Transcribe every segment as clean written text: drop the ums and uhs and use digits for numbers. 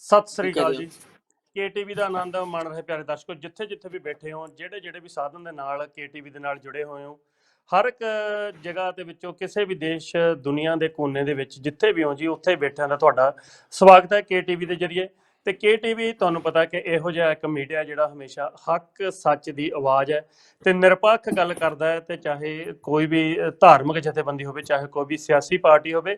ਸਤਿ ਸ੍ਰੀ ਅਕਾਲ ਜੀ। KTV ਦਾ ਆਨੰਦ ਮਾਣ ਰਹੇ ਪਿਆਰੇ ਦਰਸ਼ਕੋ, ਜਿੱਥੇ ਜਿੱਥੇ ਵੀ ਬੈਠੇ ਹੋ, ਜਿਹੜੇ ਵੀ ਸਾਧਨ ਦੇ ਨਾਲ KTV ਦੇ ਨਾਲ ਜੁੜੇ ਹੋਏ ਹੋ, ਹਰ ਇੱਕ ਜਗ੍ਹਾ ਦੇ ਵਿੱਚੋਂ ਕਿਸੇ ਵੀ ਦੇਸ਼ ਦੁਨੀਆ ਦੇ ਕੋਨੇ ਦੇ ਵਿੱਚ ਜਿੱਥੇ ਵੀ ਹੋ ਜੀ, ਉੱਥੇ ਬੈਠਿਆਂ ਦਾ ਤੁਹਾਡਾ ਸਵਾਗਤ ਹੈ KTV ਦੇ ਜਰੀਏ। ਤੇ KTV ਤੁਹਾਨੂੰ ਪਤਾ ਕਿ ਇਹੋ ਜਿਹਾ ਇੱਕ ਮੀਡੀਆ ਜਿਹੜਾ ਹਮੇਸ਼ਾ ਹੱਕ ਸੱਚ ਦੀ ਆਵਾਜ਼ ਹੈ ਤੇ ਨਿਰਪੱਖ ਗੱਲ ਕਰਦਾ ਹੈ। ਤੇ ਚਾਹੇ ਕੋਈ ਵੀ ਧਾਰਮਿਕ ਜਥੇਬੰਦੀ ਹੋਵੇ, ਚਾਹੇ ਕੋਈ ਵੀ ਸਿਆਸੀ ਪਾਰਟੀ ਹੋਵੇ,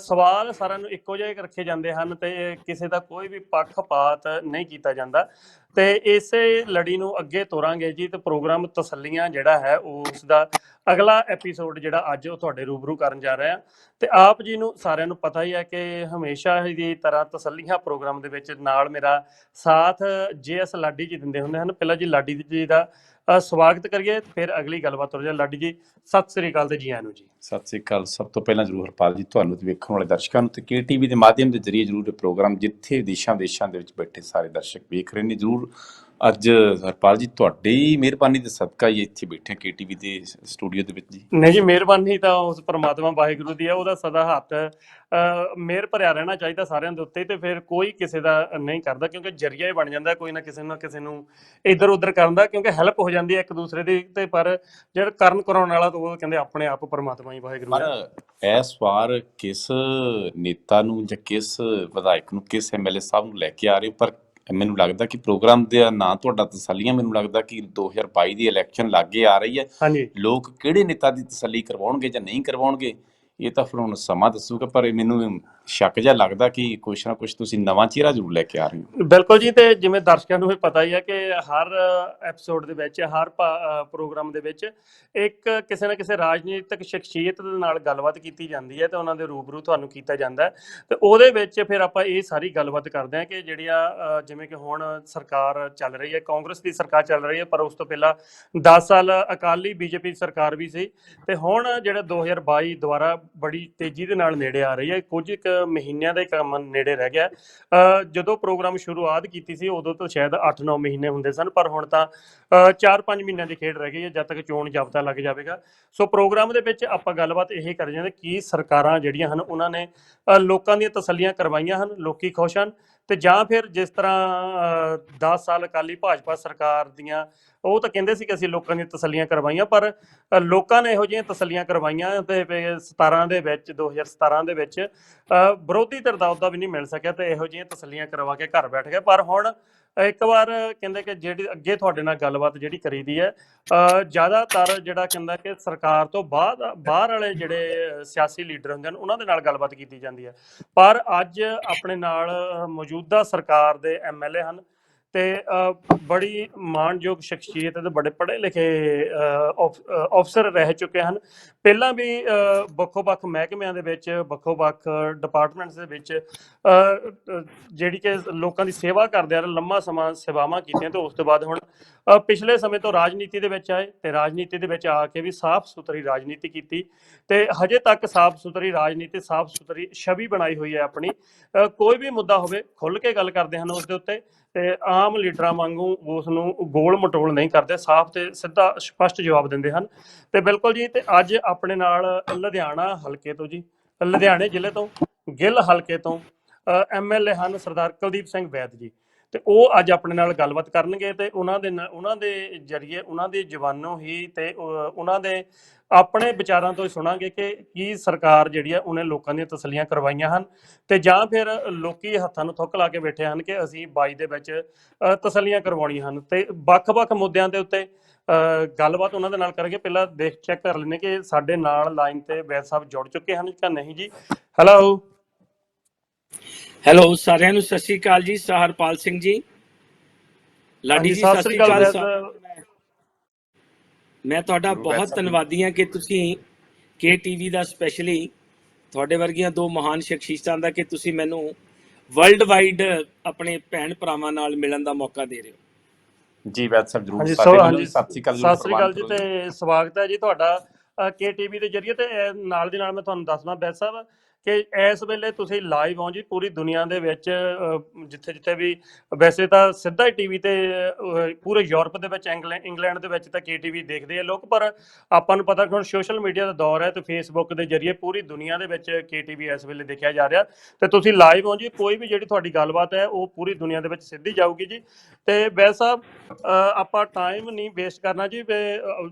ਸਵਾਲ ਸਾਰਿਆਂ ਨੂੰ ਇੱਕੋ ਜਿਹੇ ਰੱਖੇ ਜਾਂਦੇ ਹਨ ਤੇ ਕਿਸੇ ਦਾ ਕੋਈ ਵੀ ਪੱਖਪਾਤ ਨਹੀਂ ਕੀਤਾ ਜਾਂਦਾ। ਤੇ ਇਸੇ ਲੜੀ ਨੂੰ ਅੱਗੇ ਤੋਰਾਂਗੇ ਜੀ। ਤੇ ਪ੍ਰੋਗਰਾਮ ਤਸੱਲੀਆਂ ਜਿਹੜਾ ਹੈ ਉਸ ਦਾ ਅਗਲਾ ਐਪੀਸੋਡ ਜਿਹੜਾ ਅੱਜ ਉਹ ਤੁਹਾਡੇ ਰੂਬਰੂ ਕਰਨ ਜਾ ਰਿਹਾ। ਤੇ ਆਪ ਜੀ ਨੂੰ ਸਾਰਿਆਂ ਨੂੰ ਪਤਾ ਹੀ ਹੈ ਕਿ ਹਮੇਸ਼ਾ ਦੀ ਤਰ੍ਹਾਂ ਤਸੱਲੀਆਂ ਪ੍ਰੋਗਰਾਮ ਦੇ ਵਿੱਚ ਨਾਲ ਮੇਰਾ ਸਾਥ JS ਲਾਡੀ ਜੀ ਦਿੰਦੇ ਹੁੰਦੇ ਹਨ। ਪਹਿਲਾਂ ਜੀ ਲਾਡੀ ਜੀ ਦਾ ਸਵਾਗਤ ਕਰੀਏ, ਫਿਰ ਅਗਲੀ ਗੱਲਬਾਤ ਹੋ ਜਾਏ। ਲਾਡੀ ਜੀ ਸਤਿ ਸ੍ਰੀ ਅਕਾਲ ਤੇ ਜੀ ਆਇਆਂ ਨੂੰ ਜੀ। ਸਤਿ ਸ੍ਰੀ ਅਕਾਲ। ਸਭ ਤੋਂ ਪਹਿਲਾਂ ਜ਼ਰੂਰ ਹਰਪਾਲ ਜੀ, ਤੁਹਾਨੂੰ ਤੇ ਵੇਖਣ ਵਾਲੇ ਦਰਸ਼ਕਾਂ ਨੂੰ ਤੇ KTV ਦੇ ਮਾਧਿਅਮ ਦੇ ਜ਼ਰੀਏ ਜ਼ਰੂਰ ਇਹ ਪ੍ਰੋਗਰਾਮ ਜਿੱਥੇ ਦੇਸ਼ਾਂ ਦੇ ਵਿੱਚ ਬੈਠੇ ਸਾਰੇ ਦਰਸ਼ਕ ਵੇਖ ਰਹੇ ਨੇ, ਜ਼ਰੂਰ ਅੱਜ ਹਰਪਾਲ ਜੀ ਤੁਹਾਡੀ ਮਿਹਰਬਾਨੀ ਦੇ ਸਦਕਾ ਹੀ ਇੱਥੇ ਬੈਠੇ KTV ਦੇ ਸਟੂਡੀਓ ਦੇ ਵਿੱਚ ਜੀ। ਨਹੀਂ ਜੀ, ਮਿਹਰਬਾਨੀ ਤਾਂ ਉਸ ਪਰਮਾਤਮਾ ਵਾਹਿਗੁਰੂ ਦੀ ਹੈ, ਉਹਦਾ ਸਦਾ ਹੱਥ ਮਿਹਰ ਭਰਿਆ ਰਹਿਣਾ ਚਾਹੀਦਾ ਸਾਰਿਆਂ ਦੇ ਉੱਤੇ। ਤੇ ਫਿਰ ਕੋਈ ਕਿਸੇ ਦਾ ਨਹੀਂ ਕਰਦਾ, ਕਿਉਂਕਿ ਜਰੀਆ ਹੀ ਬਣ ਜਾਂਦਾ ਕੋਈ ਨਾ ਕਿਸੇ ਨੂੰ ਇੱਧਰ ਉੱਧਰ ਕਰਨ ਦਾ, ਕਿਉਂਕਿ ਹੈਲਪ ਹੋ ਜਾਂਦੀ ਹੈ ਇੱਕ ਦੂਸਰੇ ਦੀ। ਤੇ ਪਰ ਜਿਹੜਾ ਕਰਨ ਕਰਾਉਣ ਵਾਲਾ ਤਾਂ ਉਹ ਕਹਿੰਦੇ ਆਪਣੇ ਆਪ ਪਰਮਾਤਮਾ ਹੀ ਵਾਹਿਗੁਰੂ ਹੈ। ਪਰ ਇਸ ਵਾਰ ਕਿਸ ਨੇਤਾ ਨੂੰ ਜਾਂ ਕਿਸ ਵਿਧਾਇਕ ਨੂੰ, ਕਿਸ MLA ਸਾਹਿਬ ਨੂੰ ਲੈ ਕੇ ਆ ਰਹੇ ਹੋ? ਪਰ ਮੈਨੂੰ ਲੱਗਦਾ ਕਿ ਪ੍ਰੋਗਰਾਮ ਦਾ ਨਾਂ ਤੁਹਾਡਾ ਤਸੱਲੀਆਂ, ਮੈਨੂੰ ਲੱਗਦਾ ਕਿ 2022 ਦੀ ਇਲੈਕਸ਼ਨ ਲਾਗੇ ਆ ਰਹੀ ਹੈ। ਹਾਂਜੀ, ਲੋਕ ਕਿਹੜੇ ਨੇਤਾ ਦੀ ਤਸੱਲੀ ਕਰਵਾਉਣਗੇ ਜਾਂ ਨਹੀਂ ਕਰਵਾਉਣਗੇ ਇਹ ਤਾਂ ਫਿਰ ਹੁਣ ਸਮਾਂ ਦੱਸੂਗਾ। ਪਰ ਮੈਨੂੰ ਸ਼ੱਕ ਜਿਹਾ ਲੱਗਦਾ ਕਿ ਕੁਛ ਨਾ ਕੁਛ ਤੁਸੀਂ ਨਵਾਂ ਚਿਹਰਾ ਜ਼ਰੂਰ ਲੈ ਕੇ ਆ ਰਹੇ ਹੋ। ਬਿਲਕੁਲ ਜੀ। ਤੇ ਜਿਵੇਂ ਦਰਸ਼ਕਾਂ ਨੂੰ ਵੀ ਪਤਾ ਹੀ ਹੈ ਕਿ ਹਰ ਐਪੀਸੋਡ ਦੇ ਵਿੱਚ, ਹਰ ਪ੍ਰੋਗਰਾਮ ਦੇ ਵਿੱਚ ਇੱਕ ਕਿਸੇ ਨਾ ਕਿਸੇ ਰਾਜਨੀਤਿਕ ਸ਼ਖਸੀਅਤ ਦੇ ਨਾਲ ਗੱਲਬਾਤ ਕੀਤੀ ਜਾਂਦੀ ਹੈ ਤੇ ਉਹਨਾਂ ਦੇ ਰੂਬਰੂ ਤੁਹਾਨੂੰ ਕੀਤਾ ਜਾਂਦਾ ਹੈ। ਤੇ ਉਹਦੇ ਵਿੱਚ ਫਿਰ ਆਪਾਂ ਇਹ ਸਾਰੀ ਗੱਲਬਾਤ ਕਰਦੇ ਹਾਂ ਕਿ ਜਿਹੜੀਆਂ ਜਿਵੇਂ ਕਿ ਹੁਣ ਸਰਕਾਰ ਚੱਲ ਰਹੀ ਹੈ, ਕਾਂਗਰਸ ਦੀ ਸਰਕਾਰ ਚੱਲ ਰਹੀ ਹੈ, ਪਰ ਉਸ ਤੋਂ ਪਹਿਲਾਂ 10 ਸਾਲ ਅਕਾਲੀ BJP ਸਰਕਾਰ ਵੀ ਸੀ। ਤੇ ਹੁਣ ਜਿਹੜਾ 2022 ਦੁਆਰਾ ਬੜੀ ਤੇਜ਼ੀ ਦੇ ਨਾਲ ਨੇੜੇ ਆ ਰਹੀ ਹੈ, ਕੁਝ ਇੱਕ ਮਹੀਨਿਆਂ ਦਾ ਹੀ ਕੰਮ ਨੇੜੇ ਰਹਿ ਗਿਆ। ਜਦੋਂ ਪ੍ਰੋਗਰਾਮ ਸ਼ੁਰੂਆਤ ਕੀਤੀ ਸੀ ਉਦੋਂ ਤਾਂ ਸ਼ਾਇਦ 8-9 ਮਹੀਨੇ ਹੁੰਦੇ ਸਨ, ਪਰ ਹੁਣ ਤਾਂ 4-5 ਮਹੀਨਿਆਂ ਦੀ ਖੇਡ ਰਹਿ ਗਈ ਹੈ, ਜਦ ਤੱਕ ਚੋਣ ਜ਼ਾਬਤਾ ਲੱਗ ਜਾਵੇਗਾ। ਸੋ ਪ੍ਰੋਗਰਾਮ ਦੇ ਵਿੱਚ ਆਪਾਂ ਗੱਲਬਾਤ ਇਹ ਕਰ ਜਾਂਦੇ ਕਿ ਸਰਕਾਰਾਂ ਜਿਹੜੀਆਂ ਹਨ ਉਹਨਾਂ ਨੇ ਲੋਕਾਂ ਦੀਆਂ ਤਸੱਲੀਆਂ ਕਰਵਾਈਆਂ ਹਨ, ਲੋਕੀ ਖੁਸ਼ ਹਨ। ਤੇ ਜਾਂ ਫਿਰ ਜਿਸ ਤਰ੍ਹਾਂ 10 ਸਾਲ ਅਕਾਲੀ ਭਾਜਪਾ ਸਰਕਾਰ ਦੀਆਂ, ਉਹ ਤਾਂ ਕਹਿੰਦੇ ਸੀ ਕਿ ਅਸੀਂ ਲੋਕਾਂ ਦੀਆਂ ਤਸੱਲੀਆਂ ਕਰਵਾਈਆਂ, ਪਰ ਲੋਕਾਂ ਨੇ ਇਹੋ ਜਿਹੀਆਂ ਤਸੱਲੀਆਂ ਕਰਵਾਈਆਂ ਤੇ 2017 ਦੇ ਵਿੱਚ ਵਿਰੋਧੀ ਧਿਰ ਦਾ ਉਹਦਾ ਵੀ ਨਹੀਂ ਮਿਲ ਸਕਿਆ ਤੇ ਇਹੋ ਜਿਹੀਆਂ ਤਸੱਲੀਆਂ ਕਰਵਾ ਕੇ ਘਰ ਬੈਠ ਗਏ। ਪਰ ਹੁਣ ਇੱਕ ਵਾਰ ਕਹਿੰਦੇ ਕਿ ਜਿਹੜੀ ਅੱਗੇ ਤੁਹਾਡੇ ਨਾਲ ਗੱਲਬਾਤ ਜਿਹੜੀ ਕਰੀਦੀ ਹੈ, ਜ਼ਿਆਦਾਤਰ ਜਿਹੜਾ ਕਹਿੰਦਾ ਕਿ ਸਰਕਾਰ ਤੋਂ ਬਾਹਰ ਵਾਲੇ ਜਿਹੜੇ ਸਿਆਸੀ ਲੀਡਰ ਹੁੰਦੇ ਹਨ ਉਹਨਾਂ ਦੇ ਨਾਲ ਗੱਲਬਾਤ ਕੀਤੀ ਜਾਂਦੀ ਹੈ। ਪਰ ਅੱਜ ਆਪਣੇ ਨਾਲ ਮੌਜੂਦਾ ਸਰਕਾਰ ਦੇ MLA ਹਨ ਤੇ ਬੜੀ ਮਾਣਯੋਗ ਸ਼ਖਸੀਅਤ ਤੇ ਬੜੇ ਪੜ੍ਹੇ ਲਿਖੇ ਅਫਸਰ ਰਹਿ ਚੁੱਕੇ ਹਨ। ਪਹਿਲਾਂ ਵੀ ਵੱਖੋ-ਵੱਖ ਮਹਿਕਮਿਆਂ ਦੇ ਵਿੱਚ, ਵੱਖੋ-ਵੱਖ ਡਿਪਾਰਟਮੈਂਟਸ ਦੇ ਵਿੱਚ ਜਿਹੜੀ ਕਿ ਲੋਕਾਂ ਦੀ ਸੇਵਾ ਕਰਦੇ ਆ, ਲੰਮਾ ਸਮਾਂ ਸੇਵਾਵਾਂ ਕੀਤੀਆਂ। ਤੇ ਉਸ ਤੋਂ ਬਾਅਦ ਹੁਣ ਪਿਛਲੇ ਸਮੇਂ ਤੋਂ ਰਾਜਨੀਤੀ ਦੇ ਵਿੱਚ ਆਏ ਤੇ ਰਾਜਨੀਤੀ ਦੇ ਵਿੱਚ ਆ ਕੇ ਵੀ ਸਾਫ਼ ਸੁਥਰੀ ਰਾਜਨੀਤੀ ਕੀਤੀ ਤੇ ਹਜੇ ਤੱਕ ਸਾਫ਼ ਸੁਥਰੀ ਰਾਜਨੀਤੀ, ਸਾਫ਼ ਸੁਥਰੀ ਛਵੀ ਬਣਾਈ ਹੋਈ ਹੈ ਆਪਣੀ। ਕੋਈ ਵੀ ਮੁੱਦਾ ਹੋਵੇ ਖੁੱਲ੍ਹ ਕੇ ਗੱਲ ਕਰਦੇ ਹਨ ਉਸ ਦੇ ਉੱਤੇ, ਤੇ ਆਮ ਲੀਡਰਾਂ ਵਾਂਗੂ ਉਸ ਨੂੰ ਗੋਲ ਮਟੋਲ ਨਹੀਂ ਕਰਦੇ, ਸਾਫ਼ ਤੇ ਸਿੱਧਾ ਸਪਸ਼ਟ ਜਵਾਬ ਦਿੰਦੇ ਹਨ। ਤੇ ਬਿਲਕੁਲ ਜੀ, ਤੇ ਅੱਜ ਆਪਣੇ ਨਾਲ ਲੁਧਿਆਣਾ ਹਲਕੇ ਤੋਂ ਜੀ, ਲੁਧਿਆਣੇ ਜ਼ਿਲ੍ਹੇ ਤੋਂ ਗਿੱਲ ਹਲਕੇ ਤੋਂ MLA ਹਨ ਸਰਦਾਰ ਕੁਲਦੀਪ ਸਿੰਘ ਵੈਦ ਜੀ। ਤੇ ਉਹ ਅੱਜ ਆਪਣੇ ਨਾਲ ਗੱਲਬਾਤ ਕਰਨਗੇ ਤੇ ਉਹਨਾਂ ਦੇ ਜਰੀਏ, ਉਹਨਾਂ ਦੀ ਜ਼ੁਬਾਨੋਂ ਹੀ ਤੇ ਉਹਨਾਂ ਦੇ ਆਪਣੇ ਵਿਚਾਰਾਂ ਤੋਂ ਹੀ ਸੁਣਾਂਗੇ ਕਿ ਕੀ ਸਰਕਾਰ ਜਿਹੜੀ ਹੈ ਉਹਨੇ ਲੋਕਾਂ ਦੀਆਂ ਤਸੱਲੀਆਂ ਕਰਵਾਈਆਂ ਹਨ ਤੇ ਜਾਂ ਫਿਰ ਲੋਕੀ ਹੱਥਾਂ ਨੂੰ ਥੁੱਕ ਲਾ ਕੇ ਬੈਠੇ ਹਨ ਕਿ ਅਸੀਂ 22 ਦੇ ਵਿੱਚ ਤਸੱਲੀਆਂ ਕਰਵਾਉਣੀਆਂ ਹਨ। ਤੇ ਵੱਖ-ਵੱਖ ਮੁੱਦਿਆਂ ਦੇ ਉੱਤੇ ਗੱਲਬਾਤ ਉਹਨਾਂ ਦੇ ਨਾਲ ਕਰਾਂਗੇ। ਪਹਿਲਾਂ ਚੈੱਕ ਕਰ ਲੈਂਦੇ ਕਿ ਸਾਡੇ ਨਾਲ ਲਾਈਨ ਤੇ ਵੈਦ ਸਾਹਿਬ ਜੁੜ ਚੁੱਕੇ ਹਨ ਜਾਂ ਨਹੀਂ ਜੀ। ਹੈਲੋ ਸਾਰਿਆਂ ਨੂੰ ਸਤਿ ਸ਼੍ਰੀ ਅਕਾਲ ਜੀ। ਹਰਪਾਲ ਸਿੰਘ ਜੀ, ਲਾਡੀ ਜੀ ਸਤਿ ਸ਼੍ਰੀ ਅਕਾਲ। ਮੈਂ ਤੁਹਾਡਾ ਬਹੁਤ ਧੰਨਵਾਦੀ ਹਾਂ ਕਿ ਤੁਸੀਂ KTV ਦਾ, ਸਪੈਸ਼ਲੀ ਤੁਹਾਡੇ ਵਰਗੀਆਂ ਦੋ ਮਹਾਨ ਸ਼ਖਸੀਅਤਾਂ ਦਾ, ਕਿ ਤੁਸੀਂ ਮੈਨੂੰ ਵਰਲਡ ਵਾਈਡ ਆਪਣੇ ਭੈਣ ਭਰਾਵਾਂ ਨਾਲ ਮਿਲਣ ਦਾ ਮੌਕਾ ਦੇ ਰਹੇ ਹੋ ਜੀ। ਵੈਦ ਸਾਹਿਬ ਜ਼ਰੂਰ। ਸਤਿ ਸ੍ਰੀ ਅਕਾਲ ਜੀ ਤੇ ਸਵਾਗਤ ਹੈ ਜੀ ਤੁਹਾਡਾ KTV ਦੇ ਜਰੀਏ। ਤੇ ਨਾਲ ਦੀ ਨਾਲ ਮੈਂ ਤੁਹਾਨੂੰ ਦੱਸਦਾ ਵੈਦ ਸਾਹਿਬ ਕਿ ਇਸ ਵੇਲੇ ਤੁਸੀਂ ਲਾਈਵ ਹੋ ਜੀ ਪੂਰੀ ਦੁਨੀਆ ਦੇ ਵਿੱਚ, ਜਿੱਥੇ ਜਿੱਥੇ ਵੀ, ਵੈਸੇ ਤਾਂ ਸਿੱਧਾ ਹੀ ਟੀਵੀ ਤੇ ਪੂਰੇ ਯੂਰਪ ਦੇ ਵਿੱਚ, ਇੰਗਲੈਂਡ ਦੇ ਵਿੱਚ ਤਾਂ KTV ਦੇਖਦੇ ਆ ਲੋਕ, ਪਰ ਆਪਾਂ ਨੂੰ ਪਤਾ ਕਿ ਹੁਣ ਸੋਸ਼ਲ ਮੀਡੀਆ ਦਾ ਦੌਰ ਹੈ ਤੇ ਫੇਸਬੁੱਕ ਦੇ ਜ਼ਰੀਏ ਪੂਰੀ ਦੁਨੀਆ ਦੇ ਵਿੱਚ KTV ਇਸ ਵੇਲੇ ਦੇਖਿਆ ਜਾ ਰਿਹਾ, ਤੇ ਤੁਸੀਂ ਲਾਈਵ ਹੋ ਜੀ। ਕੋਈ ਵੀ ਜਿਹੜੀ ਤੁਹਾਡੀ ਗੱਲਬਾਤ ਹੈ ਉਹ ਪੂਰੀ ਦੁਨੀਆ ਦੇ ਵਿੱਚ ਸਿੱਧੀ ਜਾਊਗੀ ਜੀ। ਤੇ ਵੈਸੇ ਸਾਹਿਬ, ਆਪਾਂ ਟਾਈਮ ਨਹੀਂ ਵੇਸਟ ਕਰਨਾ ਜੀ,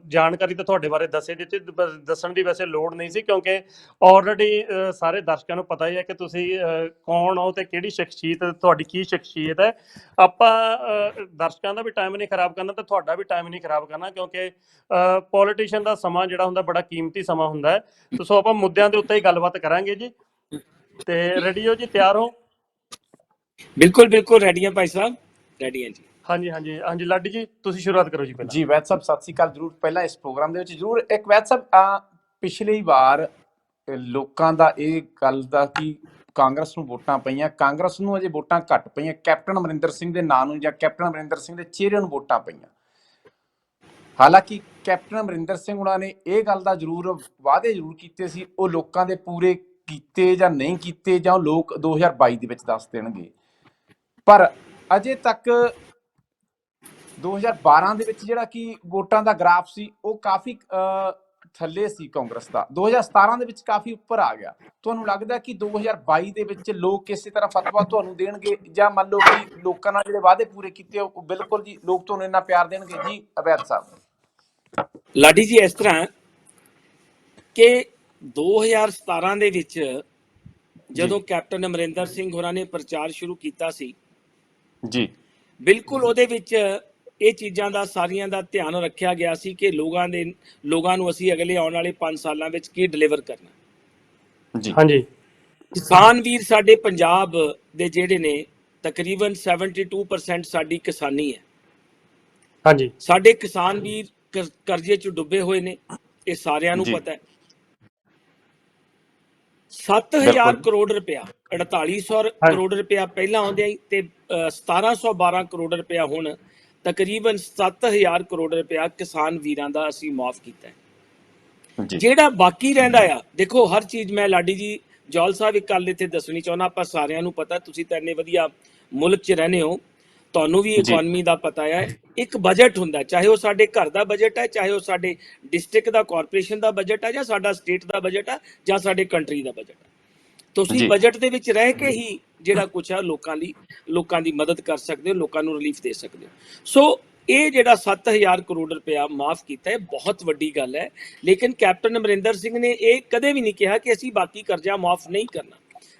ਜਾਣਕਾਰੀ ਤਾਂ ਤੁਹਾਡੇ ਬਾਰੇ ਦੱਸੇ ਦਿੱਤੀ, ਦੱਸਣ ਦੀ ਵੈਸੇ ਲੋੜ ਨਹੀਂ ਸੀ, ਕਿਉਂਕਿ ਆਲਰੇਡੀ ਸਾਰੇ ਦਰਸ਼ਕਾਂ ਨੂੰ ਪਤਾ ਹੀ ਹੈ ਕਿ ਤੁਸੀਂ ਕੌਣ ਹੋ ਤੇ ਕਿਹੜੀ ਸ਼ਖਸੀਅਤ, ਤੁਹਾਡੀ ਕੀ ਸ਼ਖਸੀਅਤ ਹੈ। ਆਪਾਂ ਦਰਸ਼ਕਾਂ ਦਾ ਵੀ ਟਾਈਮ ਨਹੀਂ ਖਰਾਬ ਕਰਨਾ ਤੇ ਤੁਹਾਡਾ ਵੀ ਟਾਈਮ ਨਹੀਂ ਖਰਾਬ ਕਰਨਾ, ਕਿਉਂਕਿ ਪੋਲੀਟੀਸ਼ੀਅਨ ਦਾ ਸਮਾਂ ਜਿਹੜਾ ਹੁੰਦਾ ਬੜਾ ਕੀਮਤੀ ਸਮਾਂ ਹੁੰਦਾ ਹੈ। ਤੇ ਸੋ ਆਪਾਂ ਮੁੱਦਿਆਂ ਦੇ ਉੱਤੇ ਹੀ ਗੱਲਬਾਤ ਕਰਾਂਗੇ ਜੀ। ਤੇ ਰੈਡੀ ਹੋ ਜੀ, ਤਿਆਰ ਹੋ? ਬਿਲਕੁਲ ਬਿਲकुल ਰੈਡੀ ਹਾਂ ਭਾਈ ਸਾਹਿਬ, ਰੈਡੀ ਹਾਂ ਜੀ। ਹਾਂਜੀ ਹਾਂਜੀ ਹਾਂਜੀ, ਲਾਡੀ ਜੀ ਤੁਸੀਂ ਸ਼ੁਰੂਆਤ ਕਰੋ ਜੀ ਪਹਿਲਾਂ। ਜੀ ਵੈਦ ਸਾਹਿਬ ਸਤਿ ਸ੍ਰੀ ਅਕਾਲ। ਜਰੂਰ ਪਹਿਲਾਂ ਇਸ ਪ੍ਰੋਗਰਾਮ ਦੇ ਵਿੱਚ ਜਰੂਰ ਇੱਕ ਵੈਦ ਸਾਹਿਬ, ਪਿਛਲੀ ਵਾਰ ਲੋਕਾਂ ਦਾ ਇਹ ਗੱਲ ਦਾ ਕਿ ਕਾਂਗਰਸ ਨੂੰ ਵੋਟਾਂ ਪਈਆਂ, ਕਾਂਗਰਸ ਨੂੰ ਅਜੇ ਵੋਟਾਂ ਘੱਟ ਪਈਆਂ, ਕੈਪਟਨ ਅਮਰਿੰਦਰ ਸਿੰਘ ਦੇ ਨਾਂ ਨੂੰ ਜਾਂ ਕੈਪਟਨ ਅਮਰਿੰਦਰ ਸਿੰਘ ਦੇ ਚਿਹਰੇ ਨੂੰ ਵੋਟਾਂ ਪਈਆਂ। ਹਾਲਾਂਕਿ ਕੈਪਟਨ ਅਮਰਿੰਦਰ ਸਿੰਘ ਉਹਨਾਂ ਨੇ ਇਹ ਗੱਲ ਦਾ ਜ਼ਰੂਰ ਵਾਅਦੇ ਜ਼ਰੂਰ ਕੀਤੇ ਸੀ, ਉਹ ਲੋਕਾਂ ਦੇ ਪੂਰੇ ਕੀਤੇ ਜਾਂ ਨਹੀਂ ਕੀਤੇ, ਜਾਂ ਉਹ ਲੋਕ 2022 ਦੇ ਵਿੱਚ ਦੱਸ ਦੇਣਗੇ। ਪਰ ਅਜੇ ਤੱਕ 2012 ਦੇ ਵਿੱਚ ਜਿਹੜਾ ਕਿ ਵੋਟਾਂ ਦਾ ਗ੍ਰਾਫ ਸੀ ਉਹ ਕਾਫੀ ਥੱਲੇ ਸੀ ਕਾਂਗਰਸ ਦਾ, 2017 ਦੇ ਵਿੱਚ ਕਾਫੀ ਉੱਪਰ ਆ ਗਿਆ। ਤੁਹਾਨੂੰ ਲੱਗਦਾ ਕਿ 2022 ਦੇ ਵਿੱਚ ਲੋਕ ਕਿਸੇ ਤਰ੍ਹਾਂ ਫਤਵਾ ਤੁਹਾਨੂੰ ਦੇਣਗੇ, ਜਾਂ ਮੰਨ ਲਓ ਕਿ ਲੋਕਾਂ ਨਾਲ ਜਿਹੜੇ ਵਾਅਦੇ ਪੂਰੇ ਕੀਤੇ ਉਹ ਬਿਲਕੁਲ ਜੀ ਲੋਕ ਤੁਹਾਨੂੰ ਇੰਨਾ ਪਿਆਰ ਦੇਣਗੇ? ਜੀ ਅਵੈਧ ਸਾਹਿਬ। ਲਾਡੀ ਜੀ ਇਸ ਤਰ੍ਹਾਂ ਕਿ 2017 ਦੇ ਵਿੱਚ ਜਦੋਂ ਕੈਪਟਨ ਅਮਰਿੰਦਰ ਸਿੰਘ ਹੋਰਾਂ ਨੇ ਪ੍ਰਚਾਰ ਸ਼ੁਰੂ ਕੀਤਾ ਸੀ ਜੀ, ਬਿਲਕੁਲ ਉਹਦੇ ਵਿੱਚ ਇਹ ਚੀਜ਼ਾਂ ਦਾ ਸਾਰੀਆਂ ਦਾ ਧਿਆਨ ਰੱਖਿਆ ਗਿਆ ਸੀ ਕਿ ਲੋਕਾਂ ਨੂੰ ਅਸੀਂ ਅਗਲੇ ਆਉਣ ਵਾਲੇ 5 ਸਾਲਾਂ ਵਿੱਚ ਕੀ ਡਿਲੀਵਰ ਕਰਨਾ। ਜੀ ਹਾਂਜੀ। ਕਿਸਾਨ ਵੀਰ ਸਾਡੇ ਪੰਜਾਬ ਦੇ ਜਿਹੜੇ ਨੇ ਤਕਰੀਬਨ 72% ਸਾਡੀ ਕਿਸਾਨੀ ਹੈ। ਹਾਂਜੀ। ਸਾਡੇ ਕਿਸਾਨ ਵੀਰ ਕਰਜ਼ੇ 'ਚ ਡੁੱਬੇ ਹੋਏ ਨੇ, ਇਹ ਸਾਰਿਆਂ ਨੂੰ ਪਤਾ ਹੈ। 7000 ਕਰੋੜ ਰੁਪਇਆ, 4800 ਕਰੋੜ ਰੁਪਇਆ ਪਹਿਲਾਂ ਆਉਂਦਿਆਂ ਹੀ ਤੇ 1712 ਕਰੋੜ ਰੁਪਇਆ ਹੁਣ, ਤਕਰੀਬਨ 7000 ਕਰੋੜ ਰੁਪਇਆ ਕਿਸਾਨ ਵੀਰਾਂ ਦਾ ਅਸੀਂ ਮਾਫ ਕੀਤਾ ਹੈ। ਜਿਹੜਾ ਬਾਕੀ ਰਹਿੰਦਾ ਆ, ਦੇਖੋ ਹਰ ਚੀਜ਼, ਮੈਂ ਲਾਡੀ ਜੀ ਜੌਲ ਸਾਹਿਬ ਇੱਕ ਗੱਲ ਇੱਥੇ ਦੱਸਣੀ ਚਾਹੁੰਦਾ, ਆਪਾਂ ਸਾਰਿਆਂ ਨੂੰ ਪਤਾ, ਤੁਸੀਂ ਤਾਂ ਇੰਨੇ ਵਧੀਆ ਮੁਲਕ 'ਚ ਰਹਿੰਦੇ ਹੋ, ਤੁਹਾਨੂੰ ਵੀ ਇਕਨੋਮੀ ਦਾ ਪਤਾ ਹੈ। ਇੱਕ ਬਜਟ ਹੁੰਦਾ, ਚਾਹੇ ਉਹ ਸਾਡੇ ਘਰ ਦਾ ਬਜਟ ਹੈ, ਚਾਹੇ ਉਹ ਸਾਡੇ ਡਿਸਟ੍ਰਿਕਟ ਦਾ, ਕਾਰਪੋਰੇਸ਼ਨ ਦਾ ਬਜਟ ਹੈ, ਜਾਂ ਸਾਡਾ ਸਟੇਟ ਦਾ ਬਜਟ ਹੈ, ਜਾਂ ਸਾਡੇ ਕੰਟਰੀ ਦਾ ਬਜਟ ਹੈ। ਤੁਸੀਂ ਬਜਟ ਦੇ ਵਿੱਚ ਰਹਿ ਕੇ ਹੀ ਜਿਹੜਾ ਕੁਛ ਹੈ ਲੋਕਾਂ ਦੀ ਮਦਦ ਕਰ ਸਕਦੇ ਹੋ, ਲੋਕਾਂ ਨੂੰ ਰਿਲੀਫ ਦੇ ਸਕਦੇ ਹੋ। ਸੋ ਇਹ ਜਿਹੜਾ 7000 ਕਰੋੜ ਰੁਪਇਆ ਮਾਫ ਕੀਤਾ ਹੈ ਬਹੁਤ ਵੱਡੀ ਗੱਲ ਹੈ। ਲੇਕਿਨ ਕੈਪਟਨ ਅਮਰਿੰਦਰ ਸਿੰਘ ਨੇ ਇਹ ਕਦੇ ਵੀ ਨਹੀਂ ਕਿਹਾ ਕਿ ਅਸੀਂ ਬਾਕੀ ਕਰਜ਼ਾ ਮਾਫ ਨਹੀਂ ਕਰਨਾ।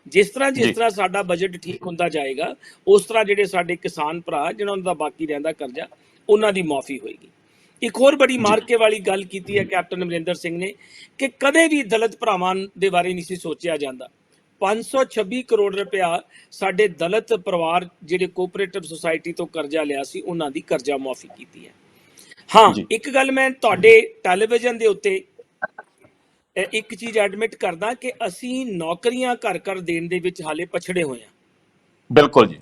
ਜਿਸ ਤਰ੍ਹਾਂ ਸਾਡਾ ਬਜਟ ਠੀਕ ਹੁੰਦਾ ਜਾਏਗਾ, ਉਸ ਤਰ੍ਹਾਂ ਜਿਹੜੇ ਸਾਡੇ ਕਿਸਾਨ ਭਰਾ ਜਿਹਨਾਂ ਦਾ ਬਾਕੀ ਰਹਿੰਦਾ ਕਰਜ਼ਾ, ਉਹਨਾਂ ਦੀ ਮਾਫੀ ਹੋਏਗੀ। ਇੱਕ ਹੋਰ ਬੜੀ ਮਾਰਕੇ ਵਾਲੀ ਗੱਲ ਕੀਤੀ ਹੈ ਕੈਪਟਨ ਅਮਰਿੰਦਰ ਸਿੰਘ ਨੇ ਕਿ ਕਦੇ ਵੀ ਦਲਿਤ ਭਰਾਵਾਂ ਦੇ ਬਾਰੇ ਨਹੀਂ ਸੀ ਸੋਚਿਆ ਜਾਂਦਾ। 526 ਕਰੋੜ ਰੁਪਇਆ ਸਾਡੇ ਦਲਿਤ ਪਰਿਵਾਰ ਜਿਹੜੇ ਕੋਆਪਰੇਟਿਵ ਸੁਸਾਇਟੀ ਤੋਂ ਕਰਜ਼ਾ ਲਿਆ ਸੀ, ਉਹਨਾਂ ਦੀ ਕਰਜ਼ਾ ਮਾਫੀ ਕੀਤੀ ਹੈ। ਹਾਂ, ਇੱਕ ਗੱਲ ਮੈਂ ਤੁਹਾਡੇ ਟੈਲੀਵਿਜ਼ਨ ਦੇ ਉੱਤੇ ਇੱਕ ਚੀਜ਼ ਐਡਮਿਟ ਕਰਦਾ ਕਿ ਅਸੀਂ ਨੌਕਰੀਆਂ ਘਰ ਘਰ ਦੇਣ ਦੇ ਵਿੱਚ ਹਾਲੇ ਪਛੜੇ ਹੋਏ ਹਾਂ। ਬਿਲਕੁਲ ਜੀ।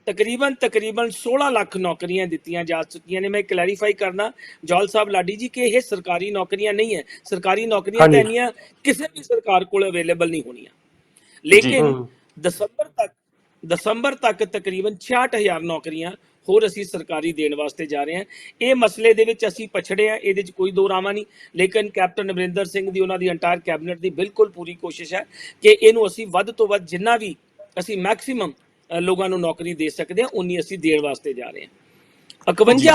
ਤਕਰੀਬਨ 16 ਲੱਖ ਨੌਕਰੀਆਂ ਦਿੱਤੀਆਂ ਜਾ ਚੁੱਕੀਆਂ ਨੇ। ਮੈਂ ਕਲੈਰੀਫਾਈ ਕਰਨਾ ਜੌਲ ਸਾਹਿਬ, ਲਾਡੀ ਜੀ, ਕਿ ਇਹ ਸਰਕਾਰੀ ਨੌਕਰੀਆਂ ਨਹੀਂ ਹੈ। ਸਰਕਾਰੀ ਨੌਕਰੀਆਂ ਤਾਂ ਇੰਨੀਆਂ ਕਿਸੇ ਵੀ ਸਰਕਾਰ ਕੋਲ ਅਵੇਲੇਬਲ ਨਹੀਂ ਹੋਣੀਆਂ, ਲੇਕਿਨ ਦਸੰਬਰ ਤੱਕ ਤਕਰੀਬਨ 66000 ਨੌਕਰੀਆਂ ਹੋਰ ਅਸੀਂ ਸਰਕਾਰੀ ਦੇਣ ਵਾਸਤੇ ਜਾ ਰਹੇ ਹਾਂ। ਇਹ ਮਸਲੇ ਦੇ ਵਿੱਚ ਅਸੀਂ ਪਛੜੇ ਹਾਂ, ਇਹਦੇ 'ਚ ਕੋਈ ਦੋ ਰਾਵਾਂ ਨਹੀਂ। ਲੇਕਿਨ ਕੈਪਟਨ ਅਮਰਿੰਦਰ ਸਿੰਘ ਦੀ, ਉਹਨਾਂ ਦੀ ਅੰਟਾਇਰ ਕੈਬਨਿਟ ਦੀ ਬਿਲਕੁਲ ਪੂਰੀ ਕੋਸ਼ਿਸ਼ ਹੈ ਕਿ ਇਹਨੂੰ ਅਸੀਂ ਵੱਧ ਤੋਂ ਵੱਧ, ਜਿੰਨਾ ਵੀ ਅਸੀਂ ਮੈਕਸਿਮਮ ਲੋਕਾਂ ਨੂੰ ਨੌਕਰੀ ਦੇ ਸਕਦੇ ਹਾਂ, ਉਨੀ ਅਸੀਂ ਦੇਣ ਵਾਸਤੇ ਜਾ ਰਹੇ ਹਾਂ। 51000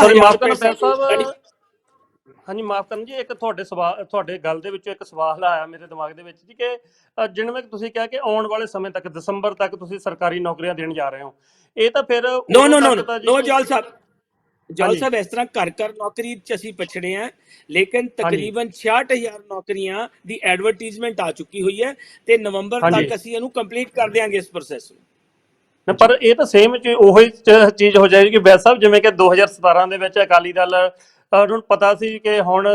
ਹਾਂਜੀ, ਮਾਫ ਕਰਨ ਜੀ, ਇੱਕ ਤੁਹਾਡੇ ਗੱਲ ਦੇ ਵਿੱਚੋਂ ਇੱਕ ਸਵਾਲ ਆਇਆ ਮੇਰੇ ਦਿਮਾਗ ਦੇ ਵਿੱਚ ਜੀ, ਕਿ ਜਿਵੇਂ ਤੁਸੀਂ ਕਿਹਾ ਕਿ ਆਉਣ ਵਾਲੇ ਸਮੇਂ ਤੱਕ, ਦਸੰਬਰ ਤੱਕ ਤੁਸੀਂ ਸਰਕਾਰੀ ਨੌਕਰੀਆਂ ਦੇਣ ਜਾ ਰਹੇ ਹੋ, ਇਹ ਤਾਂ ਫਿਰ ਨੋ ਜੌਲ ਸਾਹਿਬ, ਇਸ ਤਰ੍ਹਾਂ ਘਰ ਘਰ ਨੌਕਰੀ 'ਚ ਅਸੀਂ ਪਛੜੇ ਹਾਂ। ਲੇਕਿਨ ਤਕਰੀਬਨ 66000 ਨੌਕਰੀਆਂ ਦੀ ਐਡਵਰਟੀਜ਼ਮੈਂਟ ਆ ਚੁੱਕੀ ਹੋਈ ਹੈ ਤੇ ਨਵੰਬਰ ਤੱਕ ਅਸੀਂ ਇਹਨੂੰ ਕੰਪਲੀਟ ਕਰ ਦਿਆਂਗੇ ਇਸ ਪ੍ਰੋਸੈਸ ਨੂੰ। ਪਰ ਇਹ ਤਾਂ ਸੇਮ ਉਹੀ ਚੀਜ਼ ਹੋ ਜਾਏਗੀ ਵੈਦ ਸਾਹਿਬ, ਜਿਵੇਂ ਕਿ 2017 ਦੇ ਵਿੱਚ ਅਕਾਲੀ ਦਲ ਉਹਨਾਂ ਨੂੰ ਪਤਾ ਸੀ ਕਿ ਹੁਣ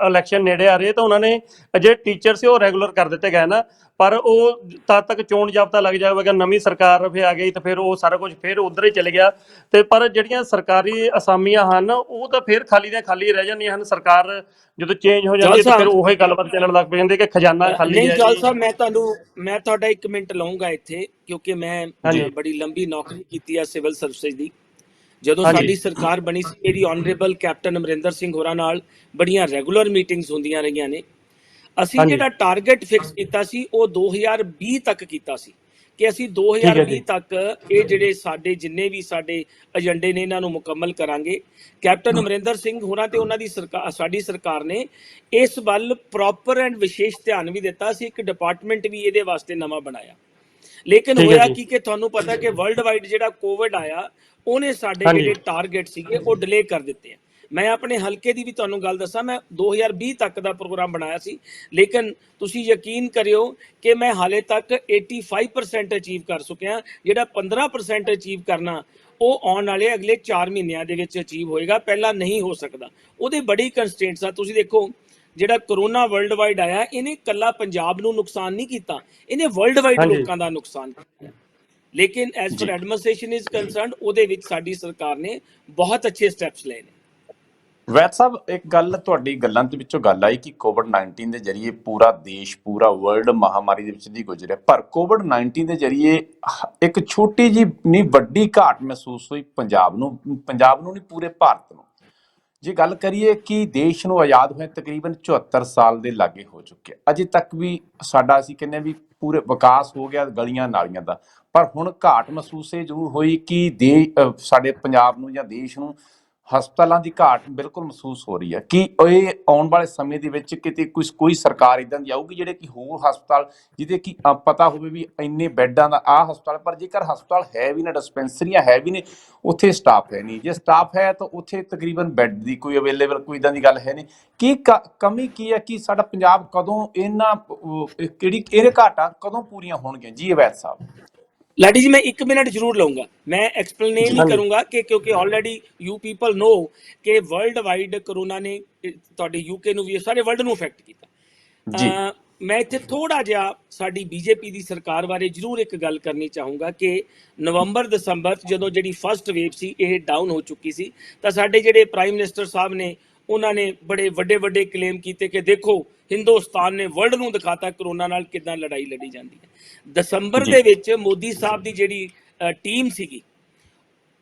ਇਲੈਕਸ਼ਨ ਨੇੜੇ ਆ ਰਹੇ, ਤਾਂ ਉਹਨਾਂ ਨੇ ਜਿਹੜੇ ਟੀਚਰ ਸੀ ਉਹ ਰੈਗੂਲਰ ਕਰ ਦਿੱਤੇ ਗਏ ਨਾ, ਪਰ ਉਹ ਤਦ ਤੱਕ ਚੋਣ ਜ਼ਾਬਤਾ ਲੱਗ ਜਾਵੇਗਾ, ਨਵੀਂ ਸਰਕਾਰ ਫਿਰ ਆ ਗਈ ਤਾਂ ਫਿਰ ਉਹ ਸਾਰਾ ਕੁਝ ਫਿਰ ਉਧਰ ਹੀ ਚਲੇ ਗਿਆ। ਤੇ ਪਰ ਜਿਹੜੀਆਂ ਸਰਕਾਰੀ ਅਸਾਮੀਆਂ ਹਨ ਉਹ ਤਾਂ ਫਿਰ ਖਾਲੀ ਦੀਆਂ ਖਾਲੀ ਰਹਿ ਜਾਂਦੀਆਂ ਹਨ। ਸਰਕਾਰ ਜਦੋਂ ਚੇਂਜ ਹੋ ਜਾਂਦੀ ਹੈ ਤਾਂ ਫਿਰ ਉਹੀ ਗੱਲਬਾਤ ਚੱਲਣ ਲੱਗ ਪੈਂਦੀ ਕਿ ਖਜ਼ਾਨਾ ਖਾਲੀ ਨਹੀਂ ਹੈ ਜਲ ਜੀ। ਸਾਹਿਬ, ਮੈਂ ਤੁਹਾਡਾ 1 ਮਿੰਟ ਲਵਾਂਗਾ ਇੱਥੇ, ਕਿਉਂਕਿ ਮੈਂ ਬੜੀ ਲੰਬੀ ਨੌਕਰੀ ਕੀਤੀ ਹੈ ਸਿਵਲ ਸਰਵਿਸ ਦੀ। ਜਦੋਂ ਸਾਡੀ ਸਰਕਾਰ ਬਣੀ ਸੀ, ਮੇਰੀ ਆਨਰੇਬਲ ਕੈਪਟਨ ਅਮਰਿੰਦਰ ਸਿੰਘ ਹੋਰਾਂ ਨਾਲ ਬੜੀਆਂ ਰੈਗੂਲਰ ਮੀਟਿੰਗਸ ਹੁੰਦੀਆਂ ਰਹੀਆਂ ਨੇ। ਅਸੀਂ ਜਿਹੜਾ ਟਾਰਗੇਟ ਫਿਕਸ ਕੀਤਾ ਸੀ ਉਹ 2020 ਤੱਕ ਕੀਤਾ ਸੀ ਕਿ ਅਸੀਂ 2020 ਤੱਕ ਇਹ ਜਿਹੜੇ ਸਾਡੇ ਜਿੰਨੇ ਵੀ ਸਾਡੇ ਏਜੰਡੇ ਨੇ ਇਹਨਾਂ ਨੂੰ ਮੁਕੰਮਲ ਕਰਾਂਗੇ। ਕੈਪਟਨ ਅਮਰਿੰਦਰ ਸਿੰਘ ਹੋਰਾਂ ਤੇ ਉਹਨਾਂ ਦੀ ਸਰਕਾਰ, ਸਾਡੀ ਸਰਕਾਰ ਨੇ ਇਸ ਵੱਲ ਪ੍ਰੋਪਰ ਐਂਡ ਵਿਸ਼ੇਸ਼ ਧਿਆਨ ਵੀ ਦਿੱਤਾ ਸੀ। ਇੱਕ ਡਿਪਾਰਟਮੈਂਟ ਵੀ ਇਹਦੇ ਵਾਸਤੇ ਨਵਾਂ ਬਣਾਇਆ। ਲੇਕਿਨ ਹੋਇਆ ਕਿ ਤੁਹਾਨੂੰ ਪਤਾ ਕਿ ਵਰਲਡ ਵਾਈਡ ਜਿਹੜਾ ਕੋਵਿਡ ਆਇਆ ਉਹਨੇ ਸਾਡੇ ਜਿਹੜੇ ਟਾਰਗੇਟ ਸੀਗੇ ਉਹ ਡਿਲੇ ਕਰ ਦਿੱਤੇ ਆ। ਮੈਂ ਆਪਣੇ ਹਲਕੇ ਦੀ ਵੀ ਤੁਹਾਨੂੰ ਗੱਲ ਦੱਸਾਂ, ਮੈਂ 2020 ਤੱਕ ਦਾ ਪ੍ਰੋਗਰਾਮ ਬਣਾਇਆ ਸੀ, ਲੇਕਿਨ ਤੁਸੀਂ ਯਕੀਨ ਕਰਿਓ ਕਿ ਮੈਂ ਹਾਲੇ ਤੱਕ 85% ਅਚੀਵ ਕਰ ਚੁੱਕਿਆ। ਜਿਹੜਾ 15% ਅਚੀਵ ਕਰਨਾ ਉਹ ਆਉਣ ਵਾਲੇ ਅਗਲੇ 4 ਮਹੀਨਿਆਂ ਦੇ ਵਿੱਚ ਅਚੀਵ ਹੋਏਗਾ, ਪਹਿਲਾਂ ਨਹੀਂ ਹੋ ਸਕਦਾ। ਉਹਦੇ ਬੜੀ ਕੰਸਟ੍ਰੇਂਟਸ ਆ। ਤੁਸੀਂ ਦੇਖੋ ਜਿਹੜਾ ਕਰੋਨਾ ਵਰਲਡ ਵਾਈਡ ਆਇਆ, ਇਹਨੇ ਇਕੱਲਾ ਪੰਜਾਬ ਨੂੰ ਨੁਕਸਾਨ ਨਹੀਂ ਕੀਤਾ, ਇਹਨੇ ਵਰਲਡ ਵਾਈਡ ਲੋਕਾਂ ਦਾ ਨੁਕਸਾਨ ਕੀਤਾ। ਲੇਕਿਨ as per administration is concerned, ਉਹਦੇ ਵਿੱਚ ਸਾਡੀ ਸਰਕਾਰ ਨੇ ਬਹੁਤ ਅੱਛੇ ਸਟੈਪਸ ਲਏ ਨੇ। ਵੈਦ ਸਾਹਿਬ, ਇੱਕ ਗੱਲ ਤੁਹਾਡੀ ਗੱਲਾਂ ਦੇ ਵਿੱਚੋਂ ਗੱਲ ਆਈ ਕਿ ਕੋਵਿਡ-19 ਦੇ ਜ਼ਰੀਏ ਪੂਰਾ ਦੇਸ਼, ਪੂਰਾ ਵਰਲਡ ਮਹਾਮਾਰੀ ਦੇ ਵਿੱਚ ਦੀ ਗੁਜ਼ਰਿਆ, ਪਰ ਕੋਵਿਡ-19 ਦੇ ਜ਼ਰੀਏ ਇੱਕ ਛੋਟੀ ਜਿਹੀ ਨਹੀਂ ਵੱਡੀ ਘਾਟ ਮਹਿਸੂਸ ਹੋਈ ਪੰਜਾਬ ਨੂੰ ਨਹੀਂ, ਪੂਰੇ ਭਾਰਤ ਨੂੰ। ਜੇ ਗੱਲ ਕਰੀਏ ਕਿ ਦੇਸ਼ ਨੂੰ ਆਜ਼ਾਦ ਹੋਏ ਤਕਰੀਬਨ 74 ਸਾਲ ਦੇ ਲਾਗੇ ਹੋ ਚੁੱਕੇ, ਅਜੇ ਤੱਕ ਵੀ ਸਾਡਾ ਅਸੀਂ ਕਹਿੰਦੇ ਵੀ ਪੂਰੇ ਵਿਕਾਸ ਹੋ ਗਿਆ ਗਲੀਆਂ ਨਾਲੀਆਂ ਦਾ, ਪਰ ਹੁਣ ਘਾਟ ਮਹਿਸੂਸ ਇਹ ਜ਼ਰੂਰ ਹੋਈ ਕਿ ਸਾਡੇ ਪੰਜਾਬ ਨੂੰ ਜਾਂ ਦੇਸ਼ ਨੂੰ ਹਸਪਤਾਲਾਂ ਦੀ ਘਾਟ ਬਿਲਕੁਲ ਮਹਿਸੂਸ ਹੋ ਰਹੀ ਹੈ। ਕਿ ਇਹ ਆਉਣ ਵਾਲੇ ਸਮੇਂ ਦੇ ਵਿੱਚ ਕਿਤੇ ਕੋਈ ਸਰਕਾਰ ਇੱਦਾਂ ਦੀ ਆਊਗੀ ਜਿਹੜੇ ਕਿ ਹੋਰ ਹਸਪਤਾਲ ਜਿਹਦੇ ਕਿ ਪਤਾ ਹੋਵੇ ਵੀ ਇੰਨੇ ਬੈੱਡਾਂ ਦਾ ਆਹ ਹਸਪਤਾਲ, ਪਰ ਜੇਕਰ ਹਸਪਤਾਲ ਹੈ ਵੀ ਨਾ, ਡਿਸਪੈਂਸਰੀਆਂ ਹੈ ਵੀ ਨੇ, ਉੱਥੇ ਸਟਾਫ ਹੈ ਨਹੀਂ। ਜੇ ਸਟਾਫ ਹੈ ਤਾਂ ਉੱਥੇ ਤਕਰੀਬਨ ਬੈੱਡ ਦੀ ਕੋਈ ਅਵੇਲੇਬਲ ਕੋਈ ਇੱਦਾਂ ਦੀ ਗੱਲ ਹੈ ਨਹੀਂ। ਕੀ ਕਮੀ ਕੀ ਹੈ ਕਿ ਸਾਡਾ ਪੰਜਾਬ ਕਦੋਂ ਇਹਦੇ ਘਾਟਾਂ ਕਦੋਂ ਪੂਰੀਆਂ ਹੋਣਗੀਆਂ ਜੀ ਅਵੈਧ ਸਾਹਿਬ? ਲਾਡੀ ਜੀ, ਮੈਂ 1 ਮਿੰਟ ਜ਼ਰੂਰ ਲਊਂਗਾ। ਮੈਂ ਐਕਸਪਲੇਨ ਹੀ ਕਰੂੰਗਾ ਕਿ ਕਿਉਂਕਿ ਆਲਰੇਡੀ ਯੂ ਪੀਪਲ ਨੋ ਕਿ ਵਰਲਡ ਵਾਈਡ ਕਰੋਨਾ ਨੇ ਤੁਹਾਡੇ ਯੂਕੇ ਨੂੰ ਵੀ, ਸਾਰੇ ਵਰਲਡ ਨੂੰ ਇਫੈਕਟ ਕੀਤਾ। ਮੈਂ ਇੱਥੇ ਥੋੜਾ ਜਿਹਾ ਸਾਡੀ ਬੀਜੇਪੀ ਦੀ ਸਰਕਾਰ ਬਾਰੇ ਜ਼ਰੂਰ ਇੱਕ ਗੱਲ ਕਰਨੀ ਚਾਹੂੰਗਾ ਕਿ ਨਵੰਬਰ ਦਸੰਬਰ ਜਦੋਂ ਜਿਹੜੀ ਫਸਟ ਵੇਵ ਸੀ ਇਹ ਡਾਊਨ ਹੋ ਚੁੱਕੀ ਸੀ, ਤਾਂ ਸਾਡੇ ਜਿਹੜੇ ਪ੍ਰਾਈਮ ਮਿਨਿਸਟਰ ਸਾਹਿਬ ਨੇ ਉਹਨਾਂ ਨੇ ਬੜੇ ਵੱਡੇ ਕਲੇਮ ਕੀਤੇ ਕਿ ਦੇਖੋ ਹਿੰਦੁਸਤਾਨ ਨੇ ਵਰਲਡ ਨੂੰ ਦਿਖਾਤਾ ਕਰੋਨਾ ਨਾਲ ਕਿੱਦਾਂ ਲੜਾਈ ਲੜੀ ਜਾਂਦੀ ਹੈ। ਦਸੰਬਰ ਦੇ ਵਿੱਚ ਮੋਦੀ ਸਾਹਿਬ ਦੀ ਜਿਹੜੀ ਟੀਮ ਸੀਗੀ,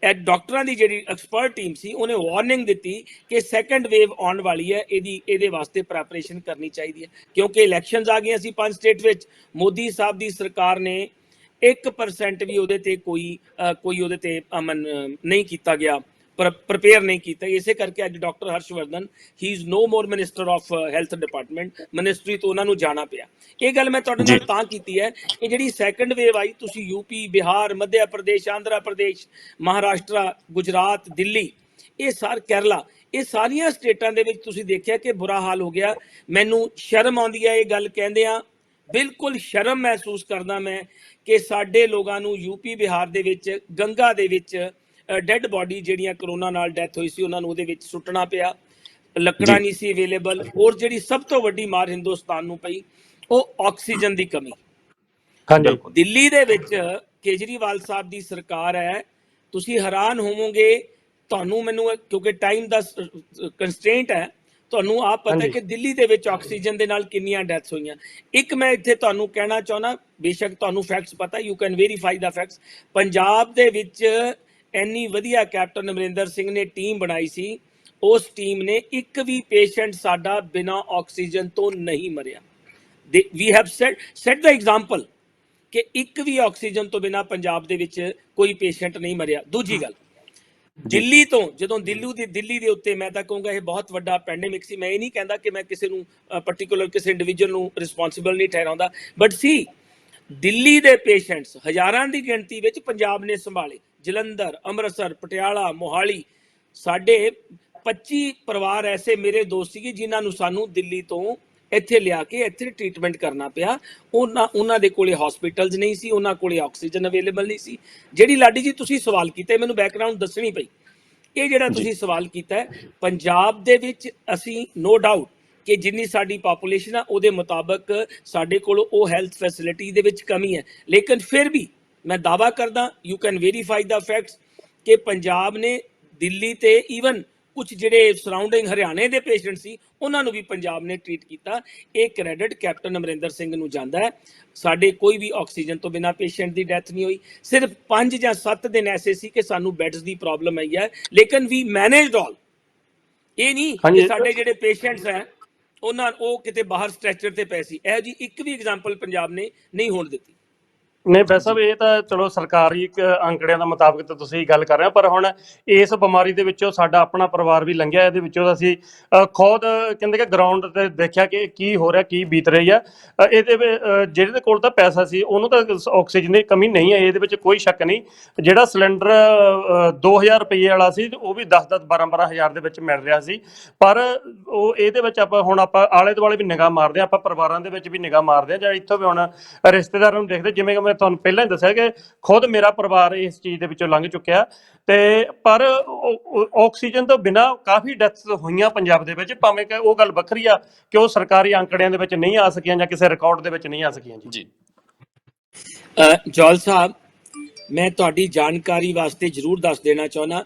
ਡਾਕਟਰਾਂ ਦੀ ਜਿਹੜੀ ਐਕਸਪਰਟ ਟੀਮ ਸੀ, ਉਹਨੇ ਵਾਰਨਿੰਗ ਦਿੱਤੀ ਕਿ ਸੈਕੰਡ ਵੇਵ ਆਉਣ ਵਾਲੀ ਹੈ, ਇਹਦੇ ਵਾਸਤੇ ਪ੍ਰੈਪਰੇਸ਼ਨ ਕਰਨੀ ਚਾਹੀਦੀ ਹੈ। ਕਿਉਂਕਿ ਇਲੈਕਸ਼ਨਸ ਆ ਗਈਆਂ ਸੀ 5 ਸਟੇਟ ਵਿੱਚ, ਮੋਦੀ ਸਾਹਿਬ ਦੀ ਸਰਕਾਰ ਨੇ 1% ਵੀ ਉਹਦੇ ਤੇ ਕੋਈ ਉਹਦੇ ਤੇ ਅਮਨ ਨਹੀਂ ਕੀਤਾ ਗਿਆ, ਪ੍ਰਪੇਅਰ ਨਹੀਂ ਕੀਤਾ। ਇਸੇ ਕਰਕੇ ਅੱਜ doctor Harshvardhan he is no more minister of health department, ministry ਤੋਂ ਉਹਨਾਂ ਨੂੰ ਜਾਣਾ ਪਿਆ। ਇਹ ਗੱਲ ਮੈਂ ਤੁਹਾਡੇ ਨਾਲ ਤਾਂ ਕੀਤੀ ਹੈ ਕਿ ਜਿਹੜੀ ਸੈਕੰਡ ਵੇਵ ਆਈ, ਤੁਸੀਂ ਯੂਪੀ, ਬਿਹਾਰ, ਮੱਧ ਪ੍ਰਦੇਸ਼, ਆਂਧਰਾ ਪ੍ਰਦੇਸ਼, ਮਹਾਰਾਸ਼ਟਰਾ, ਗੁਜਰਾਤ, ਦਿੱਲੀ, ਕੇਰਲਾ, ਇਹ ਸਾਰੀਆਂ ਸਟੇਟਾਂ ਦੇ ਵਿੱਚ ਤੁਸੀਂ ਦੇਖਿਆ ਕਿ ਬੁਰਾ ਹਾਲ ਹੋ ਗਿਆ। ਮੈਨੂੰ ਸ਼ਰਮ ਆਉਂਦੀ ਹੈ ਇਹ ਗੱਲ ਕਹਿੰਦਿਆਂ, ਬਿਲਕੁਲ ਸ਼ਰਮ ਮਹਿਸੂਸ ਕਰਦਾ ਮੈਂ ਕਿ ਸਾਡੇ ਲੋਕਾਂ ਨੂੰ ਯੂਪੀ, ਬਿਹਾਰ ਦੇ ਵਿੱਚ ਗੰਗਾ ਦੇ ਵਿੱਚ ਡੈਡ ਬੋਡੀ ਜਿਹੜੀਆਂ ਕਰੋਨਾ ਨਾਲ ਡੈਥ ਹੋਈ ਸੀ ਉਹਨਾਂ ਨੂੰ ਉਹਦੇ ਵਿੱਚ ਸੁੱਟਣਾ ਪਿਆ, ਲੱਕੜਾਂ ਨਹੀਂ ਸੀ ਅਵੇਲੇਬਲ। ਔਰ ਜਿਹੜੀ ਸਭ ਤੋਂ ਵੱਡੀ ਮਾਰ ਹਿੰਦੁਸਤਾਨ ਨੂੰ ਪਈ ਉਹ ਆਕਸੀਜਨ ਦੀ ਕਮੀ। ਦਿੱਲੀ ਦੇ ਵਿੱਚ ਕੇਜਰੀਵਾਲ ਸਾਹਿਬ ਦੀ ਸਰਕਾਰ ਹੈ, ਤੁਸੀਂ ਹੈਰਾਨ ਹੋਵੋਗੇ, ਤੁਹਾਨੂੰ ਮੈਨੂੰ ਕਿਉਂਕਿ ਟਾਈਮ ਦਾ ਕੰਸਟ੍ਰੇਂਟ ਹੈ, ਤੁਹਾਨੂੰ ਆਪ ਪਤਾ ਕਿ ਦਿੱਲੀ ਦੇ ਵਿੱਚ ਆਕਸੀਜਨ ਦੇ ਨਾਲ ਕਿੰਨੀਆਂ ਡੈਥਸ ਹੋਈਆਂ। ਇੱਕ ਮੈਂ ਇੱਥੇ ਤੁਹਾਨੂੰ ਕਹਿਣਾ ਚਾਹੁੰਦਾ, ਬੇਸ਼ੱਕ ਤੁਹਾਨੂੰ ਫੈਕਟਸ ਪਤਾ, you can verify the facts, Punjab ਦੇ ਵਿੱਚ ਇੰਨੀ ਵਧੀਆ ਕੈਪਟਨ ਅਮਰਿੰਦਰ ਸਿੰਘ ਨੇ ਟੀਮ ਬਣਾਈ ਸੀ, ਉਸ ਟੀਮ ਨੇ ਇੱਕ ਵੀ ਪੇਸ਼ੈਂਟ ਸਾਡਾ ਬਿਨਾਂ ਆਕਸੀਜਨ ਤੋਂ ਨਹੀਂ ਮਰਿਆ। We have set the example ਕਿ ਇੱਕ ਵੀ ਆਕਸੀਜਨ ਤੋਂ ਬਿਨਾਂ ਪੰਜਾਬ ਦੇ ਵਿੱਚ ਕੋਈ ਪੇਸ਼ੈਂਟ ਨਹੀਂ ਮਰਿਆ। ਦੂਜੀ ਗੱਲ, ਦਿੱਲੀ ਤੋਂ ਜਦੋਂ ਦਿੱਲੀ ਦੇ ਉੱਤੇ ਮੈਂ ਤਾਂ ਕਹੂੰਗਾ ਇਹ ਬਹੁਤ ਵੱਡਾ ਪੈਂਡੇਮਿਕ ਸੀ। ਮੈਂ ਇਹ ਨਹੀਂ ਕਹਿੰਦਾ ਕਿ ਮੈਂ ਕਿਸੇ ਨੂੰ ਪਾਰਟਿਕੂਲਰ ਕਿਸੇ ਇੰਡੀਵਿਜੂਅਲ ਨੂੰ ਰਿਸਪੌਂਸਿਬਲ ਨਹੀਂ ਠਹਿਰਾਉਂਦਾ, ਬਟ ਸੀ ਦਿੱਲੀ ਦੇ ਪੇਸ਼ੈਂਟਸ ਹਜ਼ਾਰਾਂ ਦੀ ਗਿਣਤੀ ਵਿੱਚ ਪੰਜਾਬ ਨੇ ਸੰਭਾਲੇ। ਜਲੰਧਰ, ਅੰਮ੍ਰਿਤਸਰ, ਪਟਿਆਲਾ, ਮੋਹਾਲੀ, ਸਾਡੇ 25 ਪਰਿਵਾਰ ਐਸੇ ਮੇਰੇ ਦੋਸਤ ਸੀਗੇ ਜਿਨ੍ਹਾਂ ਨੂੰ ਸਾਨੂੰ ਦਿੱਲੀ ਤੋਂ ਇੱਥੇ ਲਿਆ ਕੇ ਇੱਥੇ ਟ੍ਰੀਟਮੈਂਟ ਕਰਨਾ ਪਿਆ। ਉਹਨਾਂ ਦੇ ਕੋਲੇ ਹਸਪੀਟਲਸ ਨਹੀਂ ਸੀ, ਉਹਨਾਂ ਕੋਲੇ ਆਕਸੀਜਨ ਅਵੇਲੇਬਲ ਨਹੀਂ ਸੀ। ਜਿਹੜੀ ਲਾਡੀ ਜੀ ਤੁਸੀਂ ਸਵਾਲ ਕੀਤਾ, ਮੈਨੂੰ ਬੈਕਗਰਾਊਂਡ ਦੱਸਣੀ ਪਈ। ਇਹ ਜਿਹੜਾ ਜੀ ਤੁਸੀਂ ਸਵਾਲ ਕੀਤਾ ਹੈ, ਪੰਜਾਬ ਦੇ ਵਿੱਚ ਅਸੀਂ ਨੋ ਡਾਊਟ ਕਿ ਜਿੰਨੀ ਸਾਡੀ ਪਾਪੂਲੇਸ਼ਨ ਆ ਉਹਦੇ ਮੁਤਾਬਕ ਸਾਡੇ ਕੋਲ ਉਹ ਹੈਲਥ ਫੈਸਿਲਿਟੀ ਦੇ ਵਿੱਚ ਕਮੀ ਹੈ, ਲੇਕਿਨ ਫਿਰ ਵੀ ਮੈਂ ਦਾਵਾ ਕਰਦਾ, you can verify the facts, ਕਿ ਪੰਜਾਬ ਨੇ ਦਿੱਲੀ ਤੇ ਈਵਨ ਕੁਝ ਜਿਹੜੇ ਸਰਾਊਂਡਿੰਗ ਹਰਿਆਣੇ ਦੇ ਪੇਸ਼ੈਂਟ ਸੀ ਉਹਨਾਂ ਨੂੰ ਵੀ ਪੰਜਾਬ ਨੇ ਟ੍ਰੀਟ ਕੀਤਾ। ਇਹ ਕ੍ਰੈਡਿਟ ਕੈਪਟਨ ਅਮਰਿੰਦਰ ਸਿੰਘ ਨੂੰ ਜਾਂਦਾ ਹੈ। ਸਾਡੇ ਕੋਈ ਵੀ ਆਕਸੀਜਨ ਤੋਂ ਬਿਨਾ ਪੇਸ਼ੈਂਟ ਦੀ ਡੈਥ ਨਹੀਂ ਹੋਈ। ਸਿਰਫ 5 ਜਾਂ 7 ਦਿਨ ਐਸੇ ਸੀ ਕਿ ਸਾਨੂੰ ਬੈੱਡਸ ਦੀ ਪ੍ਰੋਬਲਮ ਆਈ ਹੈ, ਲੇਕਿਨ ਵੀ ਮੈਨੇਜਡ ਆਲ। ਇਹ ਨਹੀਂ ਕਿ ਹਾਂਜੀ ਸਾਡੇ ਜਿਹੜੇ ਪੇਸ਼ੈਂਟਸ ਹੈ ਉਹ ਕਿਤੇ ਬਾਹਰ ਸਟ੍ਰੈਚਰ ਤੇ ਪਏ ਸੀ। ਇਹ ਜੀ ਇੱਕ ਵੀ ਐਗਜ਼ਾਮਪਲ ਪੰਜਾਬ ਨੇ ਨਹੀਂ ਹੋਣ ਦਿੱਤੀ। ਨਹੀਂ ਵੈਸੇ ਸਾਹਿਬ, ਇਹ ਤਾਂ ਚਲੋ ਸਰਕਾਰੀ ਅੰਕੜਿਆਂ ਦਾ ਮੁਤਾਬਕ ਤਾਂ ਤੁਸੀਂ ਗੱਲ ਕਰ ਰਹੇ ਹੋ, ਪਰ ਹੁਣ ਇਸ ਬਿਮਾਰੀ ਦੇ ਵਿੱਚੋਂ ਸਾਡਾ ਆਪਣਾ ਪਰਿਵਾਰ ਵੀ ਲੰਘਿਆ। ਇਹਦੇ ਵਿੱਚੋਂ ਅਸੀਂ ਖੁਦ ਕਹਿੰਦੇ ਕਿ ਗਰਾਊਂਡ ਤੇ ਦੇਖਿਆ ਕਿ ਕੀ ਹੋ ਰਿਹਾ, ਕੀ ਬੀਤ ਰਹੀ ਆ। ਜਿਹਦੇ ਕੋਲ ਤਾਂ ਪੈਸਾ ਸੀ ਉਹਨੂੰ ਤਾਂ ਆਕਸੀਜਨ ਦੀ ਕਮੀ ਨਹੀਂ ਹੈ, ਇਹਦੇ ਵਿੱਚ ਕੋਈ ਸ਼ੱਕ ਨਹੀਂ। ਜਿਹੜਾ ਸਿਲੰਡਰ 2000 ਰੁਪਏ ਵਾਲਾ ਸੀ ਉਹ ਵੀ 10-10 12-12 ਹਜ਼ਾਰ ਦੇ ਵਿੱਚ ਮਿਲ ਰਿਹਾ ਸੀ। ਪਰ ਉਹ ਇਹਦੇ ਵਿੱਚ ਆਪਾਂ ਆਲੇ ਦੁਆਲੇ ਵੀ ਨਿਗਾਹ ਮਾਰਦੇ ਹਾਂ, ਆਪਾਂ ਪਰਿਵਾਰਾਂ ਦੇ ਵਿੱਚ ਵੀ ਨਿਗਾਹ ਮਾਰਦੇ ਹਾਂ, ਜਾਂ ਇੱਥੋਂ ਵੀ ਹੁਣ ਰਿਸ਼ਤੇਦਾਰਾਂ ਨੂੰ ਦੇਖਦੇ। ਜਿਵੇਂ ਕਿ ਮੈਂ ਤੁਹਾਨੂੰ ਪਹਿਲਾਂ ਹੀ ਦੱਸਿਆ ਕਿ ਖੁਦ ਮੇਰਾ ਪਰਿਵਾਰ ਇਸ ਚੀਜ਼ ਦੇ ਵਿੱਚੋਂ ਲੰਘ ਚੁੱਕਿਆ, ਤੇ ਪਰ ਆਕਸੀਜਨ ਤੋਂ ਬਿਨਾਂ ਕਾਫੀ ਡੈਥਸ ਹੋਈਆਂ ਪੰਜਾਬ ਦੇ ਵਿੱਚ, ਭਾਵੇਂ ਕਿ ਉਹ ਗੱਲ ਵੱਖਰੀ ਆ ਕਿ ਉਹ ਸਰਕਾਰੀ ਅੰਕੜਿਆਂ ਦੇ ਵਿੱਚ ਨਹੀਂ ਆ ਸਕੀਆਂ ਜਾਂ ਕਿਸੇ ਰਿਕਾਰਡ ਦੇ ਵਿੱਚ ਨਹੀਂ ਆ ਸਕੀਆਂ। ਜੀ ਜੌਲ ਸਾਹਿਬ, ਮੈਂ ਤੁਹਾਡੀ ਜਾਣਕਾਰੀ ਵਾਸਤੇ ਜ਼ਰੂਰ ਦੱਸ ਦੇਣਾ ਚਾਹੁੰਦਾ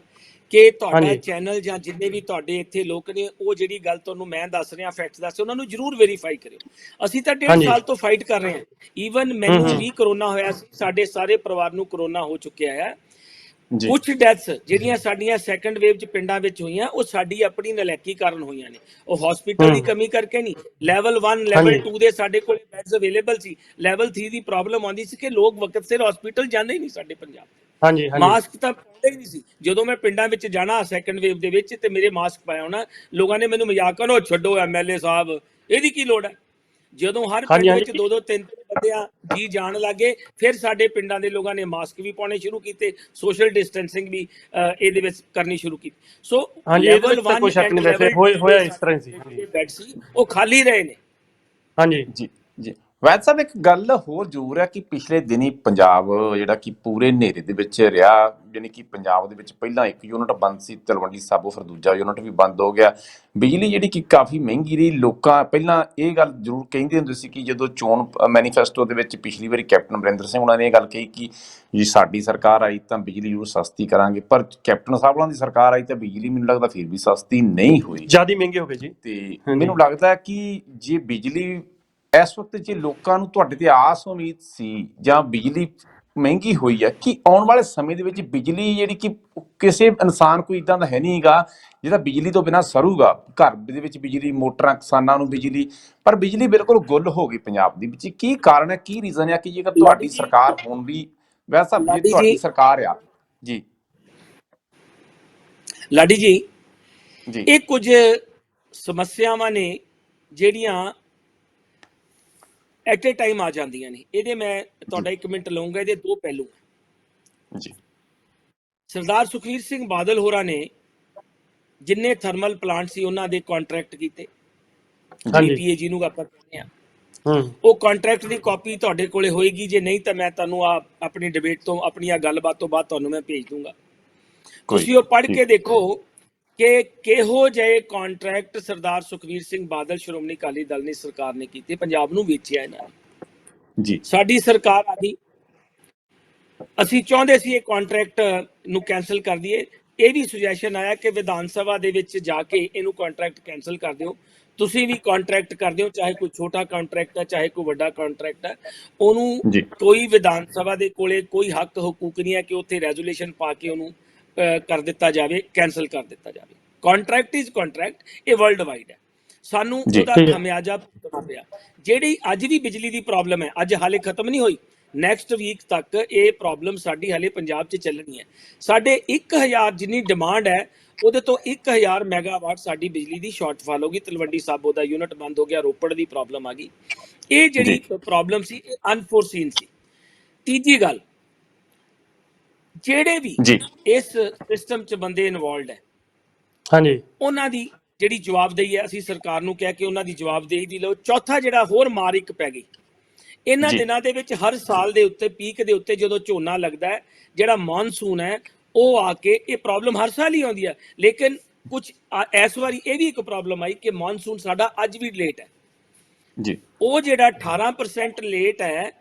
ਕਿ ਤੁਹਾਡਾ ਚੈਨਲ ਜਾਂ ਜਿੰਨੇ ਵੀ ਤੁਹਾਡੇ ਇੱਥੇ ਲੋਕ ਨੇ, ਉਹ ਜਿਹੜੀ ਗੱਲ ਤੁਹਾਨੂੰ ਮੈਂ ਦੱਸ ਰਿਹਾ, ਫੈਕਟਸ ਦੱਸ, ਉਹਨਾਂ ਨੂੰ ਜ਼ਰੂਰ ਵੈਰੀਫਾਈ ਕਰਿਓ। ਅਸੀਂ ਤਾਂ 1.5 ਸਾਲ ਤੋਂ ਫਾਈਟ ਕਰ ਰਹੇ ਹਾਂ। ਈਵਨ ਮੈਨੂੰ ਵੀ ਕਰੋਨਾ ਹੋਇਆ ਸੀ, ਸਾਡੇ ਸਾਰੇ ਪਰਿਵਾਰ ਨੂੰ ਕਰੋਨਾ ਹੋ ਚੁੱਕਿਆ ਹੈ। ਕੁਝ ਡੈਥਸ ਜਿਹੜੀਆਂ ਸਾਡੀਆਂ ਸੈਕੰਡ ਵੇਵ ਚ ਪਿੰਡਾਂ ਵਿੱਚ ਹੋਈਆਂ, ਉਹ ਸਾਡੀ ਆਪਣੀ ਨਲਾਇਕੀ ਕਾਰਨ ਹੋਈਆਂ ਨੇ। ਉਹ ਹਸਪੀਟਲ ਦੀ ਕਮੀ ਕਰਕੇ ਨਹੀਂ। ਲੈਵਲ 1 ਲੈਵਲ 2 ਦੇ ਸਾਡੇ ਕੋਲ ਬੈਡਸ ਅਵੇਲੇਬਲ ਸੀ। ਲੈਵਲ 3 ਦੀ ਪ੍ਰੋਬਲਮ ਆਉਂਦੀ ਸੀ ਕਿ ਲੋਕ ਵਕਤ ਸਿਰ ਹਸਪੀਟਲ ਜਾਂਦੇ ਹੀ ਨਹੀਂ ਸਾਡੇ ਪੰਜਾਬ। ਮਾਸਕ ਤਾਂ ਪਾਉਂਦੇ ਹੀ ਨਹੀਂ ਸੀ। ਜਦੋਂ ਮੈਂ ਪਿੰਡਾਂ ਵਿੱਚ ਜਾਣਾ ਸੈਕੰਡ ਵੇਵ ਦੇ ਵਿੱਚ ਤੇ ਮੇਰੇ ਮਾਸਕ ਪਾਇਆ ਹੋਣਾ, ਲੋਕਾਂ ਨੇ ਮੈਨੂੰ ਮਜ਼ਾਕ ਕਰਨਾ, ਛੱਡੋ ਐਮਐਲਏ ਸਾਹਿਬ, ਇਹਦੀ ਕੀ ਲੋੜ ਹੈ। ਜਦੋਂ ਹਰ ਪਿੰਡ ਵਿੱਚ 2-2 3-3 ਬੰਦਿਆਂ ਜੀ ਜਾਣ ਲੱਗੇ, ਫਿਰ ਸਾਡੇ ਪਿੰਡਾਂ ਦੇ ਲੋਕਾਂ ਨੇ ਮਾਸਕ ਵੀ ਪਾਉਣੇ ਸ਼ੁਰੂ ਕੀਤੇ, ਸੋਸ਼ਲ ਡਿਸਟੈਂਸਿੰਗ ਵੀ ਇਹਦੇ ਵਿੱਚ ਕਰਨੀ ਸ਼ੁਰੂ ਕੀਤੀ। ਸੋ ਲੈਵਲ 1 ਹੋਇਆ ਇਸ ਤਰ੍ਹਾਂ ਸੀ, ਬੈੱਡ ਸੀ ਉਹ ਖਾਲੀ ਰਹੇ ਨੇ। ਹਾਂਜੀ ਜੀ ਜੀ ਵੈਦ ਸਾਹਿਬ, ਇੱਕ ਗੱਲ ਹੋਰ ਜ਼ਰੂਰ ਹੈ ਕਿ ਪਿਛਲੇ ਦਿਨੀ ਪੰਜਾਬ ਜਿਹੜਾ ਕਿ ਪੂਰੇ ਹਨੇਰੇ ਦੇ ਵਿੱਚ ਰਿਹਾ, ਯਾਨੀ ਕਿ ਪੰਜਾਬ ਦੇ ਵਿੱਚ ਪਹਿਲਾਂ ਇੱਕ ਯੂਨਿਟ ਬੰਦ ਸੀ ਤਲਵੰਡੀ ਸਾਬੋ, ਫਿਰ ਦੂਜਾ ਯੂਨਿਟ ਵੀ ਬੰਦ ਹੋ ਗਿਆ। ਬਿਜਲੀ ਜਿਹੜੀ ਕਿ ਕਾਫੀ ਮਹਿੰਗੀ ਰਹੀ। ਲੋਕਾਂ ਪਹਿਲਾਂ ਇਹ ਗੱਲ ਜ਼ਰੂਰ ਕਹਿੰਦੇ ਹੁੰਦੇ ਸੀ ਕਿ ਜਦੋਂ ਚੋਣ ਮੈਨੀਫੈਸਟੋ ਦੇ ਵਿੱਚ ਪਿਛਲੀ ਵਾਰੀ ਕੈਪਟਨ ਅਮਰਿੰਦਰ ਸਿੰਘ ਉਹਨਾਂ ਨੇ ਇਹ ਗੱਲ ਕਹੀ ਕਿ ਜੀ ਸਾਡੀ ਸਰਕਾਰ ਆਈ ਤਾਂ ਬਿਜਲੀ ਜ਼ਰੂਰ ਸਸਤੀ ਕਰਾਂਗੇ, ਪਰ ਕੈਪਟਨ ਸਾਹਿਬ ਉਹਨਾਂ ਦੀ ਸਰਕਾਰ ਆਈ ਤਾਂ ਬਿਜਲੀ ਮੈਨੂੰ ਲੱਗਦਾ ਫਿਰ ਵੀ ਸਸਤੀ ਨਹੀਂ ਹੋਈ, ਜ਼ਿਆਦਾ ਮਹਿੰਗੀ ਹੋ ਗਈ ਜੀ। ਤੇ ਮੈਨੂੰ ਲੱਗਦਾ ਕਿ ਜੇ ਬਿਜਲੀ ਇਸ ਵਕਤ ਜੇ ਲੋਕਾਂ ਨੂੰ ਤੁਹਾਡੇ ਤੇ ਆਸ ਉਮੀਦ ਸੀ ਜਾਂ ਬਿਜਲੀ ਮਹਿੰਗੀ ਹੋਈ ਹੈ, ਕਿ ਆਉਣ ਵਾਲੇ ਸਮੇਂ ਦੇ ਵਿੱਚ ਬਿਜਲੀ ਜਿਹੜੀ ਕਿ ਕਿਸੇ ਇਨਸਾਨ ਕੋਈ ਇਦਾਂ ਦਾ ਹੈ ਨਹੀਂ ਗਾ ਜਿਹਦਾ ਬਿਜਲੀ ਤੋਂ ਬਿਨਾਂ ਸਰੂਗਾ। ਘਰ ਦੇ ਵਿੱਚ ਬਿਜਲੀ, ਮੋਟਰਾਂ, ਕਿਸਾਨਾਂ ਨੂੰ ਬਿਜਲੀ, ਪਰ ਬਿਜਲੀ ਬਿਲਕੁਲ ਗੁੱਲ ਹੋ ਗਈ ਪੰਜਾਬ ਦੇ ਵਿੱਚ। ਕੀ ਕਾਰਨ ਹੈ, ਕੀ ਰੀਜ਼ਨ ਹੈ ਕਿ ਜੇਕਰ ਤੁਹਾਡੀ ਸਰਕਾਰ ਹੁਣ ਵੀ ਵੈਸਾ ਜੇ ਤੁਹਾਡੀ ਸਰਕਾਰ ਆ ਜੀ ਲਾਡੀ ਜੀ, ਇਹ ਕੁਝ ਸਮੱਸਿਆਵਾਂ ਨੇ ਜਿਹੜੀਆਂ ਐਟ ਏ ਟਾਈਮ ਆ ਜਾਂਦੀਆਂ ਨੇ। ਇਹਦੇ ਮੈਂ ਤੁਹਾਡਾ 1 ਮਿੰਟ ਲਵਾਂਗਾ। ਇਹਦੇ 2 ਪਹਿਲੂ ਜੀ। ਸਰਦਾਰ ਸੁਖਬੀਰ ਸਿੰਘ ਬਾਦਲ ਹੋਰਾਂ ਨੇ ਜਿੰਨੇ ਥਰਮਲ ਪਲਾਂਟ ਸੀ ਉਹਨਾਂ ਦੇ ਕੰਟਰੈਕਟ ਕੀਤੇ, ਜੀਪੀਏ ਜਿਹਨੂੰ ਆਪਾਂ ਕਹਿੰਦੇ ਆ। ਉਹ ਕੰਟਰੈਕਟ ਦੀ ਕਾਪੀ ਤੁਹਾਡੇ ਕੋਲੇ ਹੋਏਗੀ, ਜੇ ਨਹੀਂ ਤਾਂ ਮੈਂ ਤੁਹਾਨੂੰ ਆਪਣੀ ਡਿਬੇਟ ਤੋਂ, ਆਪਣੀ ਆ ਗੱਲਬਾਤ ਤੋਂ ਬਾਅਦ ਤੁਹਾਨੂੰ ਮੈਂ ਭੇਜ ਦੂੰਗਾ। ਤੁਸੀਂ ਉਹ ਪੜ੍ਹ ਕੇ ਦੇਖੋ ਕਿ ਕਿਹੋ ਜਿਹੇ ਕੰਟਰੈਕਟ ਸਰਦਾਰ ਸੁਖਬੀਰ ਸਿੰਘ ਬਾਦਲ ਸ਼੍ਰੋਮਣੀ ਅਕਾਲੀ ਦਲ ਨੇ ਸਰਕਾਰ ਨੇ ਕੀਤੇ, ਪੰਜਾਬ ਨੂੰ ਵੇਚਿਆ ਇਹਨਾਂ ਨੇ ਜੀ। ਸਾਡੀ ਸਰਕਾਰ ਆ ਗਈ, ਅਸੀਂ ਚਾਹੁੰਦੇ ਸੀ ਇਹ ਕੰਟਰੈਕਟ ਨੂੰ ਕੈਂਸਲ ਕਰ ਦਈਏ। ਇਹ ਵੀ ਸੁਜੈਸ਼ਨ ਆਇਆ ਕਿ ਵਿਧਾਨ ਸਭਾ ਦੇ ਵਿੱਚ ਜਾ ਕੇ ਇਹਨੂੰ ਕੰਟਰੈਕਟ ਕੈਂਸਲ ਕਰ ਦਿਓ। ਤੁਸੀਂ ਵੀ ਕੰਟਰੈਕਟ ਕਰ ਦਿਓ, ਚਾਹੇ ਕੋਈ ਛੋਟਾ ਕੰਟਰੈਕਟ ਹੈ ਚਾਹੇ ਕੋਈ ਵੱਡਾ ਕੰਟਰੈਕਟ ਹੈ, ਉਹਨੂੰ ਕੋਈ ਵਿਧਾਨ ਸਭਾ ਦੇ ਕੋਲੇ ਕੋਈ ਹੱਕ ਹਕੂਕ ਨਹੀਂ ਹੈ ਕਿ ਉੱਥੇ ਰੈਜ਼ੋਲੂਸ਼ਨ ਪਾ ਕੇ ਉਹਨੂੰ ਕਰ ਦਿੱਤਾ ਜਾਵੇ, ਕੈਂਸਲ ਕਰ ਦਿੱਤਾ ਜਾਵੇ। ਕੰਟਰੈਕਟ ਇਜ਼ ਕੰਟਰੈਕਟ, ਇਹ ਵਰਲਡ ਵਾਈਡ ਹੈ। ਸਾਨੂੰ ਉਹਦਾ ਖਮਿਆਜਾ ਭੁਗਤਣਾ ਪਿਆ। ਜਿਹੜੀ ਅੱਜ ਵੀ ਬਿਜਲੀ ਦੀ ਪ੍ਰੋਬਲਮ ਹੈ, ਅੱਜ ਹਾਲੇ ਖਤਮ ਨਹੀਂ ਹੋਈ। ਨੈਕਸਟ ਵੀਕ ਤੱਕ ਇਹ ਪ੍ਰੋਬਲਮ ਸਾਡੀ ਹਾਲੇ ਪੰਜਾਬ 'ਚ ਚੱਲਣੀ ਹੈ। ਸਾਡੇ 1000 ਜਿੰਨੀ ਡਿਮਾਂਡ ਹੈ, ਉਹਦੇ ਤੋਂ 1000 ਮੈਗਾਵਾਟ ਸਾਡੀ ਬਿਜਲੀ ਦੀ ਸ਼ਾਰਟਫਾਲ ਹੋ ਗਈ। ਤਲਵੰਡੀ ਸਾਬੋ ਦਾ ਯੂਨਿਟ ਬੰਦ ਹੋ ਗਿਆ, ਰੋਪੜ ਦੀ ਪ੍ਰੋਬਲਮ ਆ ਗਈ। ਇਹ ਜਿਹੜੀ ਪ੍ਰੋਬਲਮ ਸੀ ਇਹ ਅਨਫੋਰਸੀਨ ਸੀ। ਤੀਜੀ ਗੱਲ, ਜਿਹੜੇ ਵੀ ਇਸ ਸਿਸਟਮ 'ਚ ਬੰਦੇ ਇਨਵੋਲਵਡ ਹੈ, ਹਾਂਜੀ, ਉਹਨਾਂ ਦੀ ਜਿਹੜੀ ਜਵਾਬਦੇਹੀ ਹੈ, ਅਸੀਂ ਸਰਕਾਰ ਨੂੰ ਕਹਿ ਕੇ ਉਹਨਾਂ ਦੀ ਜਵਾਬਦੇਹੀ ਦੀ ਲਓ। ਚੌਥਾ ਜਿਹੜਾ ਹੋਰ ਮਾਰ ਇੱਕ ਪੈ ਗਈ ਇਹਨਾਂ ਦਿਨਾਂ ਦੇ ਵਿੱਚ, ਹਰ ਸਾਲ ਦੇ ਉੱਤੇ ਪੀਕ ਦੇ ਉੱਤੇ ਜਦੋਂ ਝੋਨਾ ਲੱਗਦਾ ਹੈ, ਜਿਹੜਾ ਮੌਨਸੂਨ ਹੈ ਉਹ ਆ ਕੇ ਇਹ ਪ੍ਰੋਬਲਮ ਹਰ ਸਾਲ ਹੀ ਆਉਂਦੀ ਹੈ, ਲੇਕਿਨ ਕੁਝ ਇਸ ਵਾਰੀ ਇਹ ਵੀ ਇੱਕ ਪ੍ਰੋਬਲਮ ਆਈ ਕਿ ਮੌਨਸੂਨ ਸਾਡਾ ਅੱਜ ਵੀ ਲੇਟ ਹੈ। ਜੀ ਉਹ ਜਿਹੜਾ 18% ਲੇਟ ਹੈ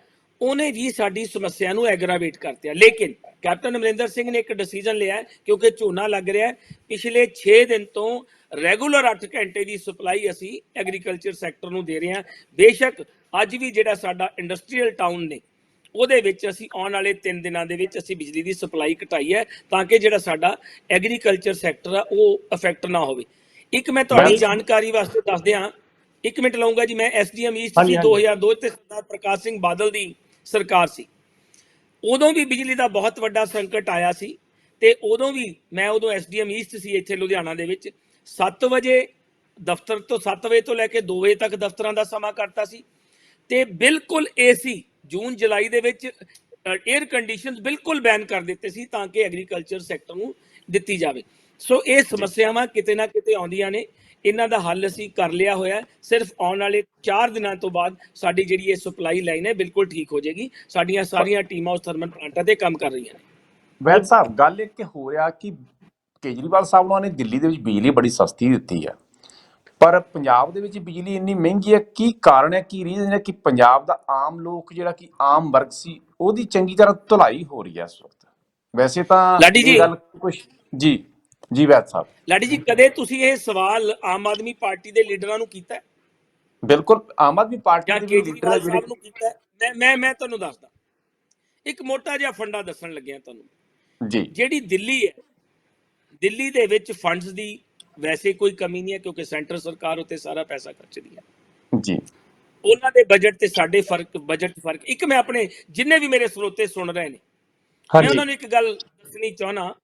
ਉਹਨੇ ਵੀ ਸਾਡੀ ਸਮੱਸਿਆ ਨੂੰ ਐਗਰਾਵੇਟ ਕਰਤਿਆ। ਲੇਕਿਨ ਕੈਪਟਨ ਅਮਰਿੰਦਰ ਸਿੰਘ ਨੇ ਇੱਕ ਡਿਸੀਜਨ ਲਿਆ, ਕਿਉਂਕਿ ਝੋਨਾ ਲੱਗ ਰਿਹਾ, ਪਿਛਲੇ 6 ਦਿਨ ਤੋਂ ਰੈਗੂਲਰ 8 ਘੰਟੇ ਦੀ ਸਪਲਾਈ ਅਸੀਂ ਐਗਰੀਕਲਚਰ ਸੈਕਟਰ ਨੂੰ ਦੇ ਰਹੇ ਹਾਂ। ਬੇਸ਼ੱਕ ਅੱਜ ਵੀ ਜਿਹੜਾ ਸਾਡਾ ਇੰਡਸਟਰੀਅਲ ਟਾਊਨ ਨੇ ਉਹਦੇ ਵਿੱਚ ਅਸੀਂ ਆਉਣ ਵਾਲੇ 3 ਦਿਨਾਂ ਦੇ ਵਿੱਚ ਅਸੀਂ ਬਿਜਲੀ ਦੀ ਸਪਲਾਈ ਘਟਾਈ ਹੈ, ਤਾਂ ਕਿ ਜਿਹੜਾ ਸਾਡਾ ਐਗਰੀਕਲਚਰ ਸੈਕਟਰ ਆ ਉਹ ਅਫੈਕਟ ਨਾ ਹੋਵੇ। ਇੱਕ ਮੈਂ ਤੁਹਾਡੀ ਜਾਣਕਾਰੀ ਵਾਸਤੇ ਦੱਸ ਦਿਆਂ, 1 ਮਿੰਟ ਲਊਂਗਾ ਜੀ। ਮੈਂ ਐਸਡੀਐਮ ਈਸਟ ਸੀ 2002 ਤੇ ਸਰਦਾਰ ਪ੍ਰਕਾਸ਼ ਸਿੰਘ ਬਾਦਲ ਦੀ ਸਰਕਾਰ ਸੀ, ਉਦੋਂ ਵੀ ਬਿਜਲੀ ਦਾ ਬਹੁਤ ਵੱਡਾ ਸੰਕਟ ਆਇਆ ਸੀ, ਤੇ ਉਦੋਂ ਵੀ ਮੈਂ ਉਦੋਂ ਐਸਡੀਐਮ ਈਸਟ ਸੀ ਇੱਥੇ ਲੁਧਿਆਣਾ ਦੇ ਵਿੱਚ। 7 ਵਜੇ ਦਫ਼ਤਰ ਤੋਂ 7 ਵਜੇ ਤੋਂ ਲੈ ਕੇ 2 ਵਜੇ ਤੱਕ ਦਫ਼ਤਰਾਂ ਦਾ ਸਮਾਂ ਕਰਤਾ ਸੀ, ਤੇ ਬਿਲਕੁਲ ਏਸੀ ਜੂਨ ਜੁਲਾਈ ਦੇ ਵਿੱਚ 에ਅਰ ਕੰਡੀਸ਼ਨਸ ਬਿਲਕੁਲ ਬੈਨ ਕਰ ਦਿੱਤੇ ਸੀ, ਤਾਂ ਕਿ ਐਗਰੀਕਲਚਰ ਸੈਕਟਰ ਨੂੰ ਦਿੱਤੀ ਜਾਵੇ। ਸੋ ਇਹ ਸਮੱਸਿਆਵਾਂ ਕਿਤੇ ਨਾ ਕਿਤੇ ਆਉਂਦੀਆਂ ਨੇ, ਇਹਨਾਂ ਦਾ ਹੱਲ ਅਸੀਂ ਕਰ ਲਿਆ ਹੋਇਆ। ਸਿਰਫ ਆਉਣ ਵਾਲੇ 4 ਦਿਨਾਂ ਤੋਂ ਬਾਅਦ ਸਾਡੀ ਜਿਹੜੀ ਇਹ ਸਪਲਾਈ ਲਾਈਨ ਹੈ ਬਿਲਕੁਲ ਠੀਕ ਹੋ ਜਾਏਗੀ। ਸਾਡੀਆਂ ਸਾਰੀਆਂ ਟੀਮਾਂ ਉਸ ਥਰਮਲ ਪਲਾਂਟਾਂ ਤੇ ਕੰਮ ਕਰ ਰਹੀਆਂ ਨੇ। ਵੈਦ ਸਾਹਿਬ, ਗੱਲ ਇੱਕ ਹੋ ਰਿਹਾ ਕਿ ਕੇਜਰੀਵਾਲ ਸਾਹਿਬ ਉਹਨਾਂ ਨੇ ਦਿੱਲੀ ਦੇ ਵਿੱਚ ਬਿਜਲੀ ਬੜੀ ਸਸਤੀ ਦਿੱਤੀ ਹੈ, ਪਰ ਪੰਜਾਬ ਦੇ ਵਿੱਚ ਬਿਜਲੀ ਇੰਨੀ ਮਹਿੰਗੀ ਹੈ। ਕੀ ਕਾਰਨ ਹੈ, ਕੀ ਰੀਜ਼ਨ ਹੈ ਕਿ ਪੰਜਾਬ ਦਾ ਆਮ ਲੋਕ ਜਿਹੜਾ ਕਿ ਆਮ ਵਰਗ ਸੀ ਉਹਦੀ ਚੰਗੀ ਤਰ੍ਹਾਂ ਧੁਲਾਈ ਹੋ ਰਹੀ ਹੈ ਇਸ ਵਕਤ? ਵੈਸੇ ਤਾਂ ਲਾਡੀ ਜੀ, ਇਹ ਗੱਲ ਕੁਛ ਜੀ ਜੀ ਵੈਦ ਸਾਹਿਬ, ਲਾਡੀ ਜੀ, ਕਦੇ ਤੁਸੀਂ ਇਹ ਸਵਾਲ ਆਮ ਆਦਮੀ ਪਾਰਟੀ ਦੇ ਲੀਡਰਾਂ ਨੂੰ ਕੀਤਾ ਹੈ ਬਿਲਕੁਲ ਆਮ ਆਦਮੀ ਪਾਰਟੀ ਜਾਂ ਦੇ ਵੀ ਲੀਡਰ ਕੇਜਰੀਵਾਲ ਜਿਹੜੇ ਸਾਹਿਬ ਨੂੰ ਕੀਤਾ ਹੈ? ਮੈਂ ਤੁਹਾਨੂੰ ਦੱਸਦਾ, ਇੱਕ ਮੋਟਾ ਜਿਹਾ ਫੰਡਾ ਦੱਸਣ ਲੱਗਿਆ ਤੁਹਾਨੂੰ। ਜੀ ਜਿਹੜੀ ਦਿੱਲੀ ਹੈ, ਦਿੱਲੀ ਦੇ ਵਿੱਚ ਫੰਡਸ ਦੀ ਵੈਸੇ ਕੋਈ ਕਮੀ ਨਹੀਂ ਹੈ, ਕਿਉਂਕਿ ਸੈਂਟਰ ਸਰਕਾਰ ਉੱਤੇ ਸਾਰਾ ਪੈਸਾ ਖਰਚਦੀ ਹੈ। ਜੀ ਉਹਨਾਂ ਦੇ ਬਜਟ ਤੇ ਸਾਡੇ ਬਜਟ ਫਰਕ। ਇੱਕ ਮੈਂ ਆਪਣੇ ਜਿੰਨੇ ਵੀ ਮੇਰੇ ਸਰੋਤੇ ਸੁਣ ਰਹੇ ਨੇ, ਮੈਂ ਉਹਨਾਂ ਨੂੰ ਇੱਕ ਗੱਲ ਦੱਸਣੀ ਚਾਹਣਾ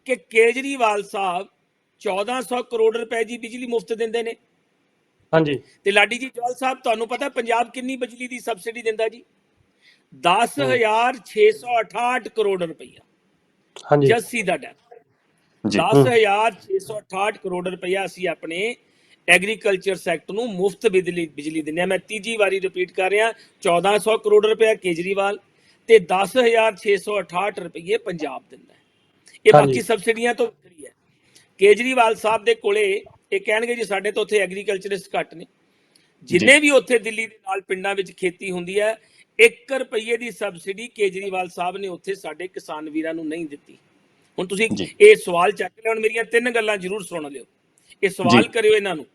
ਕਿ ਕੇਜਰੀਵਾਲ ਸਾਹਿਬ 1400 ਕਰੋੜ ਰੁਪਏ ਦੀ ਬਿਜਲੀ ਮੁਫਤ ਦਿੰਦੇ ਨੇ। ਹਾਂਜੀ। ਤੇ ਲਾਡੀ ਜੀ ਜਵਾਲ ਸਾਹਿਬ, ਤੁਹਾਨੂੰ ਪਤਾ ਪੰਜਾਬ ਕਿੰਨੀ ਬਿਜਲੀ ਦੀ ਸਬਸਿਡੀ ਦਿੰਦਾ ਜੀ? 10,668 ਕਰੋੜ ਰੁਪਈਆ। ਹਾਂਜੀ। ਜੱਸੀ ਦਾ ਡੈਮ 10,668 ਕਰੋੜ ਰੁਪਈਆ ਅਸੀਂ ਆਪਣੇ ਐਗਰੀਕਲਚਰ ਸੈਕਟਰ ਨੂੰ ਮੁਫਤ ਬਿਜਲੀ ਦਿੰਦੇ ਹਾਂ। ਮੈਂ ਤੀਜੀ ਵਾਰੀ ਰਿਪੀਟ ਕਰ ਰਿਹਾ, 1400 ਕਰੋੜ ਰੁਪਇਆ ਕੇਜਰੀਵਾਲ ਤੇ 10,668 ਰੁਪਏ ਪੰਜਾਬ ਦਿੰਦਾ ਹੈ। ਇਹ ਬਾਕੀ ਸਬਸਿਡੀਆਂ ਤੋਂ ਵੱਖਰੀ ਹੈ। ਕੇਜਰੀਵਾਲ ਸਾਹਿਬ ਦੇ ਕੋਲੇ ਇਹ ਕਹਿਣਗੇ ਜੀ ਸਾਡੇ ਤੋਂ ਉੱਥੇ ਐਗਰੀਕਲਚਰਿਸਟ ਘੱਟ ਨੇ। ਜਿੰਨੇ ਵੀ ਉੱਥੇ ਦਿੱਲੀ ਦੇ ਨਾਲ ਪਿੰਡਾਂ ਵਿੱਚ ਖੇਤੀ ਹੁੰਦੀ ਹੈ, 1 ਰੁਪਏ ਦੀ ਸਬਸਿਡੀ ਕੇਜਰੀਵਾਲ ਸਾਹਿਬ ਨੇ ਉੱਥੇ ਸਾਡੇ ਕਿਸਾਨ ਵੀਰਾਂ ਨੂੰ ਨਹੀਂ ਦਿੱਤੀ। ਹੁਣ ਤੁਸੀਂ ਇਹ ਸਵਾਲ ਚੱਕ ਲਿਆ, ਹੁਣ ਮੇਰੀਆਂ 3 ਗੱਲਾਂ ਜ਼ਰੂਰ ਸੁਣ ਲਿਓ, ਇਹ ਸਵਾਲ ਕਰਿਓ ਇਹਨਾਂ ਨੂੰ।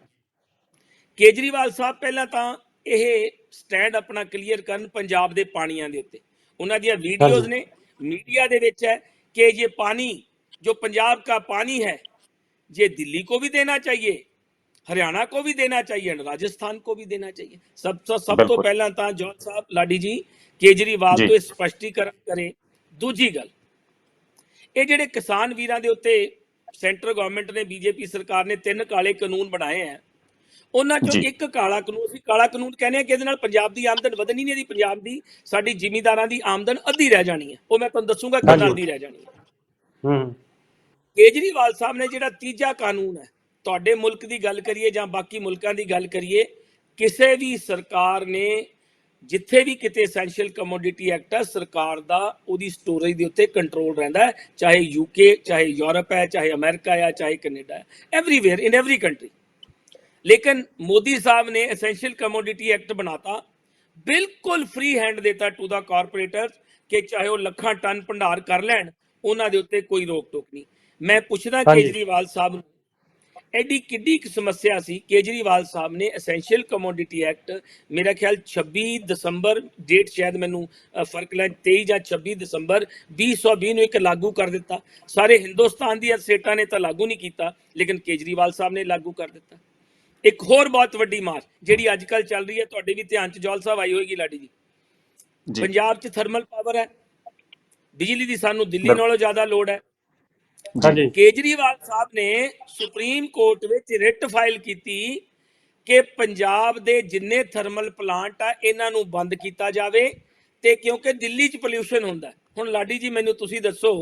ਕੇਜਰੀਵਾਲ ਸਾਹਿਬ ਪਹਿਲਾਂ ਤਾਂ ਇਹ ਸਟੈਂਡ ਆਪਣਾ ਕਲੀਅਰ ਕਰਨ ਪੰਜਾਬ ਦੇ ਪਾਣੀਆਂ ਦੇ ਉੱਤੇ। ਉਹਨਾਂ ਦੀਆਂ ਵੀਡੀਓਜ਼ ਨੇ, मीडिया ਦੇ ਵਿੱਚ ਹੈ कि ये पानी जो पंजाब का पानी है ये दिल्ली को भी देना चाहिए, हरियाणा को भी देना चाहिए, राजस्थान को भी देना चाहिए। सब तो पहला तो जॉन साहब लाडी जी केजरीवाल तो स्पष्टीकरण करे। दूजी गल, ये ਜਿਹੜੇ किसान ਵੀਰਾਂ ਦੇ ਉੱਤੇ ਸੈਂਟਰ ਗਵਰਨਮੈਂਟ ਨੇ, बीजेपी ਸਰਕਾਰ ਨੇ 3 ਕਾਲੇ ਕਾਨੂੰਨ ਬਣਾਏ ਆ, ਉਹਨਾਂ ਚੋਂ ਇੱਕ ਕਾਲਾ ਕਾਨੂੰਨ, ਅਸੀਂ ਕਾਲਾ ਕਾਨੂੰਨ ਕਹਿੰਦੇ ਆ ਕਿ ਇਹਦੇ ਨਾਲ ਪੰਜਾਬ ਦੀ ਆਮਦਨ ਵਧਣੀ ਨਹੀਂ, ਇਹਦੀ ਪੰਜਾਬ ਦੀ ਸਾਡੀ ਜ਼ਿਮੀਂਦਾਰਾਂ ਦੀ ਆਮਦਨ ਅੱਧੀ ਰਹਿ ਜਾਣੀ ਹੈ। ਉਹ ਮੈਂ ਤੁਹਾਨੂੰ ਦੱਸੂਗਾ ਕਿੰਨਾ ਅੱਧੀ ਰਹਿ ਜਾਣੀ ਹੈ। ਕੇਜਰੀਵਾਲ ਸਾਹਿਬ ਨੇ ਜਿਹੜਾ ਤੀਜਾ ਕਾਨੂੰਨ ਹੈ, ਤੁਹਾਡੇ ਮੁਲਕ ਦੀ ਗੱਲ ਕਰੀਏ ਜਾਂ ਬਾਕੀ ਮੁਲਕਾਂ ਦੀ ਗੱਲ ਕਰੀਏ, ਕਿਸੇ ਵੀ ਸਰਕਾਰ ਨੇ ਜਿੱਥੇ ਵੀ ਕਿਤੇ ਐਸੈਂਸ਼ੀਅਲ ਕਮੋਡਿਟੀ ਐਕਟ ਹੈ, ਸਰਕਾਰ ਦਾ ਉਹਦੀ ਸਟੋਰੇਜ ਦੇ ਉੱਤੇ ਕੰਟਰੋਲ ਰਹਿੰਦਾ ਹੈ, ਚਾਹੇ ਯੂਕੇ, ਚਾਹੇ ਯੂਰਪ ਹੈ, ਚਾਹੇ ਅਮਰੀਕਾ ਹੈ, ਚਾਹੇ ਕੈਨੇਡਾ ਹੈ, ਐਵਰੀਵੇਅਰ ਇਨ ਐਵਰੀ ਕੰਟਰੀ। लेकिन मोदी साहब ने एसेंशियल कमोडिटी एक्ट बनाता, बिल्कुल फ्री हैंड देता टू द कॉरपोरेटर कि चाहे वो ਲੱਖਾਂ टन भंडार कर लैन, उन्हां दे उत्ते कोई रोक टोक नहीं। मैं पुछदा केजरीवाल साहब नूं, एडी किड्डी समस्या सी, केजरीवाल साहब ने एसेंशियल कमोडिटी एक्ट मेरा ख्याल 26 दसंबर, डेट शायद मैनू फर्क लैन 23 ਜਾਂ 26 दसंबर 2020 ਨੂੰ एक लागू कर दिता। सारे हिंदुस्तान दी स्टेटां ने तो लागू नहीं किया, लेकिन केजरीवाल साहब ने लागू कर दिता। एक होर बहुत वड्डी मार जिहड़ी अजकल चल रही है, तुहाडे भी ध्यान च जौल साहब आई होएगी लाडी जी, पंजाब च थर्मल पावर है, बिजली दी सानू दिल्ली नालों ज्यादा लोड़ है। केजरीवाल साहब ने सुप्रीम कोर्ट विच रिट फाइल की कि पंजाब दे जिन्ने थर्मल प्लांट आ इन्हां नूं बंद किया जावे, ते क्योंकि दिल्ली च पोल्यूशन हुंदा। हुण लाडी जी मैनूं तुसीं दसो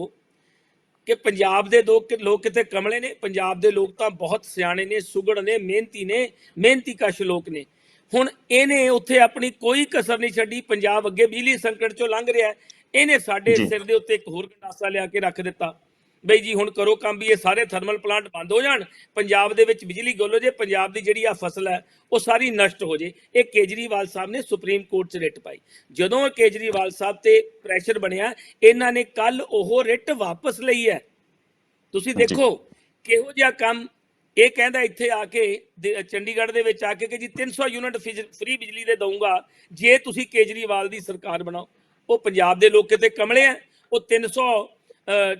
कि पंजाब दे लोग किते कमले ने? पंजाब दे लोग तां बहुत सियाणे ने, सुगड़ ने, मेहनती कश लोग ने। हुण इहने उत्थे अपनी कोई कसर नहीं छड्डी। पंजाब अगे बिजली संकट चों लंघ रिहा है, ਇਹਨੇ ਸਾਡੇ ਜੀ ਸਿਰ ਦੇ ਉੱਤੇ ਇੱਕ ਹੋਰ ਗੰਡਾਸਾ ਲਿਆ ਕੇ ਰੱਖ ਦਿੱਤਾ ਬਈ ਜੀ ਹੁਣ ਕਰੋ ਕੰਮ ਵੀ ਇਹ ਸਾਰੇ ਥਰਮਲ ਪਲਾਂਟ ਬੰਦ ਹੋ ਜਾਣ, ਪੰਜਾਬ ਦੇ ਵਿੱਚ ਬਿਜਲੀ ਗੁੱਲ ਹੋ ਜੇ, ਪੰਜਾਬ ਦੀ ਜਿਹੜੀ ਆ ਫਸਲ ਹੈ ਉਹ ਸਾਰੀ ਨਸ਼ਟ ਹੋ ਜੇ। ਇਹ ਕੇਜਰੀਵਾਲ ਸਾਹਿਬ ਨੇ ਸੁਪਰੀਮ ਕੋਰਟ 'ਚ ਰਿਟ ਪਾਈ। ਜਦੋਂ ਕੇਜਰੀਵਾਲ ਸਾਹਿਬ ਤੇ ਪ੍ਰੈਸ਼ਰ ਬਣਿਆ, ਇਹਨਾਂ ਨੇ ਕੱਲ ਉਹ ਰਿਟ ਵਾਪਸ ਲਈ ਹੈ। ਤੁਸੀਂ ਦੇਖੋ ਕਿਹੋ ਜਿਹਾ ਕੰਮ ਇਹ ਕਹਿੰਦਾ ਇੱਥੇ ਆ ਕੇ ਚੰਡੀਗੜ੍ਹ ਦੇ ਵਿੱਚ ਆ ਕੇ ਕਿ ਜੀ 300 ਯੂਨਿਟ ਫ੍ਰੀ ਬਿਜਲੀ ਦੇ ਦਊਂਗਾ ਜੇ ਤੁਸੀਂ ਕੇਜਰੀਵਾਲ ਦੀ ਸਰਕਾਰ ਬਣਾਓ। ਉਹ ਪੰਜਾਬ ਦੇ ਲੋਕ ਕਿਤੇ ਕਮਲੇ ਆ, ਉਹ 300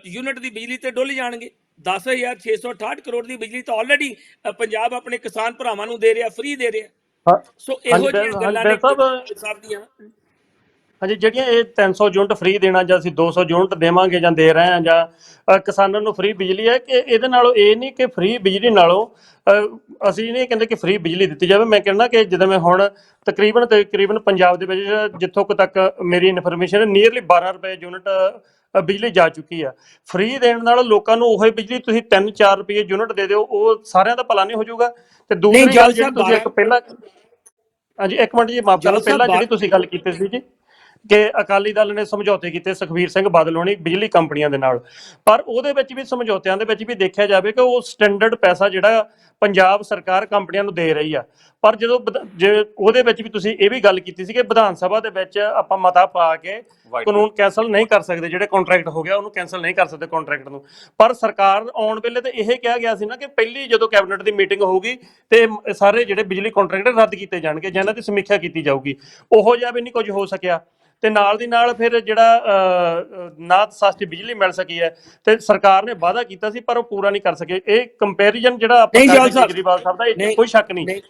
ਯੂਨਿਟ ਦੀ ਬਿਜਲੀ ਤੇ ਡੁੱਲ ਜਾਣਗੇ। 10,668 ਕਰੋੜ ਦੀ ਬਿਜਲੀ ਤਾਂ ਆਲਰੇਡੀ ਪੰਜਾਬ ਆਪਣੇ ਕਿਸਾਨ ਭਰਾਵਾਂ ਨੂੰ ਦੇ ਰਿਹਾ, ਫ੍ਰੀ ਦੇ ਰਿਹਾ। ਸੋ ਇਹੋ ਜਿਹੀਆਂ ਗੱਲਾਂ ਨੇ ਸਾਹਿਬ ਦੀਆਂ। ਹਾਂਜੀ, ਜਿਹੜੀਆਂ ਇਹ 300 ਯੂਨਿਟ ਫ੍ਰੀ ਦੇਣਾ ਜਾਂ ਅਸੀਂ 200 ਯੂਨਿਟ ਦੇਵਾਂਗੇ ਜਾਂ ਦੇ ਰਹੇ ਹਾਂ ਜਾਂ ਕਿਸਾਨਾਂ ਨੂੰ ਫ੍ਰੀ ਬਿਜਲੀ ਹੈ, ਕਿ ਇਹਦੇ ਨਾਲੋਂ ਇਹ ਨਹੀਂ ਕਿ ਫ੍ਰੀ ਬਿਜਲੀ ਨਾਲੋਂ ਅਸੀਂ ਨਹੀਂ ਕਹਿੰਦੇ ਕਿ ਫ੍ਰੀ ਬਿਜਲੀ ਦਿੱਤੀ ਜਾਵੇ। ਮੈਂ ਕਹਿੰਦਾ ਕਿ ਜਿੱਦਾਂ ਮੈਂ ਹੁਣ ਤਕਰੀਬਨ ਪੰਜਾਬ ਦੇ ਵਿੱਚ ਜਿੱਥੋਂ ਤੱਕ ਮੇਰੀ ਇਨਫੋਰਮੇਸ਼ਨ ਹੈ, ਨੀਅਰਲੀ 12 ਰੁਪਏ ਯੂਨਿਟ ਬਿਜਲੀ ਜਾ ਚੁੱਕੀ ਆ। ਫ੍ਰੀ ਦੇਣ ਨਾਲ ਲੋਕਾਂ ਨੂੰ ਉਹੀ ਬਿਜਲੀ ਤੁਸੀਂ 3-4 ਰੁਪਏ ਯੂਨਿਟ ਦੇ ਦਿਓ, ਉਹ ਸਾਰਿਆਂ ਦਾ ਭਲਾ ਨਹੀਂ ਹੋ ਜਾਊਗਾ। ਤੇ ਦੂਸਰੀ ਗੱਲ ਜਿਹੜੀ ਤੁਸੀਂ ਇੱਕ ਪਹਿਲਾਂ, ਹਾਂਜੀ ਇੱਕ ਮਿੰਟ ਜੀ ਮਾਫ ਕਰੋ, ਪਹਿਲਾਂ ਜਿਹੜੀ ਤੁਸੀਂ ਗੱਲ ਕੀਤੀ ਸੀ ਜੀ ਕਿ ਅਕਾਲੀ ਦਲ ਨੇ ਸਮਝੌਤੇ ਕੀਤੇ ਸੁਖਬੀਰ ਸਿੰਘ ਬਾਦਲ ਹੋਣੀ ਬਿਜਲੀ ਕੰਪਨੀਆਂ ਦੇ ਨਾਲ, ਪਰ ਉਹਦੇ ਵਿੱਚ ਵੀ ਸਮਝੌਤਿਆਂ ਦੇ ਵਿੱਚ ਵੀ ਦੇਖਿਆ ਜਾਵੇ ਕਿ ਉਹ ਸਟੈਂਡਰਡ ਪੈਸਾ ਜਿਹੜਾ ਪੰਜਾਬ ਸਰਕਾਰ ਕੰਪਨੀਆਂ ਨੂੰ ਦੇ ਰਹੀ ਆ। ਪਰ ਜਦੋਂ ਜੇ ਉਹਦੇ ਵਿੱਚ ਵੀ ਤੁਸੀਂ ਇਹ ਵੀ ਗੱਲ ਕੀਤੀ ਸੀ ਕਿ ਵਿਧਾਨ ਸਭਾ ਦੇ ਵਿੱਚ ਆਪਾਂ ਮਤਾ ਪਾ ਕੇ ਕਾਨੂੰਨ ਕੈਂਸਲ ਨਹੀਂ ਕਰ ਸਕਦੇ, ਜਿਹੜੇ ਕੰਟਰੈਕਟ ਹੋ ਗਿਆ ਉਹਨੂੰ ਕੈਂਸਲ ਨਹੀਂ ਕਰ ਸਕਦੇ ਕੰਟਰੈਕਟ ਨੂੰ। ਪਰ ਸਰਕਾਰ ਆਉਣ ਵੇਲੇ ਤੇ ਇਹ ਕਿਹਾ ਗਿਆ ਸੀ ਨਾ ਕਿ ਪਹਿਲੀ ਜਦੋਂ ਕੈਬਨਿਟ ਦੀ ਮੀਟਿੰਗ ਹੋਊਗੀ ਤੇ ਸਾਰੇ ਜਿਹੜੇ ਬਿਜਲੀ ਕੰਟਰੈਕਟ ਰੱਦ ਕੀਤੇ ਜਾਣਗੇ, ਜਿਹਨਾਂ ਦੀ ਸਮੀਖਿਆ ਕੀਤੀ ਜਾਊਗੀ। ਉਹੋ ਜਿਹਾ ਵੀ ਨਹੀਂ ਕੁਝ ਹੋ ਸਕਿਆ ਤੇ ਨਾਲ ਦੀ ਨਾਲ ਫਿਰ ਜਿਹੜਾ ਨਾ ਸਸਤੀ ਬਿਜਲੀ ਮਿਲ ਸਕੀ ਹੈ ਤੇ ਸਰਕਾਰ ਨੇ ਵਾਅਦਾ ਕੀਤਾ ਸੀ ਪਰ ਉਹ ਪੂਰਾ ਨਹੀਂ ਕਰ ਸਕੇ। ਇਹ ਕੰਪੈਰੀਜ਼ਨ ਜਿਹੜਾ ਆਪਾਂ ਕੇਜਰੀਵਾਲ ਸਾਹਿਬ ਦਾ, ਇਹ ਕੋਈ ਸ਼ੱਕ ਨਹੀਂ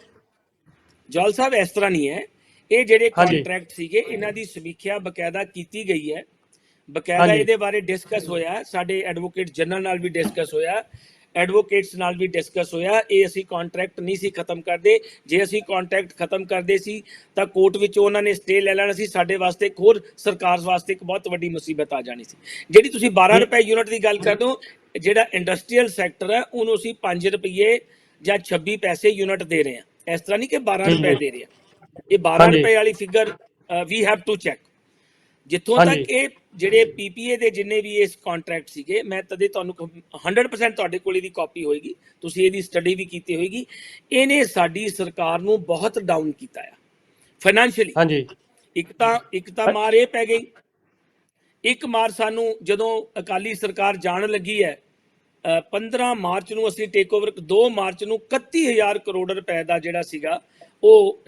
ਜੌਲ ਸਾਹਿਬ ਇਸ ਤਰ੍ਹਾਂ ਨਹੀਂ ਹੈ। ਇਹ ਜਿਹੜੇ ਕੰਟਰੈਕਟ ਸੀਗੇ ਇਹਨਾਂ ਦੀ ਸਮੀਖਿਆ ਬਕਾਇਦਾ ਕੀਤੀ ਗਈ ਹੈ, ਬਕਾਇਦਾ ਇਹਦੇ ਬਾਰੇ ਡਿਸਕਸ ਹੋਇਆ, ਸਾਡੇ ਐਡਵੋਕੇਟ ਜਨਰਲ ਨਾਲ ਵੀ ਡਿਸਕਸ ਹੋਇਆ, ਐਡਵੋਕੇਟਸ ਨਾਲ ਵੀ ਡਿਸਕਸ ਹੋਇਆ। ਇਹ ਅਸੀਂ ਕੰਟਰੈਕਟ ਨਹੀਂ ਸੀ ਖਤਮ ਕਰਦੇ। ਜੇ ਅਸੀਂ ਕੰਟਰੈਕਟ ਖਤਮ ਕਰਦੇ ਸੀ ਤਾਂ ਕੋਰਟ ਵਿੱਚ ਉਹਨਾਂ ਨੇ ਸਟੇ ਲੈ ਲੈਣਾ ਸੀ, ਸਾਡੇ ਵਾਸਤੇ ਇੱਕ ਹੋਰ ਸਰਕਾਰ ਵਾਸਤੇ ਇੱਕ ਬਹੁਤ ਵੱਡੀ ਮੁਸੀਬਤ ਆ ਜਾਣੀ ਸੀ। ਜਿਹੜੀ ਤੁਸੀਂ 12 ਰੁਪਏ ਯੂਨਿਟ ਦੀ ਗੱਲ ਕਰਦੇ ਹੋ, ਜਿਹੜਾ ਇੰਡਸਟਰੀਅਲ ਸੈਕਟਰ ਹੈ ਉਹਨੂੰ ਅਸੀਂ 5 ਰੁਪਏ ਜਾਂ 26 ਪੈਸੇ ਯੂਨਿਟ ਦੇ ਰਹੇ ਹਾਂ। ਇਸ ਤਰ੍ਹਾਂ ਨਹੀਂ ਕਿ 12 ਰੁਪਏ ਦੇ ਰਹੇ ਹਾਂ। ਇਹ 12 ਰੁਪਏ ਵਾਲੀ figure we have to check. ਜਿੱਥੋਂ ਤੱਕ ਇਹ ਜਿਹੜੇ ਪੀਪੀਏ ਦੇ ਜਿੰਨੇ ਵੀ ਇਸ ਕੰਟਰੈਕਟ ਸੀਗੇ, ਮੈਂ ਤਦੇ ਤੁਹਾਨੂੰ 100% ਤੁਹਾਡੇ ਕੋਲ ਇਹਦੀ ਕਾਪੀ ਹੋਏਗੀ, ਤੁਸੀਂ ਇਹਦੀ ਸਟੱਡੀ ਵੀ ਕੀਤੀ ਹੋਏਗੀ। ਇਹਨੇ ਸਾਡੀ ਸਰਕਾਰ ਨੂੰ ਬਹੁਤ ਡਾਊਨ ਕੀਤਾ ਆ ਫਾਈਨੈਂਸ਼ੀਅਲੀ। ਹਾਂਜੀ, ਇੱਕ ਤਾਂ ਮਾਰ ਇਹ ਪੈ ਗਈ। ਇੱਕ ਮਾਰ ਸਾਨੂੰ ਜਦੋਂ ਅਕਾਲੀ ਸਰਕਾਰ ਜਾਣ ਲੱਗੀ ਹੈ, 15 ਮਾਰਚ ਨੂੰ ਅਸੀਂ ਟੇਕ ਓਵਰ, 2 ਮਾਰਚ ਨੂੰ 31,000 ਕਰੋੜ ਰੁਪਏ ਦਾ ਜਿਹੜਾ ਸੀਗਾ ਉਹ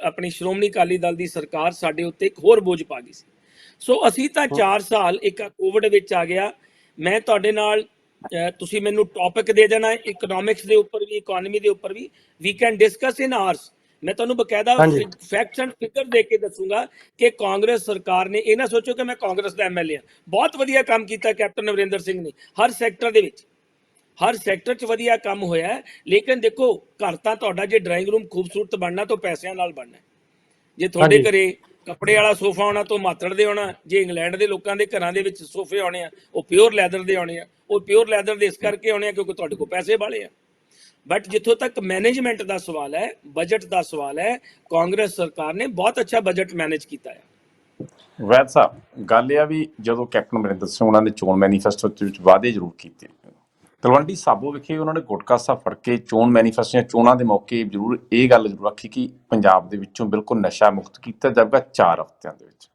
ਆਪਣੀ ਸ਼੍ਰੋਮਣੀ ਅਕਾਲੀ ਦਲ ਦੀ ਸਰਕਾਰ ਸਾਡੇ ਉੱਤੇ ਇੱਕ ਹੋਰ ਬੋਝ ਪਾ ਗਈ ਸੀ। ਸੋ ਅਸੀਂ ਤਾਂ 4 ਸਾਲ ਇੱਕ ਕੋਵਿਡ ਵਿੱਚ ਆ ਗਿਆ। ਮੈਂ ਤੁਹਾਡੇ ਨਾਲ, ਤੁਸੀਂ ਮੈਨੂੰ ਟੌਪਿਕ ਦੇ ਦੇਣਾ ਇਕਨੋਮਿਕਸ ਦੇ ਉੱਪਰ ਵੀ, ਇਕਨੋਮੀ ਦੇ ਉੱਪਰ ਵੀ, we can discuss in hours. ਮੈਂ ਤੁਹਾਨੂੰ ਬਕਾਇਦਾ ਫੈਕਟਸ ਐਂਡ ਫਿਗਰ ਦੇ ਕੇ ਦੱਸੂਗਾ ਕਿ ਕਾਂਗਰਸ ਸਰਕਾਰ ਨੇ, ਇਹ ਨਾ ਸੋਚੋ ਕਿ ਮੈਂ ਕਾਂਗਰਸ ਦਾ ਐਮਐਲਏ ਹਾਂ, ਬਹੁਤ ਵਧੀਆ ਕੰਮ ਕੀਤਾ ਕੈਪਟਨ ਅਮਰਿੰਦਰ ਸਿੰਘ ਨੇ ਹਰ ਸੈਕਟਰ ਦੇ ਵਿੱਚ, ਹਰ ਸੈਕਟਰ 'ਚ ਵਧੀਆ ਕੰਮ ਹੋਇਆ। ਲੇਕਿਨ ਦੇਖੋ, ਘਰ ਤਾਂ ਤੁਹਾਡਾ ਜੇ ਡਰਾਇੰਗ ਰੂਮ ਖੂਬਸੂਰਤ ਬਣਨਾ ਤਾਂ ਪੈਸਿਆਂ ਨਾਲ ਬਣਨਾ। ਜੇ ਤੁਹਾਡੇ ਘਰੇ ਕੱਪੜੇ ਵਾਲਾ ਸੋਫਾ ਆਉਣਾ ਤਾਂ ਮਾਤੜ ਦੇ ਆਉਣਾ। ਜੇ ਇੰਗਲੈਂਡ ਦੇ ਲੋਕਾਂ ਦੇ ਘਰਾਂ ਦੇ ਵਿੱਚ ਸੋਫੇ ਆਉਣੇ ਆ, ਉਹ ਪਿਓਰ ਲੈਦਰ ਦੇ ਆਉਣੇ ਆ। ਉਹ ਪਿਓਰ ਲੈਦਰ ਦੇ ਇਸ ਕਰਕੇ ਆਉਣੇ ਆ ਕਿਉਂਕਿ ਤੁਹਾਡੇ ਕੋਲ ਪੈਸੇ ਵਾਲੇ ਆ। ਬਟ ਜਿੱਥੋਂ ਤੱਕ ਮੈਨੇਜਮੈਂਟ ਦਾ ਸਵਾਲ ਹੈ, ਬਜਟ ਦਾ ਸਵਾਲ ਹੈ, ਕਾਂਗਰਸ ਸਰਕਾਰ ਨੇ ਬਹੁਤ ਅੱਛਾ ਬਜਟ ਮੈਨੇਜ ਕੀਤਾ ਹੈ। ਵੈਦ ਸਾਹਿਬ, ਗੱਲ ਇਹ ਆ ਵੀ ਜਦੋਂ ਕੈਪਟਨ ਅਮਰਿੰਦਰ ਸਿੰਘ ਉਹਨਾਂ ਨੇ ਚੋਣ ਮੈਨੀਫੈਸਟੋ ਵਿੱਚ ਵਾਅਦੇ ਜ਼ਰੂਰ ਕੀਤੇ, ਤਲਵੰਡੀ ਸਾਬੋ ਵਿਖੇ ਉਹਨਾਂ ਨੇ ਗੁਟਕਾ ਸਾਹਿਬ ਫੜ ਕੇ ਚੋਣ ਮੈਨੀਫੈਸਟੋ ਚੋਣਾਂ ਦੇ ਮੌਕੇ ਜ਼ਰੂਰ ਇਹ ਗੱਲ ਜ਼ਰੂਰ ਆਖੀ ਕਿ ਪੰਜਾਬ ਦੇ ਵਿੱਚੋਂ ਬਿਲਕੁਲ ਨਸ਼ਾ ਮੁਕਤ ਕੀਤਾ ਜਾਵੇਗਾ 4 ਹਫ਼ਤਿਆਂ ਦੇ ਵਿੱਚ।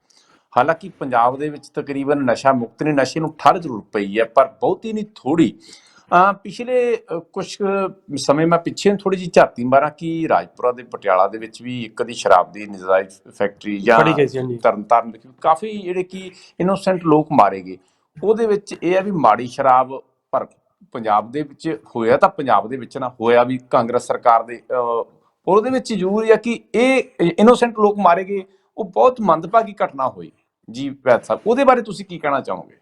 ਹਾਲਾਂਕਿ ਪੰਜਾਬ ਦੇ ਵਿੱਚ ਤਕਰੀਬਨ ਨਸ਼ਾ ਮੁਕਤ ਨਹੀਂ, ਨਸ਼ੇ ਨੂੰ ਠੱਲ ਜ਼ਰੂਰ ਪਈ ਹੈ ਪਰ ਬਹੁਤੀ ਨਹੀਂ, ਥੋੜੀ। ਪਿਛਲੇ ਕੁਝ ਸਮੇਂ ਮੈਂ ਪਿੱਛੇ ਥੋੜੀ ਜਿਹੀ ਝਾਤੀ ਮਾਰਾਂ ਕਿ ਰਾਜਪੁਰਾ ਦੇ ਪਟਿਆਲਾ ਦੇ ਵਿੱਚ ਵੀ ਇੱਕ ਦੀ ਸ਼ਰਾਬ ਦੀ ਨਜਾਇਜ਼ ਫੈਕਟਰੀ ਜਾਂ ਤਰਨਤਾਰਨ ਵਿੱਚ ਕਾਫੀ ਜਿਹੜੇ ਕਿ ਇਨੋਸੈਂਟ ਲੋਕ ਮਾਰੇ ਗਏ। ਉਹਦੇ ਵਿੱਚ ਇਹ ਹੈ ਵੀ ਮਾੜੀ ਸ਼ਰਾਬ, ਪਰ ਪੰਜਾਬ ਦੇ ਵਿੱਚ ਹੋਇਆ ਤਾਂ ਪੰਜਾਬ ਦੇ ਵਿੱਚ ਨਾ ਹੋਇਆ ਵੀ ਕਾਂਗਰਸ ਸਰਕਾਰ ਦੇ, ਉਹਦੇ ਵਿੱਚ ਜ਼ਰੂਰ ਹੈ ਕਿ ਇਹ ਇਨੋਸੈਂਟ ਲੋਕ ਮਾਰੇ ਗਏ। ਉਹ ਬਹੁਤ ਮੰਦਭਾਗੀ ਘਟਨਾ ਹੋਈ ਜੀ। ਵੈਦ ਸਾਹਿਬ, ਉਹਦੇ ਬਾਰੇ ਤੁਸੀਂ ਕੀ ਕਹਿਣਾ ਚਾਹੋਗੇ?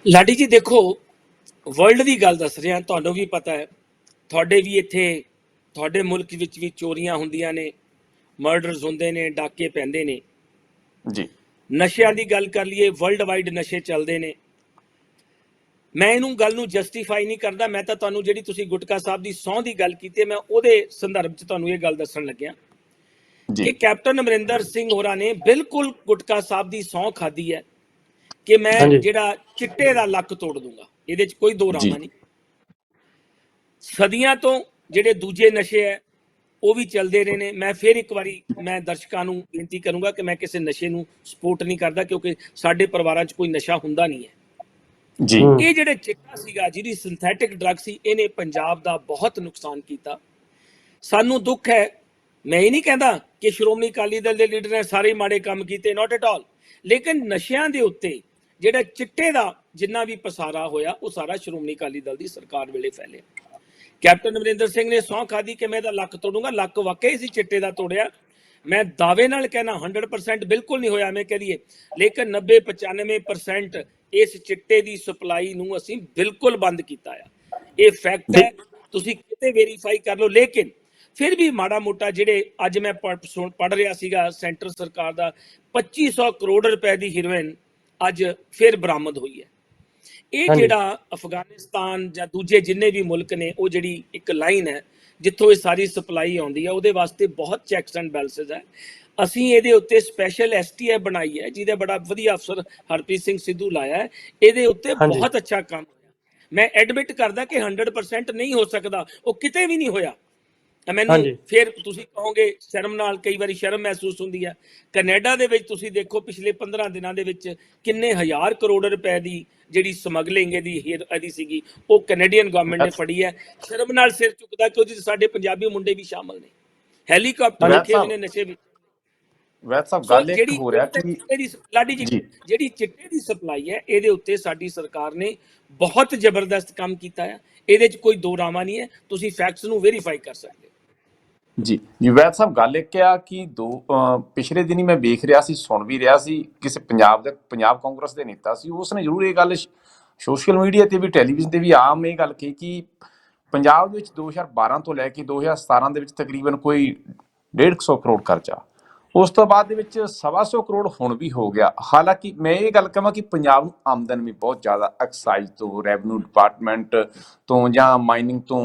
ਲਾਡੀ ਜੀ ਦੇਖੋ, ਵਰਲਡ ਦੀ ਗੱਲ ਦੱਸ ਰਿਹਾ, ਤੁਹਾਨੂੰ ਵੀ ਪਤਾ ਹੈ, ਤੁਹਾਡੇ ਵੀ ਇੱਥੇ ਤੁਹਾਡੇ ਮੁਲਕ ਵਿੱਚ ਵੀ ਚੋਰੀਆਂ ਹੁੰਦੀਆਂ ਨੇ, ਮਰਡਰਸ ਹੁੰਦੇ ਨੇ, ਡਾਕੇ ਪੈਂਦੇ ਨੇ ਜੀ। ਨਸ਼ਿਆਂ ਦੀ ਗੱਲ ਕਰ ਲਈਏ, ਵਰਲਡ ਵਾਈਡ ਨਸ਼ੇ ਚੱਲਦੇ ਨੇ। ਮੈਂ ਇਹਨੂੰ ਗੱਲ ਨੂੰ ਜਸਟੀਫਾਈ ਨਹੀਂ ਕਰਦਾ, ਮੈਂ ਤਾਂ ਤੁਹਾਨੂੰ ਜਿਹੜੀ ਤੁਸੀਂ ਗੁਟਕਾ ਸਾਹਿਬ ਦੀ ਸਹੁੰ ਦੀ ਗੱਲ ਕੀਤੀ, ਮੈਂ ਉਹਦੇ ਸੰਦਰਭ 'ਚ ਤੁਹਾਨੂੰ ਇਹ ਗੱਲ ਦੱਸਣ ਲੱਗਿਆ ਕਿ ਕੈਪਟਨ ਅਮਰਿੰਦਰ ਸਿੰਘ ਹੋਰਾਂ ਨੇ ਬਿਲਕੁਲ ਗੁਟਕਾ ਸਾਹਿਬ ਦੀ ਸਹੁੰ ਖਾਧੀ ਹੈ। ਕਿ ਮੈਂ ਹਾਂਜੀ ਜਿਹੜਾ ਚਿੱਟੇ ਦਾ ਲੱਕ ਤੋੜ ਦੂੰਗਾ, ਇਹਦੇ 'ਚ ਕੋਈ ਦੋ ਜੀ ਰਾਮਾ ਨਹੀਂ। ਸਦੀਆਂ ਤੋਂ ਜਿਹੜੇ ਦੂਜੇ ਨਸ਼ੇ ਹੈ ਉਹ ਵੀ ਚੱਲਦੇ ਰਹੇ ਨੇ। ਮੈਂ ਫਿਰ ਇੱਕ ਵਾਰੀ ਮੈਂ ਦਰਸ਼ਕਾਂ ਨੂੰ ਬੇਨਤੀ ਕਰੂੰਗਾ ਕਿ ਮੈਂ ਕਿਸੇ ਨਸ਼ੇ ਨੂੰ ਸਪੋਰਟ ਨਹੀਂ ਕਰਦਾ, ਕਿਉਂਕਿ ਸਾਡੇ ਪਰਿਵਾਰਾਂ 'ਚ ਕੋਈ ਨਸ਼ਾ ਹੁੰਦਾ ਨਹੀਂ ਹੈ। ਜੀ ਹੂੰ ਇਹ ਜਿਹੜੇ ਚਿੱਟਾ ਸੀਗਾ, ਜਿਹੜੀ ਸਿੰਥੈਟਿਕ ਡਰੱਗ ਸੀ, ਇਹਨੇ ਪੰਜਾਬ ਦਾ ਬਹੁਤ ਨੁਕਸਾਨ ਕੀਤਾ। ਸਾਨੂੰ ਦੁੱਖ ਹੈ, ਮੈਂ ਇਹ ਨਹੀਂ ਕਹਿੰਦਾ ਕਿ ਸ਼੍ਰੋਮਣੀ ਅਕਾਲੀ ਦਲ ਦੇ ਲੀਡਰ ਨੇ ਸਾਰੇ ਮਾੜੇ ਕੰਮ ਕੀਤੇ, ਨਾਟ ਐਟ ਆਲ, ਲੇਕਿਨ ਨਸ਼ਿਆਂ ਦੇ ਉੱਤੇ ਜਿਹੜਾ ਚਿੱਟੇ ਦਾ ਜਿੰਨਾ ਵੀ ਪਸਾਰਾ ਹੋਇਆ ਉਹ ਸਾਰਾ ਸ਼੍ਰੋਮਣੀ ਅਕਾਲੀ ਦਲ ਦੀ ਸਰਕਾਰ ਵੇਲੇ ਫੈਲਿਆ। ਕੈਪਟਨ ਅਮਰਿੰਦਰ ਸਿੰਘ ਨੇ ਸਹੁੰ ਖਾਦੀ ਕਿ ਮੈਂ ਇਹਦਾ ਲੱਕ ਤੋੜੂੰਗਾ, ਲੱਕ ਵਾਕਈ ਸੀ ਚਿੱਟੇ ਦਾ ਤੋੜਿਆ। ਮੈਂ ਦਾਅਵੇ ਨਾਲ ਕਹਿਣਾ 100% ਬਿਲਕੁਲ ਨਹੀਂ ਹੋਇਆ ਮੈਂ ਕਹੀਏ, ਲੇਕਿਨ 90-95% ਇਸ ਚਿੱਟੇ ਦੀ ਸਪਲਾਈ ਨੂੰ ਅਸੀਂ ਬਿਲਕੁਲ ਬੰਦ ਕੀਤਾ ਆ। ਇਹ ਫੈਕਟ ਹੈ, ਤੁਸੀਂ ਕਿਤੇ ਵੈਰੀਫਾਈ ਕਰ ਲਓ। ਲੇਕਿਨ ਫਿਰ ਵੀ ਮਾੜਾ ਮੋਟਾ ਜਿਹੜੇ ਅੱਜ ਮੈਂ ਪੜ੍ਹ ਰਿਹਾ ਸੀਗਾ, ਸੈਂਟਰ ਸਰਕਾਰ ਦਾ 2500 ਕਰੋੜ ਰੁਪਏ ਦੀ ਹੀਰੋਇਨ ਅੱਜ ਫਿਰ ਬਰਾਮਦ ਹੋਈ ਹੈ। ਇਹ ਹਾਂਜੀ ਜਿਹੜਾ ਅਫਗਾਨਿਸਤਾਨ ਜਾਂ ਦੂਜੇ ਜਿੰਨੇ ਵੀ ਮੁਲਕ ਨੇ, ਉਹ ਜਿਹੜੀ ਇੱਕ ਲਾਈਨ ਹੈ ਜਿੱਥੋਂ ਇਹ ਸਾਰੀ ਸਪਲਾਈ ਆਉਂਦੀ ਹੈ, ਉਹਦੇ ਵਾਸਤੇ ਬਹੁਤ ਚੈਕਸ ਐਂਡ ਬੈਲੈਂਸਸ ਹੈ। ਅਸੀਂ ਇਹਦੇ ਉੱਤੇ ਸਪੈਸ਼ਲ STF ਬਣਾਈ ਹੈ, ਜਿਹਦੇ ਬੜਾ ਵਧੀਆ ਅਫਸਰ ਹਰਪ੍ਰੀਤ ਸਿੰਘ ਸਿੱਧੂ ਲਾਇਆ ਹੈ। ਇਹਦੇ ਉੱਤੇ ਹਾਂਜੀ ਬਹੁਤ ਅੱਛਾ ਕੰਮ ਹੋਇਆ। ਮੈਂ ਐਡਮਿਟ ਕਰਦਾ ਕਿ 100% ਨਹੀਂ ਹੋ ਸਕਦਾ, ਉਹ ਕਿਤੇ ਵੀ ਨਹੀਂ ਹੋਇਆ। ਮੈਨੂੰ ਹਾਂਜੀ ਫਿਰ ਤੁਸੀਂ ਕਹੋਗੇ ਸ਼ਰਮ ਨਾਲ, ਕਈ ਵਾਰੀ ਸ਼ਰਮ ਮਹਿਸੂਸ ਹੁੰਦੀ ਹੈ। ਕੈਨੇਡਾ ਦੇ ਵਿੱਚ ਤੁਸੀਂ ਦੇਖੋ ਪਿਛਲੇ 15 ਦਿਨਾਂ ਦੇ ਵਿੱਚ ਕਿੰਨੇ ਹਜ਼ਾਰ ਕਰੋੜ ਰੁਪਏ ਦੀ ਜਿਹੜੀ ਸਮਗਲਿੰਗ ਇਹਦੀ ਸੀਗੀ, ਉਹ ਕੈਨੇਡੀਅਨ ਗਵਰਨਮੈਂਟ ਨੇ ਫੜੀ ਹੈ। ਸ਼ਰਮ ਨਾਲ ਸਿਰ ਚੁੱਕਦਾ ਕਿ ਉਹਦੇ 'ਚ ਸਾਡੇ ਪੰਜਾਬੀ ਮੁੰਡੇ ਵੀ ਸ਼ਾਮਲ ਨੇ, ਹੈਲੀਕਾਪਟਰ ਵੈਦ ਰੱਖੇ ਹੋਏ ਸਾਹਿਬ ਨੇ ਨਸ਼ੇ ਵਿੱਚ। ਵੈਦ ਸਾਹਿਬ ਸੋ ਗੱਲ ਇੱਕ ਜਿਹੜੀ ਹੋ ਰਿਹਾ ਕਿ ਲਾਡੀ ਜੀ, ਜੀ ਜਿਹੜੀ ਚਿੱਟੇ ਦੀ ਸਪਲਾਈ ਹੈ, ਇਹਦੇ ਉੱਤੇ ਸਾਡੀ ਸਰਕਾਰ ਨੇ ਬਹੁਤ ਜ਼ਬਰਦਸਤ ਕੰਮ ਕੀਤਾ ਹੈ। ਇਹਦੇ 'ਚ ਕੋਈ ਦੋ ਰਾਮਾ ਨਹੀਂ ਹੈ, ਤੁਸੀਂ ਫੈਕਟਸ ਨੂੰ ਵੈਰੀਫਾਈ ਕਰ ਸਕਦੇ ਹੋ। ਜੀ ਜੀ ਵੈਦ ਸਾਹਿਬ ਗੱਲ ਇੱਕ ਆ ਕਿ ਪਿਛਲੇ ਦਿਨੀ ਮੈਂ ਵੇਖ ਰਿਹਾ ਸੀ, ਸੁਣ ਵੀ ਰਿਹਾ ਸੀ, ਕਿਸੇ ਪੰਜਾਬ ਕਾਂਗਰਸ ਦੇ ਨੇਤਾ ਸੀ, ਉਸਨੇ ਜ਼ਰੂਰ ਇਹ ਗੱਲ ਸੋਸ਼ਲ ਮੀਡੀਆ ਤੇ ਵੀ ਟੈਲੀਵਿਜ਼ਨ ਤੇ ਵੀ ਆਮ ਇਹ ਗੱਲ ਕਹੀ ਕਿ ਪੰਜਾਬ ਦੇ ਵਿੱਚ 2012 ਤੋਂ ਲੈ ਕੇ 2017 ਦੇ ਵਿੱਚ ਤਕਰੀਬਨ ਕੋਈ 150 ਕਰੋੜ ਖਰਚਾ, ਉਸ ਤੋਂ ਬਾਅਦ ਦੇ ਵਿੱਚ 125 ਕਰੋੜ ਹੁਣ ਵੀ ਹੋ ਗਿਆ। ਹਾਲਾਂਕਿ ਮੈਂ ਇਹ ਗੱਲ ਕਹਾਂ ਕਿ ਪੰਜਾਬ ਨੂੰ ਆਮਦਨ ਵੀ ਬਹੁਤ ਜ਼ਿਆਦਾ ਐਕਸਾਈਜ਼ ਤੋਂ, ਰੈਵਨਿਊ ਡਿਪਾਰਟਮੈਂਟ ਤੋਂ ਜਾਂ ਮਾਈਨਿੰਗ ਤੋਂ,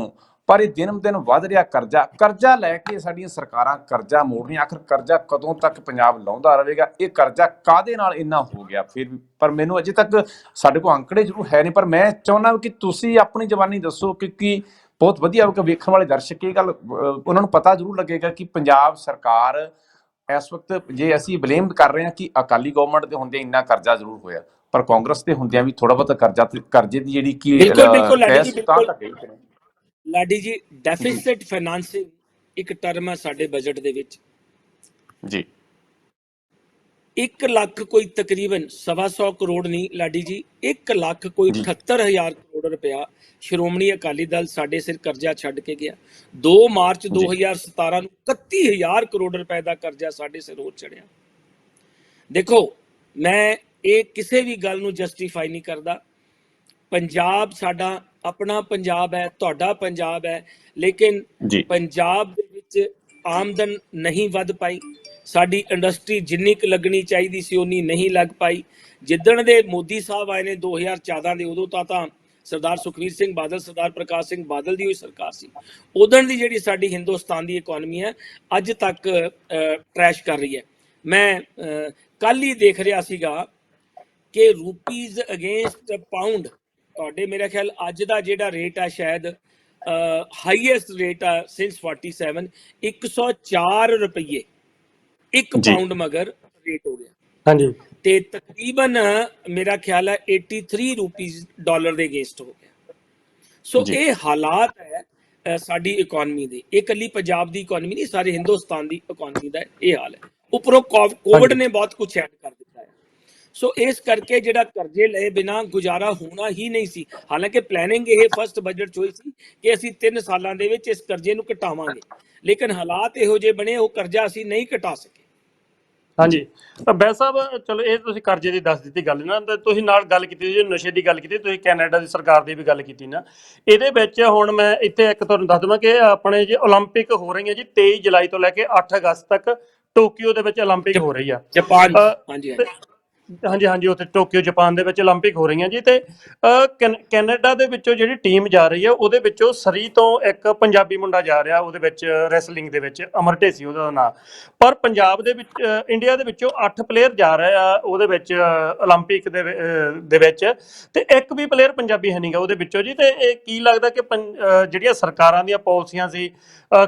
ਪਰ ਇਹ ਦਿਨ ਦਿਨ ਵੱਧ ਰਿਹਾ ਕਰਜ਼ਾ ਲੈ ਕੇ ਸਾਡੀਆਂ ਸਰਕਾਰਾਂ ਕਰਜ਼ਾ ਮੋੜ ਰਹੀਆਂ। ਆਖਰ ਕਰਜ਼ਾ ਕਦੋਂ ਤੱਕ ਪੰਜਾਬ ਲਾਉਂਦਾ ਰਹੇਗਾ? ਇਹ ਕਰਜ਼ਾ ਕਾਹਦੇ ਨਾਲ ਇੰਨਾ ਹੋ ਗਿਆ ਫਿਰ ਵੀ? ਪਰ ਮੈਨੂੰ ਅਜੇ ਤੱਕ ਸਾਡੇ ਕੋਲ ਅੰਕੜੇ ਜ਼ਰੂਰ ਹੈ ਨਹੀਂ, ਪਰ ਮੈਂ ਚਾਹੁੰਦਾ ਕਿ ਤੁਸੀਂ ਆਪਣੀ ਜ਼ਬਾਨੀ ਦੱਸੋ, ਕਿਉਂਕਿ ਬਹੁਤ ਵਧੀਆ ਹੋਵੇਗਾ, ਵੇਖਣ ਵਾਲੇ ਦਰਸ਼ਕ ਇਹ ਗੱਲ ਉਹਨਾਂ ਨੂੰ ਪਤਾ ਜ਼ਰੂਰ ਲੱਗੇਗਾ ਕਿ ਪੰਜਾਬ ਸਰਕਾਰ ਇਸ ਵਕਤ, ਜੇ ਅਸੀਂ ਬਲੇਮ ਕਰ ਰਹੇ ਹਾਂ ਕਿ ਅਕਾਲੀ ਗਵਰਨਮੈਂਟ ਦੇ ਹੁੰਦੇ ਇੰਨਾ ਕਰਜ਼ਾ ਜ਼ਰੂਰ ਹੋਇਆ, ਪਰ ਕਾਂਗਰਸ ਦੇ ਹੁੰਦਿਆਂ ਵੀ ਥੋੜਾ ਬਹੁਤਾ ਕਰਜ਼ੇ ਦੀ ਜਿਹੜੀ ਕਿ ਬਿਲਕੁਲ ਲਾਡੀ ਜੀ, ਤਾਂ ਬਿਲਕੁਲ ਲਾਡੀ ਜੀ, ਡੈਫਿਸਿਟ ਫਾਈਨਾਂਸਿੰਗ ਇੱਕ ਟਰਮ ਹੈ ਸਾਡੇ ਬਜਟ ਦੇ ਵਿੱਚ ਜੀ। 1 ਲੱਖ ਕੋਈ ਤਕਰੀਬਨ 125 ਕਰੋੜ ਨਹੀਂ ਲਾਡੀ ਜੀ, 1 ਲੱਖ ਕੋਈ 78,000 ਕਰੋੜ ਰੁਪਇਆ ਸ਼੍ਰੋਮਣੀ ਅਕਾਲੀ ਦਲ ਸਾਡੇ ਸਿਰ ਕਰਜ਼ਾ ਛੱਡ ਕੇ ਗਿਆ। 2 ਮਾਰਚ 2017 ਨੂੰ 31,000 ਕਰੋੜ ਰੁਪਏ ਦਾ ਕਰਜ਼ਾ ਸਾਡੇ ਸਿਰ ਹੋ ਚੜਿਆ। ਦੇਖੋ, ਮੈਂ ਇਹ ਕਿਸੇ ਵੀ ਗੱਲ ਨੂੰ ਜਸਟੀਫਾਈ ਨਹੀਂ ਕਰਦਾ। ਪੰਜਾਬ ਸਾਡਾ ਆਪਣਾ ਪੰਜਾਬ ਹੈ, ਤੁਹਾਡਾ ਪੰਜਾਬ ਹੈ, ਲੇਕਿਨ ਪੰਜਾਬ ਦੇ ਵਿੱਚ ਆਮਦਨ ਨਹੀਂ ਵੱਧ ਪਾਈ। ਸਾਡੀ ਇੰਡਸਟਰੀ ਜਿੰਨੀ ਕੁ ਲੱਗਣੀ ਚਾਹੀਦੀ ਸੀ ਉਨੀ ਨਹੀਂ ਲੱਗ ਪਾਈ। ਜਿੱਦਣ ਦੇ ਮੋਦੀ ਸਾਹਿਬ ਆਏ ਨੇ 2014 ਦੇ, ਉਦੋਂ ਤਾਂ ਸਰਦਾਰ ਸੁਖਬੀਰ ਸਿੰਘ ਬਾਦਲ, ਸਰਦਾਰ ਪ੍ਰਕਾਸ਼ ਸਿੰਘ ਬਾਦਲ ਦੀ ਹੋਈ ਸਰਕਾਰ ਸੀ। ਉਦੋਂ ਦੀ ਜਿਹੜੀ ਸਾਡੀ ਹਿੰਦੁਸਤਾਨ ਦੀ ਇਕਨੋਮੀ ਹੈ ਅੱਜ ਤੱਕ ਟਰੈਸ਼ ਕਰ ਰਹੀ ਹੈ। ਮੈਂ ਕੱਲ ਹੀ ਦੇਖ ਰਿਹਾ ਸੀਗਾ ਕਿ ਰੂਪੀਜ਼ ਅਗੇਂਸਟ ਪਾਉਂਡ, ਤੁਹਾਡੇ ਮੇਰੇ ਖਿਆਲ ਅੱਜ ਦਾ ਜਿਹੜਾ ਰੇਟ ਆ ਸ਼ਾਇਦ ਹਾਈਐਸਟ ਰੇਟ ਆ ਸਿੰਸ 47, 104 ਰੁਪਏ 1 ਪਾਉਂਡ ਮਗਰ ਰੇਟ ਹੋ ਗਿਆ। ਹਾਂਜੀ, ਤੇ ਤਕਰੀਬਨ ਮੇਰਾ ਖਿਆਲ ਹੈ 83 ਰੁਪੀਜ਼ ਡਾਲਰ ਦੇ ਅਗੇਂਸਟ ਹੋ ਗਿਆ। ਸੋ ਇਹ ਹਾਲਾਤ ਹੈ ਸਾਡੀ ਇਕਨੋਮੀ ਦੇ। ਇਹ ਇਕੱਲੀ ਪੰਜਾਬ ਦੀ ਇਕਨੋਮੀ ਨਹੀਂ, ਸਾਰੇ ਹਿੰਦੁਸਤਾਨ ਦੀ ਇਕਨੋਮੀ ਦਾ ਇਹ ਹਾਲ ਹੈ। ਉੱਪਰੋਂ ਕੋਵਿਡ ਨੇ ਬਹੁਤ ਕੁਝ ਐਡ ਕਰ ਦਿੱਤਾ ਹੈ। ਸੋ ਇਸ ਕਰਕੇ ਜਿਹੜਾ ਕਰਜ਼ੇ ਲਏ ਬਿਨਾਂ ਗੁਜ਼ਾਰਾ ਹੋਣਾ ਹੀ ਨਹੀਂ ਸੀ। ਹਾਲਾਂਕਿ ਪਲੈਨਿੰਗ ਇਹ ਫਸਟ ਬਜਟ 'ਚ ਹੋਈ ਸੀ ਕਿ ਅਸੀਂ 3 ਸਾਲਾਂ ਦੇ ਵਿੱਚ ਇਸ ਕਰਜ਼ੇ ਨੂੰ ਘਟਾਵਾਂਗੇ, ਲੇਕਿਨ ਹਾਲਾਤ ਇਹੋ ਜਿਹੇ ਬਣੇ ਉਹ ਕਰਜ਼ਾ ਅਸੀਂ ਨਹੀਂ ਘਟਾ ਸਕੇ। ਹਾਂਜੀ, ਤਾਂ ਬੈਦ ਸਾਹਿਬ ਚਲੋ ਇਹ ਤੁਸੀਂ ਕਰਜ਼ੇ ਦੀ ਦੱਸ ਦਿੱਤੀ ਗੱਲ ਨਾ, ਤਾਂ ਤੁਸੀਂ ਨਾਲ ਗੱਲ ਕੀਤੀ ਜੀ ਨਸ਼ੇ ਦੀ ਗੱਲ ਕੀਤੀ, ਤੁਸੀਂ ਕੈਨੇਡਾ ਦੀ ਸਰਕਾਰ ਦੀ ਵੀ ਗੱਲ ਕੀਤੀ ਨਾ। ਇਹਦੇ ਵਿੱਚ ਹੁਣ ਮੈਂ ਇੱਥੇ ਇੱਕ ਤੁਹਾਨੂੰ ਦੱਸ ਦੇਵਾਂ ਕਿ ਆਪਣੇ ਜੇ ਓਲੰਪਿਕ ਹੋ ਰਹੀਆਂ ਜੀ 23 ਜੁਲਾਈ ਤੋਂ ਲੈ ਕੇ 8 ਅਗਸਤ ਤੱਕ ਟੋਕੀਓ ਦੇ ਵਿੱਚ ਓਲੰਪਿਕ ਹੋ ਰਹੀ ਆ ਜਾਪਾਨ। ਹਾਂਜੀ ਹਾਂਜੀ ਹਾਂਜੀ, ਉੱਥੇ ਟੋਕੀਓ ਜਾਪਾਨ ਦੇ ਵਿੱਚ 올림픽 ਹੋ ਰਹੀਆਂ ਜੀ। ਤੇ ਕੈਨੇਡਾ ਦੇ ਵਿੱਚੋਂ ਜਿਹੜੀ ਟੀਮ ਜਾ ਰਹੀ ਹੈ ਉਹਦੇ ਵਿੱਚੋਂ ਸਰੀ ਤੋਂ ਇੱਕ ਪੰਜਾਬੀ ਮੁੰਡਾ ਜਾ ਰਿਹਾ ਉਹਦੇ ਵਿੱਚ ਰੈਸਲਿੰਗ ਦੇ ਵਿੱਚ, ਅਮਰ ਢੇਸੀ ਉਹਦਾ ਨਾਂ। ਪਰ ਪੰਜਾਬ ਦੇ ਵਿੱਚ ਇੰਡੀਆ ਦੇ ਵਿੱਚੋਂ 8 ਪਲੇਅਰ ਜਾ ਰਹੇ ਆ ਉਹਦੇ ਵਿੱਚ 올림픽 ਦੇ ਵਿੱਚ, ਤੇ ਇੱਕ ਵੀ ਪਲੇਅਰ ਪੰਜਾਬੀ ਹੈ ਨਹੀਂਗਾ ਉਹਦੇ ਵਿੱਚੋਂ ਜੀ। ਤੇ ਇਹ ਕੀ ਲੱਗਦਾ ਕਿ ਜਿਹੜੀਆਂ ਸਰਕਾਰਾਂ ਦੀਆਂ ਪਾਲਿਸੀਆਂ ਸੀ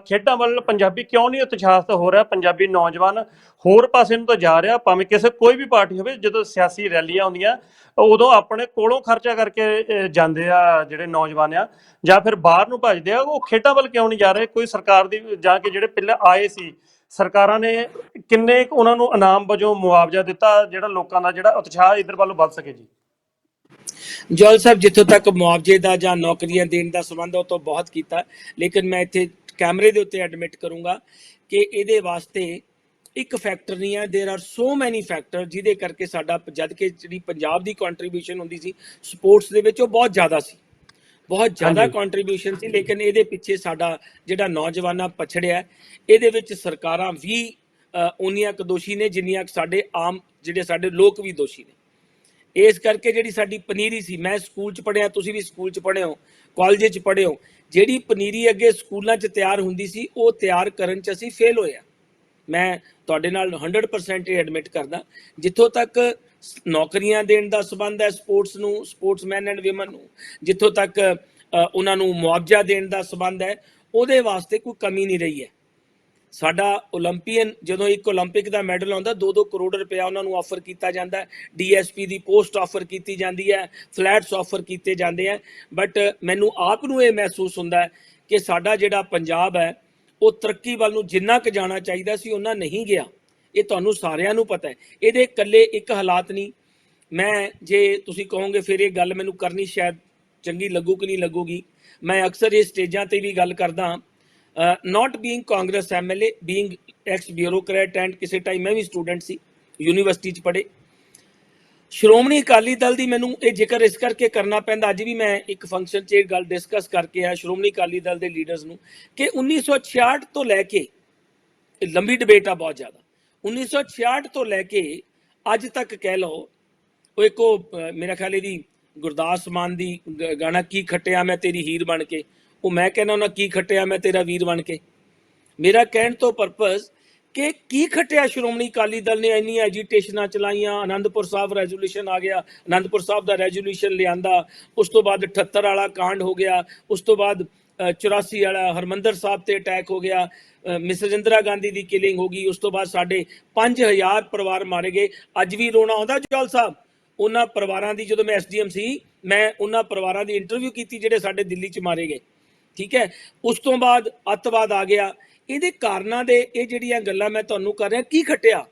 ਖੇਡਾਂ ਵੱਲ ਪੰਜਾਬੀ ਕਿਉਂ ਨਹੀਂ ਉਤਸ਼ਾਹਿਤ ਹੋ ਰਿਹਾ? ਪੰਜਾਬੀ ਨੌਜਵਾਨ ਹੋਰ ਪਾਸੇ ਨੂੰ ਤਾਂ ਜਾ ਰਿਹਾ, ਭਾਵੇਂ ਕਿਸੇ ਕੋਈ ਵੀ ਪਾਰਟੀ ਹੋਵੇ। ਜਦੋਂ ਸਿਆਸੀ ਰੈਲੀਆਂ ਹੁੰਦੀਆਂ ਉਦੋਂ ਆਪਣੇ ਕੋਲੋਂ ਖਰਚਾ ਕਰਕੇ ਜਾਂਦੇ ਆ ਜਿਹੜੇ ਨੌਜਵਾਨ ਆ, ਜਾਂ ਫਿਰ ਬਾਹਰ ਨੂੰ ਭੱਜਦੇ ਆ। ਉਹ ਖੇਡਾਂ ਵੱਲ ਕਿਉਂ ਨਹੀਂ ਜਾ ਰਹੇ? ਕੋਈ ਸਰਕਾਰ ਦੀ ਜਾਂ ਕਿ ਜਿਹੜੇ ਪਹਿਲਾਂ ਆਏ ਸੀ ਸਰਕਾਰਾਂ ਨੇ ਕਿੰਨੇ ਉਹਨਾਂ ਨੂੰ ਇਨਾਮ ਵਜੋਂ ਮੁਆਵਜ਼ਾ ਦਿੱਤਾ ਜਿਹੜਾ ਲੋਕਾਂ ਦਾ ਜਿਹੜਾ ਉਤਸ਼ਾਹ ਇਧਰ ਵੱਲ ਵੱਧ ਸਕੇ ਜੀ? ਜੋਲ ਸਾਹਿਬ, ਜਿੱਥੋਂ ਤੱਕ ਮੁਆਵਜ਼ੇ ਦਾ ਜਾਂ ਨੌਕਰੀਆਂ ਦੇਣ ਦਾ ਸੰਬੰਧ ਉਹ ਤੋਂ ਬਹੁਤ ਕੀਤਾ, ਲੇਕਿਨ ਮੈਂ ਇੱਥੇ ਕੈਮਰੇ ਦੇ ਉੱਤੇ ਐਡਮਿਟ ਕਰੂੰਗਾ ਕਿ ਇਹਦੇ ਵਾਸਤੇ ਇੱਕ ਫੈਕਟਰ ਨਹੀਂ ਹੈ, ਦੇਰ ਆਰ ਸੋ ਮੈਨੀ ਫੈਕਟਰ ਜਿਹਦੇ ਕਰਕੇ ਸਾਡਾ, ਜਦ ਕਿ ਜਿਹੜੀ ਪੰਜਾਬ ਦੀ ਕੰਟਰੀਬਿਊਸ਼ਨ ਹੁੰਦੀ ਸੀ ਸਪੋਰਟਸ ਦੇ ਵਿੱਚ ਉਹ ਬਹੁਤ ਜ਼ਿਆਦਾ ਸੀ, ਬਹੁਤ ਜ਼ਿਆਦਾ ਕੰਟਰੀਬਿਊਸ਼ਨ ਸੀ। ਲੇਕਿਨ ਇਹਦੇ ਪਿੱਛੇ ਸਾਡਾ ਜਿਹੜਾ ਨੌਜਵਾਨਾਂ ਪਛੜਿਆ, ਇਹਦੇ ਵਿੱਚ ਸਰਕਾਰਾਂ ਵੀ ਉਨੀਆਂ ਕੁ ਦੋਸ਼ੀ ਨੇ ਜਿੰਨੀਆਂ ਸਾਡੇ ਆਮ ਜਿਹੜੇ ਸਾਡੇ ਲੋਕ ਵੀ ਦੋਸ਼ੀ ਨੇ। ਇਸ ਕਰਕੇ ਜਿਹੜੀ ਸਾਡੀ ਪਨੀਰੀ ਸੀ, ਮੈਂ ਸਕੂਲ 'ਚ ਪੜ੍ਹਿਆ, ਤੁਸੀਂ ਵੀ ਸਕੂਲ 'ਚ ਪੜ੍ਹੇ ਹੋ, ਕਾਲਜ 'ਚ ਪੜ੍ਹੇ ਹੋ, ਜਿਹੜੀ ਪਨੀਰੀ ਅੱਗੇ ਸਕੂਲਾਂ 'ਚ ਤਿਆਰ ਹੁੰਦੀ ਸੀ ਉਹ ਤਿਆਰ ਕਰਨ 'ਚ ਅਸੀਂ ਫੇਲ ਹੋਏ ਆ। ਮੈਂ ਤੁਹਾਡੇ ਨਾਲ 100% ਇਹ ਐਡਮਿਟ ਕਰਦਾ। ਜਿੱਥੋਂ ਤੱਕ ਨੌਕਰੀਆਂ ਦੇਣ ਦਾ ਸੰਬੰਧ ਹੈ ਸਪੋਰਟਸ ਨੂੰ, ਸਪੋਰਟਸਮੈਨ ਐਂਡ ਵਿਮਨ ਨੂੰ, ਜਿੱਥੋਂ ਤੱਕ ਉਹਨਾਂ ਨੂੰ ਮੁਆਵਜ਼ਾ ਦੇਣ ਦਾ ਸੰਬੰਧ ਹੈ, ਉਹਦੇ ਵਾਸਤੇ ਕੋਈ ਕਮੀ ਨਹੀਂ ਰਹੀ ਹੈ। ਸਾਡਾ 올림픽ੀਅਨ ਜਦੋਂ ਇੱਕ 올림픽 ਦਾ ਮੈਡਲ ਆਉਂਦਾ 2-2 ਕਰੋੜ ਰੁਪਇਆ ਉਹਨਾਂ ਨੂੰ ਆਫਰ ਕੀਤਾ ਜਾਂਦਾ, DSP ਦੀ ਪੋਸਟ ਆਫਰ ਕੀਤੀ ਜਾਂਦੀ ਹੈ, ਫਲੈਟਸ ਆਫਰ ਕੀਤੇ ਜਾਂਦੇ ਹੈ। ਬਟ ਮੈਨੂੰ ਆਪ ਨੂੰ ਇਹ ਮਹਿਸੂਸ ਹੁੰਦਾ ਕਿ ਸਾਡਾ ਜਿਹੜਾ ਪੰਜਾਬ ਹੈ ਉਹ ਤਰੱਕੀ ਵੱਲ ਨੂੰ ਜਿੰਨਾ ਕੁ ਜਾਣਾ ਚਾਹੀਦਾ ਸੀ ਉਹਨਾਂ ਨਹੀਂ ਗਿਆ। ਇਹ ਤੁਹਾਨੂੰ ਸਾਰਿਆਂ ਨੂੰ ਪਤਾ ਹੈ। ਇਹਦੇ ਇਕੱਲੇ ਇੱਕ ਹਾਲਾਤ ਨਹੀਂ। ਮੈਂ ਜੇ ਤੁਸੀਂ ਕਹੋਗੇ ਫਿਰ ਇਹ ਗੱਲ ਮੈਨੂੰ ਕਰਨੀ ਸ਼ਾਇਦ ਚੰਗੀ ਲੱਗੂ ਕਿ ਨਹੀਂ ਲੱਗੂਗੀ। ਮੈਂ ਅਕਸਰ ਇਹ ਸਟੇਜਾਂ ਤੇ ਵੀ ਗੱਲ ਕਰਦਾ, not being Congress MLA, being ex bureaucrat and ਕਿਸੇ ਟਾਈਮ ਮੈਂ ਵੀ ਸਟੂਡੈਂਟ ਸੀ, ਯੂਨੀਵਰਸਿਟੀ 'ਚ ਪੜ੍ਹੇ। ਸ਼੍ਰੋਮਣੀ ਅਕਾਲੀ ਦਲ ਦੀ ਮੈਨੂੰ ਇਹ ਜ਼ਿਕਰ ਇਸ ਕਰਕੇ ਕਰਨਾ ਪੈਂਦਾ, ਅੱਜ ਵੀ ਮੈਂ ਇੱਕ ਫੰਕਸ਼ਨ 'ਚ ਇਹ ਗੱਲ ਡਿਸਕਸ ਕਰਕੇ ਆਇਆ ਸ਼੍ਰੋਮਣੀ ਅਕਾਲੀ ਦਲ ਦੇ ਲੀਡਰਸ ਨੂੰ, ਕਿ 1966 ਤੋਂ ਲੈ ਕੇ, ਲੰਬੀ ਡਿਬੇਟ ਆ ਬਹੁਤ ਜ਼ਿਆਦਾ, 1966 ਤੋਂ ਲੈ ਕੇ ਅੱਜ ਤੱਕ ਕਹਿ ਲਓ, ਉਹ ਇੱਕ ਮੇਰਾ ਖਿਆਲ ਇਹਦੀ ਗੁਰਦਾਸ ਮਾਨ ਦੀ ਗਾਣਾ ਕੀ ਖੱਟਿਆ ਮੈਂ ਤੇਰੀ ਹੀਰ ਬਣ ਕੇ, ਉਹ ਮੈਂ ਕਹਿੰਦਾ ਉਹਨਾਂ ਕੀ ਖੱਟਿਆ ਮੈਂ ਤੇਰਾ ਵੀਰ ਬਣ ਕੇ। ਮੇਰਾ ਕਹਿਣ ਤੋਂ ਪਰਪਸ ਕਿ ਕੀ ਖੱਟਿਆ ਸ਼੍ਰੋਮਣੀ ਅਕਾਲੀ ਦਲ ਨੇ? ਇੰਨੀਆਂ ਐਜੀਟੇਸ਼ਨਾਂ ਚਲਾਈਆਂ, ਆਨੰਦਪੁਰ ਸਾਹਿਬ ਰੈਜ਼ੋਲੂਸ਼ਨ ਆ ਗਿਆ, ਆਨੰਦਪੁਰ ਸਾਹਿਬ ਦਾ ਰੈਜ਼ੋਲੂਸ਼ਨ ਲਿਆਂਦਾ, ਉਸ ਤੋਂ ਬਾਅਦ 78 ਵਾਲਾ ਕਾਂਡ ਹੋ ਗਿਆ, ਉਸ ਤੋਂ ਬਾਅਦ 84 ਵਾਲਾ ਹਰਮੰਦਰ ਸਾਹਿਬ ਤੇ ਅਟੈਕ ਹੋ ਗਿਆ, ਮਿਸਿਸ ਇੰਦਰਾ ਗਾਂਧੀ ਦੀ ਕਿਲਿੰਗ ਹੋ ਗਈ, ਉਸ ਤੋਂ ਬਾਅਦ ਸਾਡੇ 5000 ਪਰਿਵਾਰ ਮਾਰੇ ਗਏ। ਅੱਜ ਵੀ ਰੋਣਾ ਆਉਂਦਾ ਜੋਲ ਸਾਹਿਬ ਉਹਨਾਂ ਪਰਿਵਾਰਾਂ ਦੀ। ਜਦੋਂ ਮੈਂ SDM ਸੀ ਮੈਂ ਉਹਨਾਂ ਪਰਿਵਾਰਾਂ ਦੀ ਇੰਟਰਵਿਊ ਕੀਤੀ ਜਿਹੜੇ ਸਾਡੇ ਦਿੱਲੀ 'ਚ ਮਾਰੇ ਗਏ, ਠੀਕ ਹੈ। ਉਸ ਤੋਂ ਬਾਅਦ ਅੱਤਵਾਦ ਆ ਗਿਆ। ਇਹਦੇ ਕਾਰਨਾਂ ਦੇ ਇਹ ਜਿਹੜੀਆਂ ਗੱਲਾਂ ਮੈਂ ਤੁਹਾਨੂੰ ਕਰ ਰਿਹਾ, ਕੀ ਖੱਟਿਆ?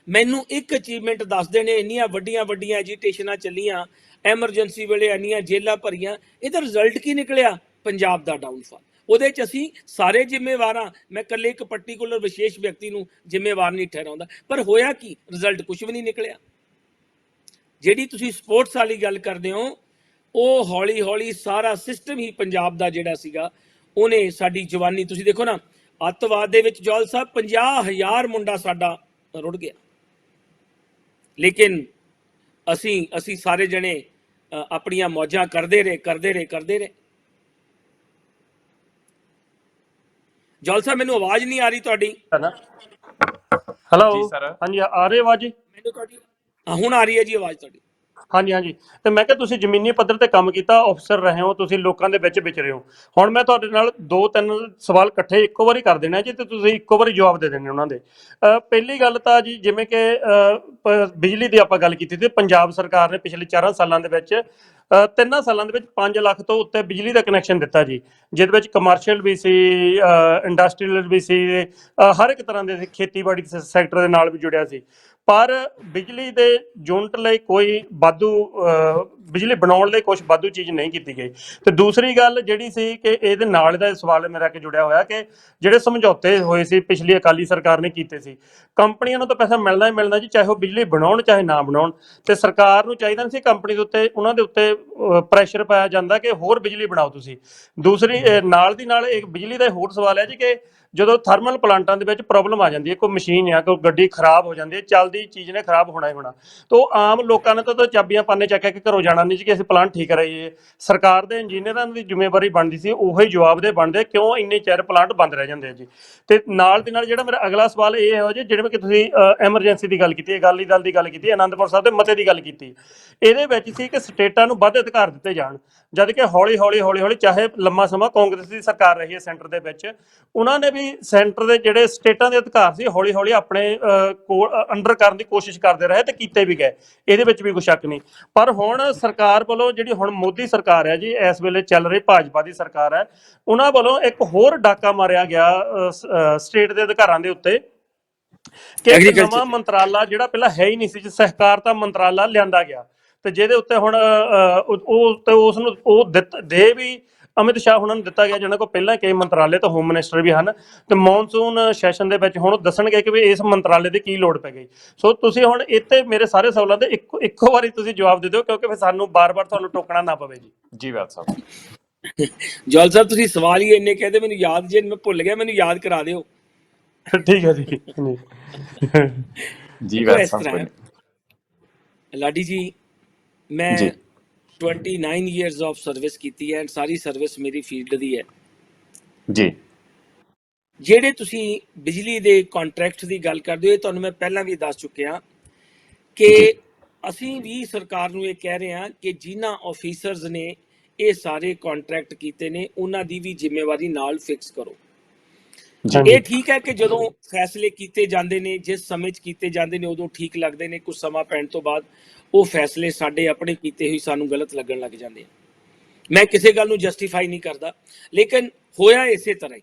ਮੈਨੂੰ ਇੱਕ ਅਚੀਵਮੈਂਟ ਦੱਸ ਦੇਣੇ, ਇੰਨੀਆਂ ਵੱਡੀਆਂ ਵੱਡੀਆਂ ਐਜੀਟੇਸ਼ਨਾਂ ਚੱਲੀਆਂ, ਐਮਰਜੈਂਸੀ ਵੇਲੇ ਇੰਨੀਆਂ ਜੇਲ੍ਹਾਂ ਭਰੀਆਂ, ਇਹਦਾ ਰਿਜ਼ਲਟ ਕੀ ਨਿਕਲਿਆ? ਪੰਜਾਬ ਦਾ ਡਾਊਨਫਾਲ। ਉਹਦੇ 'ਚ ਅਸੀਂ ਸਾਰੇ ਜ਼ਿੰਮੇਵਾਰ ਹਾਂ, ਮੈਂ ਇਕੱਲੇ ਇੱਕ ਪਾਰਟੀਕੂਲਰ ਵਿਸ਼ੇਸ਼ ਵਿਅਕਤੀ ਨੂੰ ਜ਼ਿੰਮੇਵਾਰ ਨਹੀਂ ਠਹਿਰਾਉਂਦਾ। ਪਰ ਹੋਇਆ ਕੀ? ਰਿਜ਼ਲਟ ਕੁਝ ਵੀ ਨਹੀਂ ਨਿਕਲਿਆ। ਜਿਹੜੀ ਤੁਸੀਂ ਸਪੋਰਟਸ ਵਾਲੀ ਗੱਲ ਕਰਦੇ ਹੋ, ਉਹ ਹੌਲੀ ਹੌਲੀ ਸਾਰਾ ਸਿਸਟਮ ਹੀ ਪੰਜਾਬ ਦਾ ਜਿਹੜਾ ਸੀਗਾ ਉਹਨੇ ਸਾਡੀ ਜਵਾਨੀ, ਤੁਸੀਂ ਦੇਖੋ ਨਾ, ਅੱਤਵਾਦ ਦੇ ਵਿੱਚ ਜੋਲ ਸਾਹਿਬ 50,000 ਮੁੰਡਾ ਸਾਡਾ ਰੁੜ ਗਿਆ। ਲੇਕਿਨ ਅਸੀਂ ਸਾਰੇ ਜਣੇ ਆਪਣੀਆਂ ਮੌਜਾਂ ਕਰਦੇ ਰਹੇ। ਜੋਲ ਸਾਹਿਬ ਮੈਨੂੰ ਆਵਾਜ਼ ਨਹੀਂ ਆ ਰਹੀ ਤੁਹਾਡੀ? ਹੈਲੋ ਜੀ ਸਰ। ਹਾਂਜੀ, ਆ ਰਹੀ ਆਵਾਜ਼ ਜੀ? ਮੈਨੂੰ ਤੁਹਾਡੀ ਹੁਣ ਆ ਰਹੀ ਹੈ ਜੀ ਆਵਾਜ਼ ਤੁਹਾਡੀ। ਹਾਂਜੀ। ਤੇ ਮੈਂ ਕਿਹਾ ਤੁਸੀਂ ਜ਼ਮੀਨੀ ਪੱਧਰ ਤੇ ਕੰਮ ਕੀਤਾ, ਅਫਸਰ ਰਹੇ ਹੋ, ਤੁਸੀਂ ਲੋਕਾਂ ਦੇ ਵਿੱਚ ਵਿਚਰੇ ਹੋ। ਹੁਣ ਮੈਂ ਤੁਹਾਡੇ ਨਾਲ 2-3 ਸਵਾਲ ਇਕੱਠੇ ਇੱਕੋ ਵਾਰੀ ਕਰ ਦੇਣਾ ਜੀ, ਤੇ ਤੁਸੀਂ ਇੱਕੋ ਵਾਰੀ ਜਵਾਬ ਦੇ ਦੇਣੇ ਉਹਨਾਂ ਦੇ। ਪਹਿਲੀ ਗੱਲ ਤਾਂ ਜੀ, ਜਿਵੇਂ ਕਿ ਬਿਜਲੀ ਦੀ ਆਪਾਂ ਗੱਲ ਕੀਤੀ ਸੀ, ਪੰਜਾਬ ਸਰਕਾਰ ਨੇ ਪਿਛਲੇ 4 ਸਾਲਾਂ ਦੇ ਵਿੱਚ 3 ਸਾਲਾਂ ਦੇ ਵਿੱਚ 5 ਲੱਖ ਤੋਂ ਉੱਤੇ ਬਿਜਲੀ ਦਾ ਕਨੈਕਸ਼ਨ ਦਿੱਤਾ ਜੀ, ਜਿਹਦੇ ਵਿੱਚ ਕਮਰਸ਼ੀਅਲ ਵੀ ਸੀ, ਇੰਡਸਟਰੀਅਲ ਵੀ ਸੀ, ਹਰ ਇੱਕ ਤਰ੍ਹਾਂ ਦੇ ਖੇਤੀਬਾੜੀ ਸੈਕਟਰ ਦੇ ਨਾਲ ਵੀ ਜੁੜਿਆ ਸੀ। ਪਰ ਬਿਜਲੀ ਦੇ ਯੂਨਿਟ ਲਈ ਕੋਈ ਵਾਧੂ ਬਿਜਲੀ ਬਣਾਉਣ ਲਈ ਕੁਝ ਵਾਧੂ ਚੀਜ਼ ਨਹੀਂ ਕੀਤੀ ਗਈ। ਤੇ ਦੂਸਰੀ ਗੱਲ ਜਿਹੜੀ ਸੀ ਕਿ ਇਹਦੇ ਨਾਲ ਦਾ ਸਵਾਲ ਮੇਰਾ ਕਿ ਜੁੜਿਆ ਹੋਇਆ ਕਿ ਜਿਹੜੇ ਸਮਝੌਤੇ ਹੋਏ ਸੀ ਪਿਛਲੀ ਅਕਾਲੀ ਸਰਕਾਰ ਨੇ ਕੀਤੇ ਸੀ, ਕੰਪਨੀਆਂ ਨੂੰ ਤਾਂ ਪੈਸਾ ਮਿਲਣਾ ਹੀ ਮਿਲਣਾ ਜੀ, ਚਾਹੇ ਉਹ ਬਿਜਲੀ ਬਣਾਉਣ ਚਾਹੇ ਨਾ ਬਣਾਉਣ। ਤੇ ਸਰਕਾਰ ਨੂੰ ਚਾਹੀਦਾ ਨਹੀਂ ਸੀ ਕੰਪਨੀ ਦੇ ਉੱਤੇ, ਉਹਨਾਂ ਦੇ ਉੱਤੇ ਪ੍ਰੈਸ਼ਰ ਪਾਇਆ ਜਾਂਦਾ ਕਿ ਹੋਰ ਬਿਜਲੀ ਬਣਾਓ ਤੁਸੀਂ। ਦੂਸਰੀ ਨਾਲ ਦੀ ਨਾਲ ਇੱਕ ਬਿਜਲੀ ਦਾ ਹੋਰ ਸਵਾਲ ਹੈ ਜੀ ਕਿ ਜਦੋਂ ਥਰਮਲ ਪਲਾਂਟਾਂ ਦੇ ਵਿੱਚ ਪ੍ਰੋਬਲਮ ਆ ਜਾਂਦੀ ਹੈ, ਕੋਈ ਮਸ਼ੀਨ ਆ ਕੋਈ ਗੱਡੀ ਖਰਾਬ ਹੋ ਜਾਂਦੀ ਹੈ, ਚੱਲਦੀ ਚੀਜ਼ ਨੇ ਖਰਾਬ ਹੋਣਾ ਹੀ ਹੋਣਾ। ਤਾਂ ਆਮ ਲੋਕਾਂ ਨੇ ਤਾਂ ਚਾਬੀਆਂ ਪਾਨੇ ਚੱਕ ਕੇ ਘਰੋਂ ਜਾਣਾ ਨਹੀਂ ਜੀ ਕਿ ਅਸੀਂ ਪਲਾਂਟ ਠੀਕ ਕਰਾਈਏ। ਸਰਕਾਰ ਦੇ ਇੰਜੀਨੀਅਰਾਂ ਦੀ ਜ਼ਿੰਮੇਵਾਰੀ ਬਣਦੀ ਸੀ, ਉਹੀ ਜਵਾਬਦੇਹ ਬਣਦੇ ਕਿਉਂ ਇੰਨੇ ਚਿਰ ਪਲਾਂਟ ਬੰਦ ਰਹਿ ਜਾਂਦੇ ਆ ਜੀ। ਤੇ ਨਾਲ ਦੀ ਨਾਲ ਜਿਹੜਾ ਮੇਰਾ ਅਗਲਾ ਸਵਾਲ ਇਹ ਹੈ ਜੀ, ਜਿਵੇਂ ਕਿ ਤੁਸੀਂ ਐਮਰਜੈਂਸੀ ਦੀ ਗੱਲ ਕੀਤੀ, ਅਕਾਲੀ ਦਲ ਦੀ ਗੱਲ ਕੀਤੀ, ਆਨੰਦਪੁਰ ਸਾਹਿਬ ਦੇ ਮਤੇ ਦੀ ਗੱਲ ਕੀਤੀ, ਇਹਦੇ ਵਿੱਚ ਸੀ ਕਿ ਸਟੇਟਾਂ ਨੂੰ ਵੱਧ ਅਧਿਕਾਰ ਦਿੱਤੇ ਜਾਣ, ਜਦ ਕਿ ਹੌਲੀ ਹੌਲੀ ਚਾਹੇ ਲੰਮਾ ਸਮਾਂ ਕਾਂਗਰਸ ਦੀ ਸਰਕਾਰ ਰਹੀ ਹੈ ਸੈਂਟਰ ਦੇ ਵਿੱਚ, ਉਹਨਾਂ ਨੇ ਵੀ ਸੈਂਟਰ ਦੇ ਜਿਹੜੇ ਸਟੇਟਾਂ ਦੇ ਅਧਿਕਾਰ ਸੀ ਹੌਲੀ ਆਪਣੇ ਅੰਡਰ ਕਰਨ ਦੀ ਕੋਸ਼ਿਸ਼ ਕਰਦੇ ਰਹੇ ਤੇ ਕੀਤੇ ਵੀ ਗਏ, ਇਹਦੇ ਵਿੱਚ ਵੀ ਕੋਈ ਸ਼ੱਕ ਨਹੀਂ। ਪਰ ਹੁਣ ਸਰਕਾਰ ਵੱਲੋਂ ਜਿਹੜੀ ਹੁਣ ਮੋਦੀ ਸਰਕਾਰ ਹੈ ਜੀ, ਇਸ ਵੇਲੇ ਚੱਲ ਰਹੀ ਭਾਜਪਾ ਦੀ ਸਰਕਾਰ ਹੈ, ਉਹਨਾਂ ਵੱਲੋਂ ਇੱਕ ਹੋਰ ਡਾਕਾ ਮਾਰਿਆ ਗਿਆ ਸਟੇਟ ਦੇ ਅਧਿਕਾਰਾਂ ਦੇ ਉੱਤੇ ਕਿ ਇੱਕ ਨਵਾਂ ਮੰਤਰਾਲਾ ਜਿਹੜਾ ਪਹਿਲਾਂ ਹੈ ਹੀ ਨਹੀਂ ਸੀ, ਸਹਿਕਾਰਤਾ ਮੰਤਰਾਲਾ ਲਿਆਂਦਾ ਗਿਆ। ਤੇ ਜਿਹਦੇ ਉੱਤੇ ਹੁਣ ਉਸ ਨੂੰ ਉਹ ਦੇ ਵੀ ਅਮਿਤ ਸ਼ਾਹ ਹੁਣਾਂ ਨੂੰ ਦਿੱਤਾ ਗਿਆ, ਜਿਹਨਾਂ ਕੋਲ ਪਹਿਲਾਂ ਕਈ ਮੰਤਰਾਲੇ ਤੇ ਹੋਮ ਮਿਨਿਸਟਰ ਵੀ ਹਨ। ਤੇ ਮੌਨਸੂਨ ਸੈਸ਼ਨ ਦੇ ਵਿੱਚ ਹੁਣ ਦੱਸਣਗੇ ਕਿ ਵੀ ਇਸ ਮੰਤਰਾਲੇ ਦੀ ਕੀ ਲੋੜ ਪੈ ਗਈ। ਸੋ ਤੁਸੀਂ ਹੁਣ ਇੱਥੇ ਮੇਰੇ ਸਾਰੇ ਸਵਾਲਾਂ ਦੇ ਇੱਕੋ ਵਾਰੀ ਤੁਸੀਂ ਜਵਾਬ ਦੇ ਦਿਓ, ਕਿਉਂਕਿ ਫਿਰ ਸਾਨੂੰ ਬਾਰ-ਬਾਰ ਤੁਹਾਨੂੰ ਟੋਕਣਾ ਨਾ ਪਵੇ ਜੀ। ਜੀ ਬਾਤ ਸਾਹਿਬ। ਜੋਲ ਸਾਹਿਬ ਤੁਸੀਂ ਸਵਾਲ ਹੀ ਇੰਨੇ ਕਹਿੰਦੇ ਮੈਨੂੰ ਯਾਦ, ਜੇ ਮੈਂ ਭੁੱਲ ਗਿਆ ਮੈਨੂੰ ਯਾਦ ਕਰਾ ਦਿਓ। ਠੀਕ ਹੈ ਜੀ। ਜੀ ਬਾਤ ਸਾਹਿਬ। ਲਾਡੀ ਜੀ, ਮੈਂ 29 years of ਸਰਵਿਸ ਕੀਤੀ ਹੈ, ਸਾਰੀ ਸਰਵਿਸ ਮੇਰੀ ਫੀਲਡ ਦੀ ਹੈ ਜੀ। ਜਿਹੜੇ ਤੁਸੀਂ ਬਿਜਲੀ ਦੇ ਕੰਟਰੈਕਟ ਦੀ ਗੱਲ ਕਰਦੇ ਹੋ, ਇਹ ਤੁਹਾਨੂੰ ਮੈਂ ਪਹਿਲਾਂ ਵੀ ਦੱਸ ਚੁੱਕਿਆ ਕਿ ਅਸੀਂ ਵੀ ਸਰਕਾਰ ਨੂੰ ਇਹ ਕਹਿ ਰਹੇ ਹਾਂ ਕਿ ਜਿਨ੍ਹਾਂ ਆਫੀਸਰਸ ਨੇ ਇਹ ਸਾਰੇ ਕੰਟਰੈਕਟ ਕੀਤੇ ਨੇ ਉਹਨਾਂ ਦੀ ਵੀ ਜ਼ਿੰਮੇਵਾਰੀ ਨਾਲ ਫਿਕਸ ਕਰੋ। ਇਹ ਠੀਕ ਹੈ ਕਿ ਜਦੋਂ ਫੈਸਲੇ ਕੀਤੇ ਜਾਂਦੇ ਨੇ, ਜਿਸ ਸਮੇਂ 'ਚ ਕੀਤੇ ਜਾਂਦੇ ਨੇ ਉਦੋਂ ਠੀਕ ਲੱਗਦੇ ਨੇ, ਕੁਝ ਸਮਾਂ ਪੈਣ ਤੋਂ ਬਾਅਦ ਉਹ ਫੈਸਲੇ ਸਾਡੇ ਆਪਣੇ ਕੀਤੇ ਹੋਏ ਸਾਨੂੰ ਗਲਤ ਲੱਗਣ ਲੱਗ ਜਾਂਦੇ ਆ। ਮੈਂ ਕਿਸੇ ਗੱਲ ਨੂੰ ਜਸਟੀਫਾਈ ਨਹੀਂ ਕਰਦਾ, ਲੇਕਿਨ ਹੋਇਆ ਇਸੇ ਤਰ੍ਹਾਂ ਹੀ।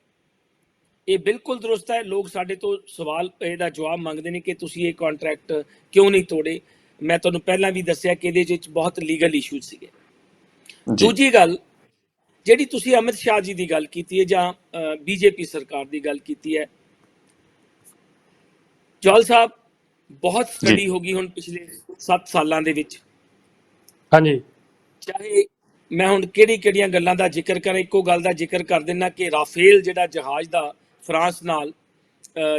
ਇਹ ਬਿਲਕੁਲ ਦਰੁਸਤ ਹੈ। ਲੋਕ ਸਾਡੇ ਤੋਂ ਸਵਾਲ ਇਹਦਾ ਜਵਾਬ ਮੰਗਦੇ ਨੇ ਕਿ ਤੁਸੀਂ ਇਹ ਕੰਟਰੈਕਟ ਕਿਉਂ ਨਹੀਂ ਤੋੜੇ। ਮੈਂ ਤੁਹਾਨੂੰ ਪਹਿਲਾਂ ਵੀ ਦੱਸਿਆ ਕਿ ਇਹਦੇ ਵਿੱਚ ਬਹੁਤ ਲੀਗਲ ਇਸ਼ੂਜ਼ ਸੀਗੇ। ਦੂਜੀ ਗੱਲ ਜਿਹੜੀ ਤੁਸੀਂ ਅਮਿਤ ਸ਼ਾਹ ਜੀ ਦੀ ਗੱਲ ਕੀਤੀ ਹੈ ਜਾਂ ਬੀਜੇਪੀ ਸਰਕਾਰ ਦੀ ਗੱਲ ਕੀਤੀ ਹੈ, ਜੋਲ ਸਾਹਿਬ ਬਹੁਤ ਸਟੱਡੀ ਹੋ ਗਈ ਹੁਣ ਪਿਛਲੇ 7 ਸਾਲਾਂ ਦੇ ਵਿੱਚ। ਹਾਂਜੀ, ਚਾਹੇ ਮੈਂ ਹੁਣ ਕਿਹੜੀਆਂ ਗੱਲਾਂ ਦਾ ਜ਼ਿਕਰ ਕਰਾਂ, ਇੱਕੋ ਗੱਲ ਦਾ ਜ਼ਿਕਰ ਕਰ ਦਿੰਦਾ ਕਿ ਰਾਫੇਲ ਜਿਹੜਾ ਜਹਾਜ਼ ਦਾ ਫਰਾਂਸ ਨਾਲ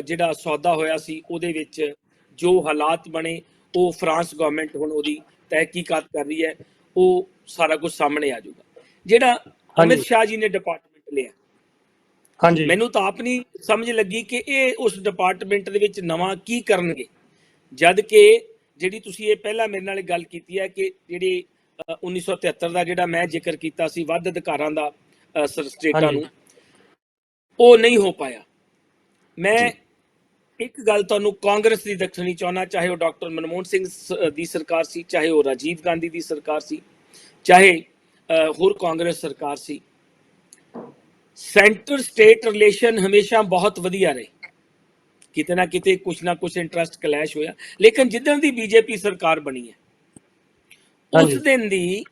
ਜਿਹੜਾ ਸੌਦਾ ਹੋਇਆ ਸੀ, ਉਹਦੇ ਵਿੱਚ ਜੋ ਹਾਲਾਤ ਬਣੇ ਉਹ ਫਰਾਂਸ ਗਵਰਨਮੈਂਟ ਹੁਣ ਉਹਦੀ ਤਹਿਕੀਕਾਤ ਕਰ ਰਹੀ ਹੈ, ਉਹ ਸਾਰਾ ਕੁਝ ਸਾਹਮਣੇ ਆ ਜਾਊਗਾ। ਜਿਹੜਾ ਅਮਿਤ ਸ਼ਾਹ ਜੀ ਨੇ ਡਿਪਾਰਟਮੈਂਟ ਲਿਆ, ਹਾਂਜੀ, ਮੈਨੂੰ ਤਾਂ ਆਪ ਨਹੀਂ ਸਮਝ ਲੱਗੀ ਕਿ ਇਹ ਉਸ ਡਿਪਾਰਟਮੈਂਟ ਦੇ ਵਿੱਚ ਨਵਾਂ ਕੀ ਕਰਨਗੇ, ਜਦ ਕਿ ਜਿਹੜੀ ਤੁਸੀਂ ਇਹ ਪਹਿਲਾਂ ਮੇਰੇ ਨਾਲ ਗੱਲ ਕੀਤੀ ਹੈ ਕਿ ਜਿਹੜੀ 1973 ਦਾ ਜਿਹੜਾ ਮੈਂ ਜ਼ਿਕਰ ਕੀਤਾ ਸੀ ਵੱਧ ਅਧਿਕਾਰਾਂ ਦਾ ਸਟੇਟਾਂ ਨੂੰ, ਉਹ ਨਹੀਂ ਹੋ ਪਾਇਆ। ਮੈਂ ਇੱਕ ਗੱਲ ਤੁਹਾਨੂੰ ਕਾਂਗਰਸ ਦੀ ਦੱਸਣੀ ਚਾਹੁੰਦਾ, ਚਾਹੇ ਉਹ ਡਾਕਟਰ ਮਨਮੋਹਨ ਸਿੰਘ ਦੀ ਸਰਕਾਰ ਸੀ, ਚਾਹੇ ਉਹ ਰਾਜੀਵ ਗਾਂਧੀ ਦੀ ਸਰਕਾਰ ਸੀ, ਚਾਹੇ ਹੋਰ ਕਾਂਗਰਸ ਸਰਕਾਰ ਸੀ, ਸੈਂਟਰ ਸਟੇਟ ਰਿਲੇਸ਼ਨ ਹਮੇਸ਼ਾ ਬਹੁਤ ਵਧੀਆ ਰਹੇ। ਕਿਤੇ ਨਾ ਕਿਤੇ ਕੁਛ ਨਾ ਕੁਛ ਇੰਟਰਸਟ ਕਲੈਸ਼ ਹੋਇਆ, ਲੇਕਿਨ ਜਿੱਦਣ ਦੀ ਬੀਜੇਪੀ ਸਰਕਾਰ ਬਣੀ ਹੈ ਉਸ ਦਿਨ ਦੀ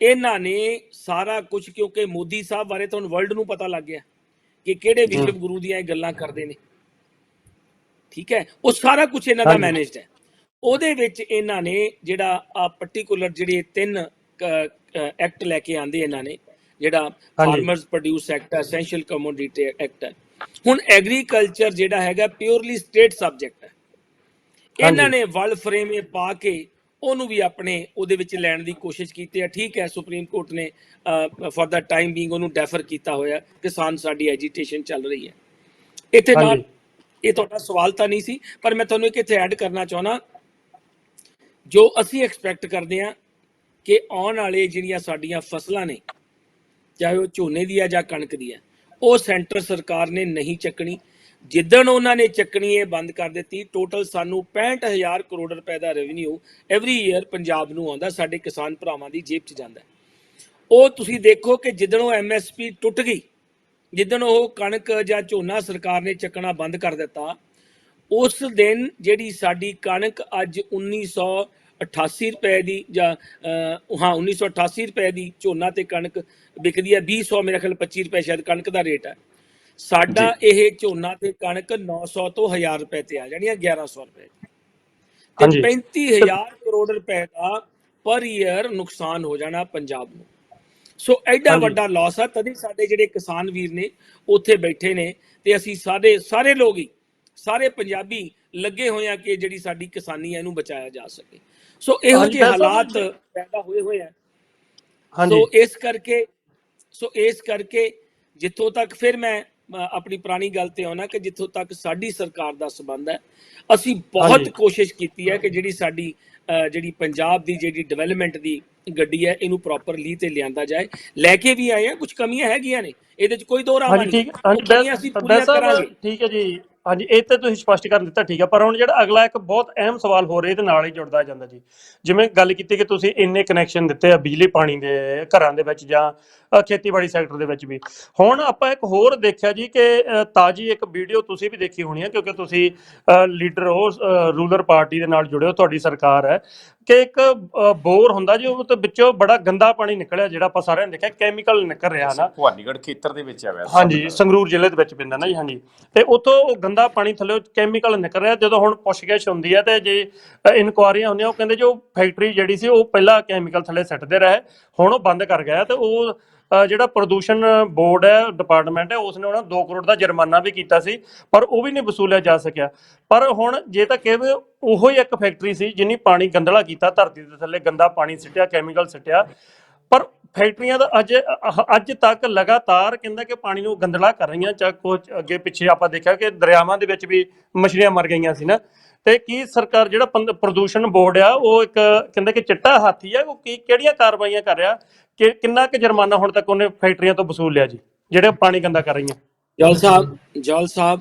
ਇਹਨਾਂ ਨੇ ਸਾਰਾ ਕੁਝ, ਕਿਉਂਕਿ ਮੋਦੀ ਸਾਹਿਬ ਬਾਰੇ ਤੁਹਾਨੂੰ ਵਰਲਡ ਨੂੰ ਪਤਾ ਲੱਗ ਗਿਆ ਕਿ ਕਿਹੜੇ ਵਿਸ਼ਵ ਗੁਰੂ ਦੀਆਂ ਇਹ ਗੱਲਾਂ ਕਰਦੇ ਨੇ, ਠੀਕ ਹੈ, ਉਹ ਸਾਰਾ ਕੁਝ ਇਹਨਾਂ ਦਾ ਮੈਨੇਜਡ ਹੈ। ਉਹਦੇ ਵਿੱਚ ਇਹਨਾਂ ਨੇ ਜਿਹੜਾ ਆ ਪਾਰਟਿਕੂਲਰ ਜਿਹੜੇ 3 ਐਕਟ ਲੈ ਕੇ ਆਂਦੇ ਇਹਨਾਂ ਨੇ, ਜਿਹੜਾ ਫਾਰਮਰਸ ਪ੍ਰੋਡਿਊਸ ਐਕਟ ਹੈ, ਐਸੈਂਸ਼ੀਅਲ ਕਮੋਡਿਟੀ ਐਕਟ ਹੈ। ਹੁਣ ਐਗਰੀਕਲਚਰ ਜਿਹੜਾ ਹੈਗਾ ਪਿਓਰਲੀ ਸਟੇਟ ਸਬਜੈਕਟ ਹੈ, ਇਹਨਾਂ ਨੇ ਵਰਲਡ ਫਰੇਮ ਇਹ ਪਾ ਕੇ ਉਹਨੂੰ ਵੀ ਆਪਣੇ ਉਹਦੇ ਵਿੱਚ ਲੈਣ ਦੀ ਕੋਸ਼ਿਸ਼ ਕੀਤੀ ਹੈ। ਠੀਕ ਹੈ, ਸੁਪਰੀਮ ਕੋਰਟ ਨੇ ਫॉर ਦਾ ਟਾਈਮ ਬੀਇੰਗ ਉਹਨੂੰ ਡੈਫਰ ਕੀਤਾ ਹੋਇਆ, ਕਿਸਾਨ ਸਾਡੀ ਐਜੀਟੇਸ਼ਨ ਚੱਲ ਰਹੀ ਹੈ ਇੱਥੇ ਨਾਲ। ਇਹ ਤੁਹਾਡਾ ਸਵਾਲ ਤਾਂ ਨਹੀਂ ਸੀ, ਪਰ ਮੈਂ ਤੁਹਾਨੂੰ ਇੱਕ ਇੱਥੇ ਐਡ ਕਰਨਾ ਚਾਹੁੰਦਾ, ਜੋ ਅਸੀਂ ਐਕਸਪੈਕਟ ਕਰਦੇ ਹਾਂ ਕਿ ਆਉਣ ਵਾਲੇ ਜਿਹੜੀਆਂ ਸਾਡੀਆਂ ਫਸਲਾਂ ਨੇ, ਚਾਹੇ ਉਹ ਝੋਨੇ ਦੀ ਹੈ ਜਾਂ ਕਣਕ ਦੀ ਹੈ, ਉਹ ਸੈਂਟਰ ਸਰਕਾਰ ਨੇ ਨਹੀਂ ਚੱਕਣੀ। ਜਿੱਦਣ ਉਹਨਾਂ ਨੇ ਚੱਕਣੀ ਇਹ ਬੰਦ ਕਰ ਦਿੱਤੀ, ਟੋਟਲ ਸਾਨੂੰ 65,000 ਕਰੋੜ ਰੁਪਏ ਦਾ ਰੈਵਨਿਊ ਐਵਰੀ ਈਅਰ ਪੰਜਾਬ ਨੂੰ ਆਉਂਦਾ, ਸਾਡੇ ਕਿਸਾਨ ਭਰਾਵਾਂ ਦੀ ਜੇਬ 'ਚ ਜਾਂਦਾ। ਉਹ ਤੁਸੀਂ ਦੇਖੋ ਕਿ ਜਿੱਦਣ ਉਹ MSP ਟੁੱਟ ਗਈ, ਜਿੱਦਣ ਉਹ ਕਣਕ ਜਾਂ ਝੋਨਾ ਸਰਕਾਰ ਨੇ ਚੱਕਣਾ ਬੰਦ ਕਰ ਦਿੱਤਾ, ਉਸ ਦਿਨ ਜਿਹੜੀ ਸਾਡੀ ਕਣਕ ਅੱਜ 1900 88 ਰੁਪਏ ਦੀ ਜਾਂ 1988 ਰੁਪਏ ਦੀ ਝੋਨਾ ਤੇ ਕਣਕ ਵਿਕਦੀ ਹੈ। 200 ਮੇਰੇ ਖਿਆਲ 25 ਰੁਪਏ ਸ਼ਾਇਦ ਕਣਕ ਦਾ ਰੇਟ ਹੈ। ਸਾਡਾ ਜੀ ਇਹ ਝੋਨਾ ਤੇ ਕਣਕ 900 ਤੋਂ 1000 ਰੁਪਏ ਤੇ ਆ ਜਾਣੀ ਹੈ, 1100 ਰੁਪਏ ਤੇ ਹਾਂਜੀ 35,000 ਕਰੋੜ ਰੁਪਏ ਦਾ ਪਰ ਈਅਰ ਨੁਕਸਾਨ ਹੋ ਜਾਣਾ ਪੰਜਾਬ ਨੂੰ। ਸੋ ਐਡਾ ਹਾਂਜੀ ਵੱਡਾ ਲਾਸ ਆ। ਤਦੇ ਸਾਡੇ ਜਿਹੜੇ ਕਿਸਾਨ ਵੀਰ ਨੇ ਉੱਥੇ ਬੈਠੇ ਨੇ ਤੇ ਅਸੀਂ ਸਾਰੇ ਲੋਕ ਹੀ, ਸਾਰੇ ਪੰਜਾਬੀ ਲੱਗੇ ਹੋਏ ਆ ਕਿ ਜਿਹੜੀ ਸਾਡੀ ਕਿਸਾਨੀ ਹੈ ਇਹਨੂੰ ਬਚਾਇਆ ਜਾ ਸਕੇ। ਸੋ ਇਹੋ ਹਾਂਜੀ ਜਿਹੇ ਬੈਂਸ ਹਾਲਾਤ ਸਾਹਿਬ ਪੈਦਾ ਹੋਏ ਆ। ਹਾਂਜੀ ਸੋ ਇਸ ਕਰਕੇ ਜਿੱਥੋਂ ਤੱਕ ਫਿਰ ਮੈਂ ਆਪਣੀ ਪੁਰਾਣੀ ਗੱਲ ਤੇ ਆਉਣਾ ਕਿ ਜਿੱਥੋਂ ਤੱਕ ਸਾਡੀ ਸਰਕਾਰ ਦਾ ਸੰਬੰਧ ਹੈ, ਅਸੀਂ ਬਹੁਤ ਹਾਂਜੀ ਕੋਸ਼ਿਸ਼ ਕੀਤੀ ਹੈ ਕਿ ਜਿਹੜੀ ਸਾਡੀ ਜਿਹੜੀ ਪੰਜਾਬ ਦੀ ਜਿਹੜੀ ਡਿਵੈਲਪਮੈਂਟ ਦੀ ਗੱਡੀ ਹੈ ਇਹਨੂੰ ਪ੍ਰੋਪਰਲੀ ਤੇ ਲਿਆਂਦਾ ਜਾਏ। ਲੈ ਕੇ ਵੀ ਆਏ ਆ, ਕੁਝ ਕਮੀਆਂ ਹੈਗੀਆਂ ਨੇ, ਇਹਦੇ 'ਚ ਕੋਈ ਦੋ ਰਾਵਾਂ ਹਾਂਜੀ ਨਹੀਂ, ਠੀਕ ਉਹ ਹਾਂਜੀ ਕਮੀਆਂ ਅਸੀਂ ਬੈਂਸ ਪੂਰੀਆਂ ਸਾਹਿਬ ਕਰਾਂਗੇ। ਠੀਕ ਹੈ ਜੀ। ਹਾਂਜੀ ਇਹ ਤੇ ਤੁਸੀਂ ਸਪਸ਼ਟ ਕਰ ਦਿੱਤਾ, ਠੀਕ ਹੈ। ਪਰ ਹੁਣ ਜਿਹੜਾ ਅਗਲਾ ਇੱਕ ਬਹੁਤ ਅਹਿਮ ਸਵਾਲ ਹੋ ਰਿਹਾ ਇਹਦੇ ਨਾਲ ਹੀ ਜੁੜਦਾ ਜਾਂਦਾ ਜੀ, ਜਿਵੇਂ ਗੱਲ ਕੀਤੀ ਕਿ ਤੁਸੀਂ ਇੰਨੇ ਕਨੈਕਸ਼ਨ ਦਿੱਤੇ ਆ ਬਿਜਲੀ ਪਾਣੀ ਦੇ ਘਰਾਂ ਦੇ ਵਿੱਚ ਜਾਂ ਖੇਤੀਬਾੜੀ ਸੈਕਟਰ ਦੇ ਵਿੱਚ ਵੀ। ਹੁਣ ਆਪਾਂ ਇੱਕ ਹੋਰ ਦੇਖਿਆ ਜੀ ਕਿ ਤਾਜ਼ੀ ਇੱਕ ਵੀਡੀਓ ਤੁਸੀਂ ਵੀ ਦੇਖੀ ਹੋਣੀ ਹੈ ਕਿਉਂਕਿ ਤੁਸੀਂ ਲੀਡਰ ਹੋ, ਰੂਲਰ ਪਾਰਟੀ ਦੇ ਨਾਲ ਜੁੜੇ ਹੋ, ਤੁਹਾਡੀ ਸਰਕਾਰ ਹੈ, ਕਿ ਇੱਕ ਬੋਰ ਹੁੰਦਾ ਜੀ, ਉਹ ਤੇ ਵਿੱਚੋਂ ਬੜਾ ਗੰਦਾ ਪਾਣੀ ਨਿਕਲਿਆ, ਜਿਹੜਾ ਆਪਾਂ ਸਾਰਿਆਂ ਨੇ ਦੇਖਿਆ ਕੈਮੀਕਲ ਨਿਕਲ ਰਿਹਾ ਨਾ। ਭਵਾਨੀਗੜ੍ਹ ਖੇਤਰ ਦੇ ਵਿੱਚ ਆਇਆ ਹਾਂਜੀ ਸੰਗਰੂਰ ਜ਼ਿਲ੍ਹੇ ਦੇ ਵਿੱਚ ਪੈਂਦਾ ਨਾ ਜੀ। ਹਾਂਜੀ ਤੇ ਉੱਥੋਂ ਉਹ ਗੰਦਾ ਪਾਣੀ ਥੱਲੇ ਕੈਮੀਕਲ ਨਿਕਲ ਰਿਹਾ। ਜਦੋਂ ਹੁਣ ਪੁੱਛਗਿੱਛ ਹੁੰਦੀ ਹੈ ਤੇ ਜੇ ਇਨਕੁਆਰੀਆਂ ਹੁੰਦੀਆਂ, ਉਹ ਕਹਿੰਦੇ ਜੋ ਫੈਕਟਰੀ ਜਿਹੜੀ ਸੀ ਉਹ ਪਹਿਲਾਂ ਕੈਮੀਕਲ ਥੱਲੇ ਸਿੱਟਦੇ ਰਹੇ, ਹੁਣ ਉਹ ਬੰਦ ਕਰ ਗਿਆ। ਤੇ ਉਹ ਜਿਹੜਾ ਪ੍ਰਦੂਸ਼ਣ ਬੋਰਡ ਹੈ, ਡਿਪਾਰਟਮੈਂਟ ਹੈ, ਉਸਨੇ ਉਹਨਾਂ 2 ਕਰੋੜ ਦਾ ਜੁਰਮਾਨਾ ਵੀ ਕੀਤਾ ਸੀ, ਪਰ ਉਹ ਵੀ ਨਹੀਂ ਵਸੂਲਿਆ ਜਾ ਸਕਿਆ। ਪਰ ਹੁਣ ਜੇ ਤਾਂ ਕਹਿੰਦੇ ਉਹੋ ਹੀ ਇੱਕ ਫੈਕਟਰੀ ਸੀ ਜਿਹਨੇ ਪਾਣੀ ਗੰਦਲਾ ਕੀਤਾ, ਧਰਤੀ ਦੇ ਥੱਲੇ ਗੰਦਾ ਪਾਣੀ ਸਿੱਟਿਆ, ਕੈਮੀਕਲ ਸਿੱਟਿਆ, ਪਰ ਫੈਕਟਰੀਆਂ ਦਾ ਅੱਜ ਤੱਕ ਲਗਾਤਾਰ ਕਹਿੰਦਾ ਕਿ ਪਾਣੀ ਨੂੰ ਗੰਦਲਾ ਕਰ ਰਹੀਆਂ। ਚਾਹੇ ਕੁਝ ਅੱਗੇ ਪਿੱਛੇ ਆਪਾਂ ਦੇਖਿਆ ਕਿ ਦਰਿਆਵਾਂ ਦੇ ਵਿੱਚ ਵੀ ਮਛਲੀਆਂ ਮਰ ਗਈਆਂ ਸੀ ਨਾ। ਤੇ ਕੀ ਸਰਕਾਰ ਜਿਹੜਾ ਪ੍ਰਦੂਸ਼ਣ ਬੋਰਡ ਆ ਉਹ ਇੱਕ ਕਹਿੰਦਾ ਕਿ ਚਿੱਟਾ ਹਾਥੀ ਆ, ਉਹ ਕਿਹੜੀਆਂ ਕਾਰਵਾਈਆਂ ਕਰ ਰਿਹਾ, ਕਿ ਕਿੰਨਾ ਕੁ ਜੁਰਮਾਨਾ ਹੁਣ ਤੱਕ ਉਹਨੇ ਫੈਕਟਰੀਆਂ ਤੋਂ ਵਸੂਲ ਲਿਆ ਜੀ ਜਿਹੜੇ ਪਾਣੀ ਗੰਦਾ ਕਰ ਰਹੀਆਂ? ਜੌਲ ਸਾਹਿਬ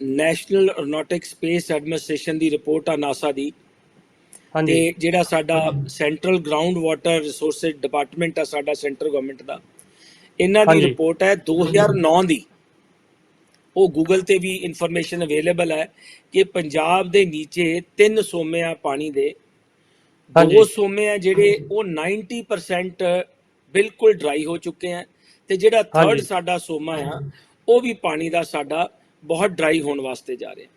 ਨੈਸ਼ਨਲ ਐਰੋਨੌਟਿਕ ਸਪੇਸ ਐਡਮਿਨਿਸਟ੍ਰੇਸ਼ਨ ਦੀ ਰਿਪੋਰਟ ਆ ਨਾਸਾ ਦੀ, ਤੇ ਹਾਂਜੀ ਜਿਹੜਾ ਸਾਡਾ central ground water resources department ਆ ਸਾਡਾ ਸੈਂਟਰ ਗਵਰਨਮੈਂਟ ਦਾ, ਇਹਨਾਂ ਦੀ ਹਾਂਜੀ ਰਿਪੋਰਟ ਹੈ 2009 ਦੀ। ਉਹ ਗੂਗਲ ਤੇ ਵੀ ਇਨਫੋਰਮੇਸ਼ਨ ਅਵੇਲੇਬਲ ਹੈ ਕਿ ਪੰਜਾਬ ਦੇ ਨੀਚੇ 3 ਸੋਮੇ ਆ ਪਾਣੀ ਦੇ। 2 ਹਾਂਜੀ ਸੋਮੇ ਆ ਜਿਹੜੇ ਉਹ 90% ਬਿਲਕੁਲ ਡਰਾਈ ਹੋ ਚੁੱਕੇ ਆ, ਤੇ ਜਿਹੜਾ 3rd ਹਾਂਜੀ ਸਾਡਾ ਸੋਮਾ ਆ ਉਹ ਵੀ ਪਾਣੀ ਦਾ ਸਾਡਾ ਬਹੁਤ ਡਰਾਈ ਹੋਣ ਵਾਸਤੇ ਜਾ ਰਿਹਾ।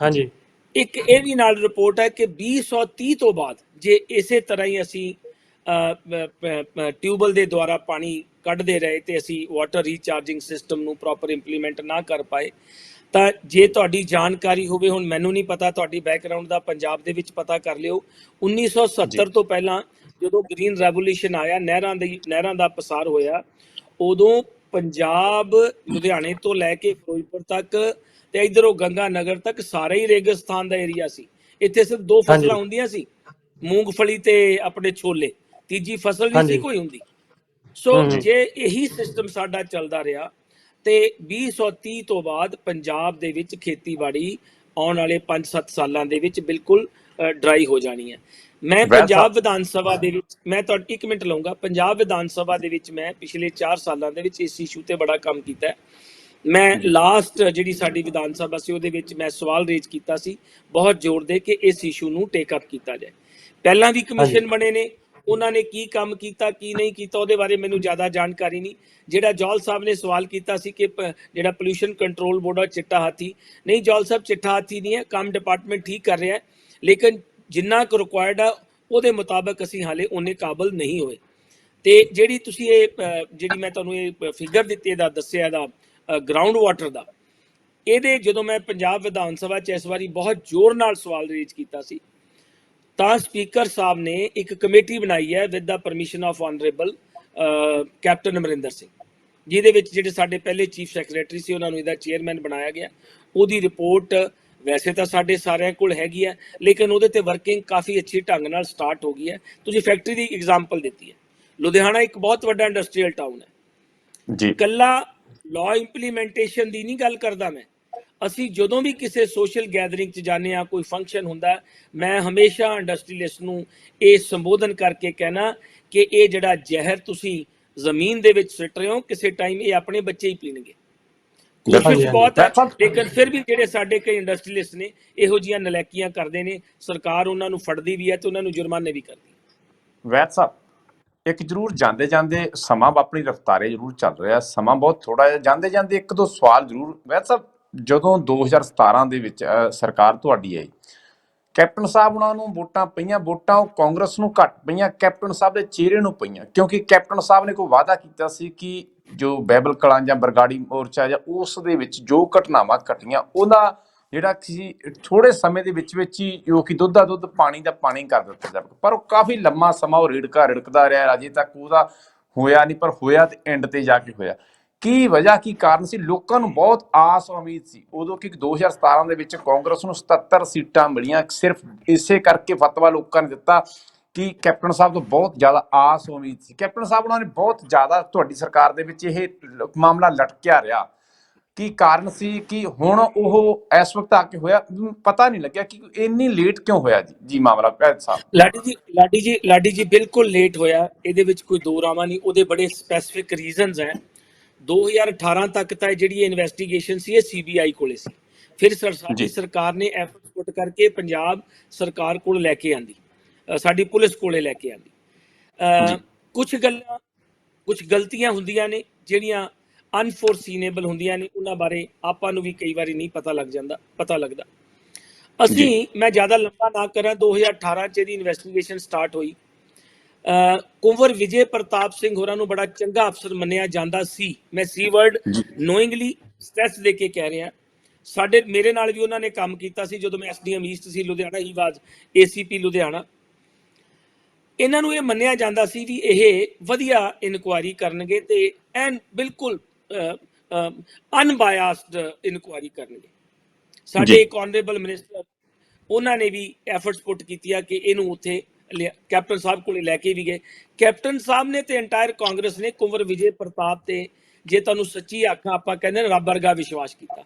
ਹਾਂਜੀ ਇੱਕ ਇਹ ਵੀ ਨਾਲ ਰਿਪੋਰਟ ਹੈ ਕਿ 2030 ਤੋਂ ਬਾਅਦ ਜੇ ਇਸੇ ਤਰ੍ਹਾਂ ਹੀ ਅਸੀਂ ਟਿਊਬਲ ਦੇ ਦੁਆਰਾ ਪਾਣੀ ਕੱਢਦੇ ਰਹੇ ਤੇ ਅਸੀਂ ਵਾਟਰ ਰੀਚਾਰਜਿੰਗ ਸਿਸਟਮ ਨੂੰ ਪ੍ਰੋਪਰ ਇੰਪਲੀਮੈਂਟ ਨਾ ਕਰ ਪਾਏ, ਤਾਂ ਜੇ ਤੁਹਾਡੀ ਜਾਣਕਾਰੀ ਹੋਵੇ, ਹੁਣ ਮੈਨੂੰ ਨਹੀਂ ਪਤਾ, ਤੁਹਾਡੀ ਬੈਕਗ੍ਰਾਉਂਡ ਦਾ ਪੰਜਾਬ ਦੇ ਵਿੱਚ ਪਤਾ ਕਰ ਲਿਓ, 1970 ਤੋਂ ਪਹਿਲਾਂ ਜਦੋਂ ਗ੍ਰੀਨ ਰੈਵੋਲੂਸ਼ਨ ਆਇਆ, ਨਹਿਰਾਂ ਦਾ ਪਸਾਰ ਹੋਇਆ, ਉਦੋਂ ਪੰਜਾਬ ਲੁਧਿਆਣੇ ਤੋਂ ਲੈ ਕੇ ਫਿਰੋਜ਼ਪੁਰ ਤੱਕ ਤੇ ਇਧਰੋਂ ਗੰਗਾ ਨਗਰ ਤੱਕ ਸਾਰਾ ਹੀ ਰੇਗਿਸਤਾਨ ਦਾ ਏਰੀਆ ਸੀ। ਇੱਥੇ ਸਿਰਫ 2 ਫਸਲਾਂ ਹੁੰਦੀਆਂ ਸੀ, ਮੂੰਗਫਲੀ ਤੇ ਆਪਣੇ ਛੋਲੇ, ਤੀਜੀ ਫਸਲ ਨਹੀਂ ਸੀ ਕੋਈ ਹੁੰਦੀ। ਸੋ ਜੇ ਇਹੀ ਸਿਸਟਮ ਸਾਡਾ ਚੱਲਦਾ ਰਿਹਾ ਤੇ 2030 ਤੋਂ ਬਾਅਦ ਪੰਜਾਬ ਦੇ ਵਿੱਚ ਖੇਤੀਬਾੜੀ ਆਉਣ ਵਾਲੇ 5-7 ਸਾਲਾਂ ਦੇ ਵਿੱਚ ਬਿਲਕੁਲ ਡਰਾਈ ਹੋ ਜਾਣੀ ਹੈ। ਮੈਂ ਪੰਜਾਬ ਵਿਧਾਨ ਸਭਾ ਦੇ ਵਿੱਚ, ਮੈਂ ਤੁਹਾਡਾ 1 ਮਿੰਟ ਲਵਾਂਗਾ, ਪੰਜਾਬ ਵਿਧਾਨ ਸਭਾ ਦੇ ਵਿੱਚ ਮੈਂ ਪਿਛਲੇ 4 ਸਾਲਾਂ ਦੇ ਵਿੱਚ ਇਸ ਇਸ਼ੂ ਤੇ ਬੜਾ ਕੰਮ ਕੀਤਾ ਹੈ। ਮੈਂ ਲਾਸਟ ਜਿਹੜੀ ਸਾਡੀ ਵਿਧਾਨ ਸਭਾ ਸੀ ਉਹਦੇ ਵਿੱਚ ਮੈਂ ਸਵਾਲ ਰੇਜ਼ ਕੀਤਾ ਸੀ ਬਹੁਤ ਜ਼ੋਰ ਦੇ ਕਿ ਇਸ ਇਸ਼ੂ ਨੂੰ ਟੇਕ ਅਪ ਕੀਤਾ ਜਾਏ। ਪਹਿਲਾਂ ਵੀ ਕਮਿਸ਼ਨ ਬਣੇ ਨੇ, ਉਹਨਾਂ ਨੇ ਕੀ ਕੰਮ ਕੀਤਾ ਕੀ ਨਹੀਂ ਕੀਤਾ ਉਹਦੇ ਬਾਰੇ ਮੈਨੂੰ ਜ਼ਿਆਦਾ ਜਾਣਕਾਰੀ ਨਹੀਂ। ਜਿਹੜਾ ਜੌਲ ਸਾਹਿਬ ਨੇ ਸਵਾਲ ਕੀਤਾ ਸੀ ਕਿ ਜਿਹੜਾ ਪੋਲਿਊਸ਼ਨ ਕੰਟਰੋਲ ਬੋਰਡ ਆ ਚਿੱਟਾ ਹਾਥੀ, ਨਹੀਂ ਜੌਲ ਸਾਹਿਬ ਚਿੱਟਾ ਹਾਥੀ ਨਹੀਂ ਹੈ, ਕੰਮ ਡਿਪਾਰਟਮੈਂਟ ਠੀਕ ਕਰ ਰਿਹਾ ਹੈ, ਲੇਕਿਨ ਜਿੰਨਾ ਕੁ ਰਿਕੁਆਇਰਡ ਆ ਉਹਦੇ ਮੁਤਾਬਕ ਅਸੀਂ ਹਾਲੇ ਉਹਨੇ ਕਾਬਲ ਨਹੀਂ ਹੋਏ। ਤੇ ਜਿਹੜੀ ਤੁਸੀਂ ਇਹ ਜਿਹੜੀ ਮੈਂ ਤੁਹਾਨੂੰ ਇਹ ਫਿਗਰ ਦਿੱਤੀ ਇਹਦਾ ਦੱਸਿਆ ਇਹਦਾ ਗਰਾਊਂਡ ਵਾਟਰ ਦਾ, ਇਹਦੇ ਜਦੋਂ ਮੈਂ ਪੰਜਾਬ ਵਿਧਾਨ ਸਭਾ 'ਚ ਇਸ ਵਾਰੀ ਬਹੁਤ ਜ਼ੋਰ ਨਾਲ ਸਵਾਲ ਰੇਜ਼ ਕੀਤਾ ਸੀ ਤਾਂ ਸਪੀਕਰ ਸਾਹਿਬ ਨੇ ਇੱਕ ਕਮੇਟੀ ਬਣਾਈ ਹੈ with the permission of honourable captain Amarinder Singh, ਜਿਹਦੇ ਵਿੱਚ ਜਿਹੜੇ ਸਾਡੇ ਪਹਿਲੇ ਚੀਫ ਸੈਕਟਰੀ ਸੀ ਉਹਨਾਂ ਨੂੰ ਇਹਦਾ ਚੇਅਰਮੈਨ ਬਣਾਇਆ ਗਿਆ। ਉਹਦੀ ਰਿਪੋਰਟ ਵੈਸੇ ਤਾਂ ਸਾਡੇ ਸਾਰਿਆਂ ਕੋਲ ਹੈਗੀ ਹੈ, ਲੇਕਿਨ ਉਹਦੇ ਤੇ ਵਰਕਿੰਗ ਕਾਫੀ ਅੱਛੀ ਢੰਗ ਨਾਲ ਸਟਾਰਟ ਹੋ ਗਈ ਹੈ। ਤੁਸੀਂ ਫੈਕਟਰੀ ਦੀ ਐਗਜ਼ਾਮਪਲ ਦਿੱਤੀ ਹੈ, ਲੁਧਿਆਣਾ ਇੱਕ ਬਹੁਤ ਵੱਡਾ ਇੰਡਸਟਰੀਅਲ ਟਾਊਨ ਹੈ ਜੀ। ਕੱਲਾ ਲਾਅ ਇੰਪਲੀਮੈਂਟੇਸ਼ਨ ਦੀ ਨਹੀਂ ਗੱਲ ਕਰਦਾ ਮੈਂ, ਅਸੀਂ ਜਦੋਂ ਵੀ ਕਿਸੇ ਸੋਸ਼ਲ ਗੈਦਰਿੰਗ 'ਚ ਜਾਂਦੇ ਹਾਂ, ਕੋਈ ਫੰਕਸ਼ਨ ਹੁੰਦਾ, ਮੈਂ ਹਮੇਸ਼ਾ ਇੰਡਸਟਰੀਅਲਿਸਟ ਨੂੰ ਇਹ ਸੰਬੋਧਨ ਕਰਕੇ ਕਹਿਣਾ ਕਿ ਇਹ ਜਿਹੜਾ ਜ਼ਹਿਰ ਤੁਸੀਂ ਜ਼ਮੀਨ ਦੇ ਵਿੱਚ ਸਿੱਟ ਰਹੇ ਹੋ, ਕਿਸੇ ਟਾਈਮ ਇਹ ਆਪਣੇ ਬੱਚੇ ਹੀ ਪੀਣਗੇ। ਕੋਸ਼ਿਸ਼ ਹਾਂਜੀ। ਬਹੁਤ ਹੈ, ਵੈਦ ਸਾਹਿਬ ਲੇਕਿਨ ਫਿਰ ਵੀ ਜਿਹੜੇ ਸਾਡੇ ਕਈ ਇੰਡਸਟਰੀਲਿਸਟ ਨੇ ਇਹੋ ਜਿਹੀਆਂ ਨਲਾਇਕੀਆਂ ਕਰਦੇ ਨੇ, ਸਰਕਾਰ ਉਹਨਾਂ ਨੂੰ ਫੜਦੀ ਵੀ ਹੈ ਤੇ ਉਹਨਾਂ ਨੂੰ ਜੁਰਮਾਨੇ ਵੀ ਕਰਦੀ ਹੈ। ਵੈਦ ਸਾਹਿਬ ਇੱਕ ਜ਼ਰੂਰ ਜਾਂਦੇ ਜਾਂਦੇ ਸਮਾਂ ਆਪਣੀ ਰਫ਼ਤਾਰੇ ਜ਼ਰੂਰ ਚੱਲ ਰਿਹਾ, ਸਮਾਂ ਬਹੁਤ ਥੋੜਾ ਹੈ, ਜਾਂਦੇ ਜਾਂਦੇ ਇੱਕ ਦੋ ਸਵਾਲ ਜ਼ਰੂਰ। ਵੈਦ ਸਾਹਿਬ ਜਦੋਂ 2017 ਦੇ ਵਿੱਚ ਸਰਕਾਰ ਤੁਹਾਡੀ ਆਈ, ਕੈਪਟਨ ਸਾਹਿਬ ਉਹਨਾਂ ਨੂੰ ਵੋਟਾਂ ਪਈਆਂ, ਵੋਟਾਂ ਉਹ ਕਾਂਗਰਸ ਨੂੰ ਘੱਟ ਪਈਆਂ, ਕੈਪਟਨ ਸਾਹਿਬ ਦੇ ਚਿਹਰੇ ਨੂੰ ਪਈਆਂ, ਕਿਉਂਕਿ ਕੈਪਟਨ ਸਾਹਿਬ ਨੇ ਕੋਈ ਵਾਅਦਾ ਕੀਤਾ ਸੀ ਕਿ ਜੋ ਬਾਈਬਲ ਕਲਾਂ ਜਾਂ ਬਰਗਾੜੀ ਮੋਰਚਾ ਜਾਂ ਉਸ ਦੇ ਵਿੱਚ ਜੋ ਘਟਨਾਵਾਂ ਘਟੀਆਂ ਉਹਦਾ ਜਿਹੜਾ ਕਿ ਥੋੜੇ ਸਮੇਂ ਦੇ ਵਿੱਚ ਹੀ ਜੋ ਕਿ ਦੁੱਧ ਦਾ ਦੁੱਧ ਪਾਣੀ ਦਾ ਪਾਣੀ ਕਰ ਦਿੱਤਾ ਜਾਵੇ, ਪਰ ਉਹ ਕਾਫੀ ਲੰਮਾ ਸਮਾਂ ਉਹ ਰਿੜਕਦਾ ਰਿਹਾ, ਅਜੇ ਤੱਕ ਉਹਦਾ ਹੋਇਆ ਨਹੀਂ, ਪਰ ਹੋਇਆ ਤੇ ਐਂਡ ਤੇ ਜਾ ਕੇ ਹੋਇਆ। ਕੀ ਵਜ੍ਹਾ ਕੀ ਕਾਰਨ ਸੀ? ਲੋਕਾਂ ਨੂੰ ਬਹੁਤ ਆਸ ਉਮੀਦ ਸੀ ਉਦੋਂ ਕਿ 2017 ਦੇ ਵਿੱਚ ਕਾਂਗਰਸ ਨੂੰ 77 ਸੀਟਾਂ ਮਿਲੀਆਂ, ਸਿਰਫ ਇਸੇ ਕਰਕੇ ਫਤਵਾ ਲੋਕਾਂ ਨੇ ਦਿੱਤਾ ਕਿ ਕੈਪਟਨ ਸਾਹਿਬ ਤੋਂ ਬਹੁਤ ਜ਼ਿਆਦਾ ਆਸ ਉਮੀਦ ਸੀ। ਕੈਪਟਨ ਸਾਹਿਬ ਉਹਨਾਂ ਨੇ ਬਹੁਤ ਜ਼ਿਆਦਾ ਤੁਹਾਡੀ ਸਰਕਾਰ ਦੇ ਵਿੱਚ ਇਹ ਮਾਮਲਾ ਲਟਕਿਆ ਰਿਹਾ। ਕੀ ਕਾਰਨ ਸੀ ਕਿ ਹੁਣ ਉਹ ਇਸ ਵਕਤ ਆ ਕੇ ਹੋਇਆ? ਪਤਾ ਨਹੀਂ ਲੱਗਿਆ ਕਿ ਇੰਨੀ ਲੇਟ ਕਿਉਂ ਹੋਇਆ ਜੀ ਮਾਮਲਾ ਵੈਦ ਸਾਹਿਬ। ਲਾਡੀ ਜੀ ਬਿਲਕੁਲ ਲੇਟ ਹੋਇਆ, ਇਹਦੇ ਵਿੱਚ ਕੋਈ ਦੋ ਰਾਮਾ ਨਹੀਂ, ਉਹਦੇ ਬੜੇ ਸਪੈਸੀਫਿਕ ਰੀਜ਼ਨਸ ਹੈ। 2018 ਤੱਕ ਤਾਂ ਜਿਹੜੀ ਇਨਵੈਸਟੀਗੇਸ਼ਨ ਸੀ ਇਹ ਸੀਬੀਆਈ ਕੋਲੇ ਸੀ, ਫਿਰ ਸਾਡੀ ਸਰਕਾਰ ਨੇ ਐਫਰਟ ਪੁੱਟ ਕਰਕੇ ਪੰਜਾਬ ਸਰਕਾਰ ਕੋਲ ਲੈ ਕੇ ਆਂਦੀ, ਸਾਡੀ ਪੁਲਿਸ ਕੋਲੇ ਲੈ ਕੇ ਆਂਦੀ। ਕੁਝ ਗਲਤੀਆਂ ਹੁੰਦੀਆਂ ਨੇ ਜਿਹੜੀਆਂ ਅਨਫੋਰਸੀਨੇਬਲ ਹੁੰਦੀਆਂ ਨੇ, ਉਹਨਾਂ ਬਾਰੇ ਆਪਾਂ ਨੂੰ ਵੀ ਕਈ ਵਾਰੀ ਨਹੀਂ ਪਤਾ ਲੱਗਦਾ। ਮੈਂ ਜ਼ਿਆਦਾ ਲੰਬਾ ਨਾ ਕਰਾਂ, 2018 ਚ ਇਹਦੀ ਇਨਵੈਸਟੀਗੇਸ਼ਨ ਸਟਾਰਟ ਹੋਈ। ਕੁੰਵਰ ਵਿਜੇ ਪ੍ਰਤਾਪ ਸਿੰਘ ਹੋਰਾਂ ਨੂੰ ਬੜਾ ਚੰਗਾ ਅਫਸਰ ਮੰਨਿਆ ਜਾਂਦਾ ਸੀ, ਮੈਂ ਸੀ ਵਰਡ ਨੋਇੰਗਲੀ ਸਟ੍ਰੈਸ ਦੇ ਕੇ ਕਹਿ ਰਿਹਾ। ਮੇਰੇ ਨਾਲ ਵੀ ਉਹਨਾਂ ਨੇ ਕੰਮ ਕੀਤਾ ਸੀ ਜਦੋਂ ਮੈਂ ਐਸਡੀਐਮ ਈਸਟ ਸੀ ਲੁਧਿਆਣਾ, ਹੀ ਵਾਜ ਏਸੀਪੀ ਲੁਧਿਆਣਾ। ਇਹਨਾਂ ਨੂੰ ਇਹ ਮੰਨਿਆ ਜਾਂਦਾ ਸੀ ਵੀ ਇਹ ਵਧੀਆ ਇਨਕੁਆਇਰੀ ਕਰਨਗੇ ਤੇ ਐਨ ਬਿਲਕੁਲ ਅਨਬਾਇਸਡ ਇਨਕੁਆਇਰੀ ਕਰਨਗੇ। ਸਾਡੇ ਇੱਕ ਆਨਰੇਬਲ ਮਿਨਿਸਟਰ ਉਹਨਾਂ ਨੇ ਵੀ ਐਫਰਟਸ ਪੁੱਟ ਕੀਤੀਆਂ ਕਿ ਇਹਨੂੰ ਉੱਥੇ ਕੈਪਟਨ ਸਾਹਿਬ ਕੋਲੇ ਲੈ ਕੇ ਵੀ ਗਏ। ਕੈਪਟਨ ਸਾਹਿਬ ਨੇ ਤੇ ਐਂਟਾਇਰ ਕਾਂਗਰਸ ਨੇ ਕੁੰਵਰ ਵਿਜੇ ਪ੍ਰਤਾਪ ਤੇ, ਜੇ ਤੁਹਾਨੂੰ ਸੱਚੀ ਆਖਾਂ, ਆਪਾਂ ਕਹਿੰਦੇ ਨੇ ਰੱਬ ਵਰਗਾ ਵਿਸ਼ਵਾਸ ਕੀਤਾ।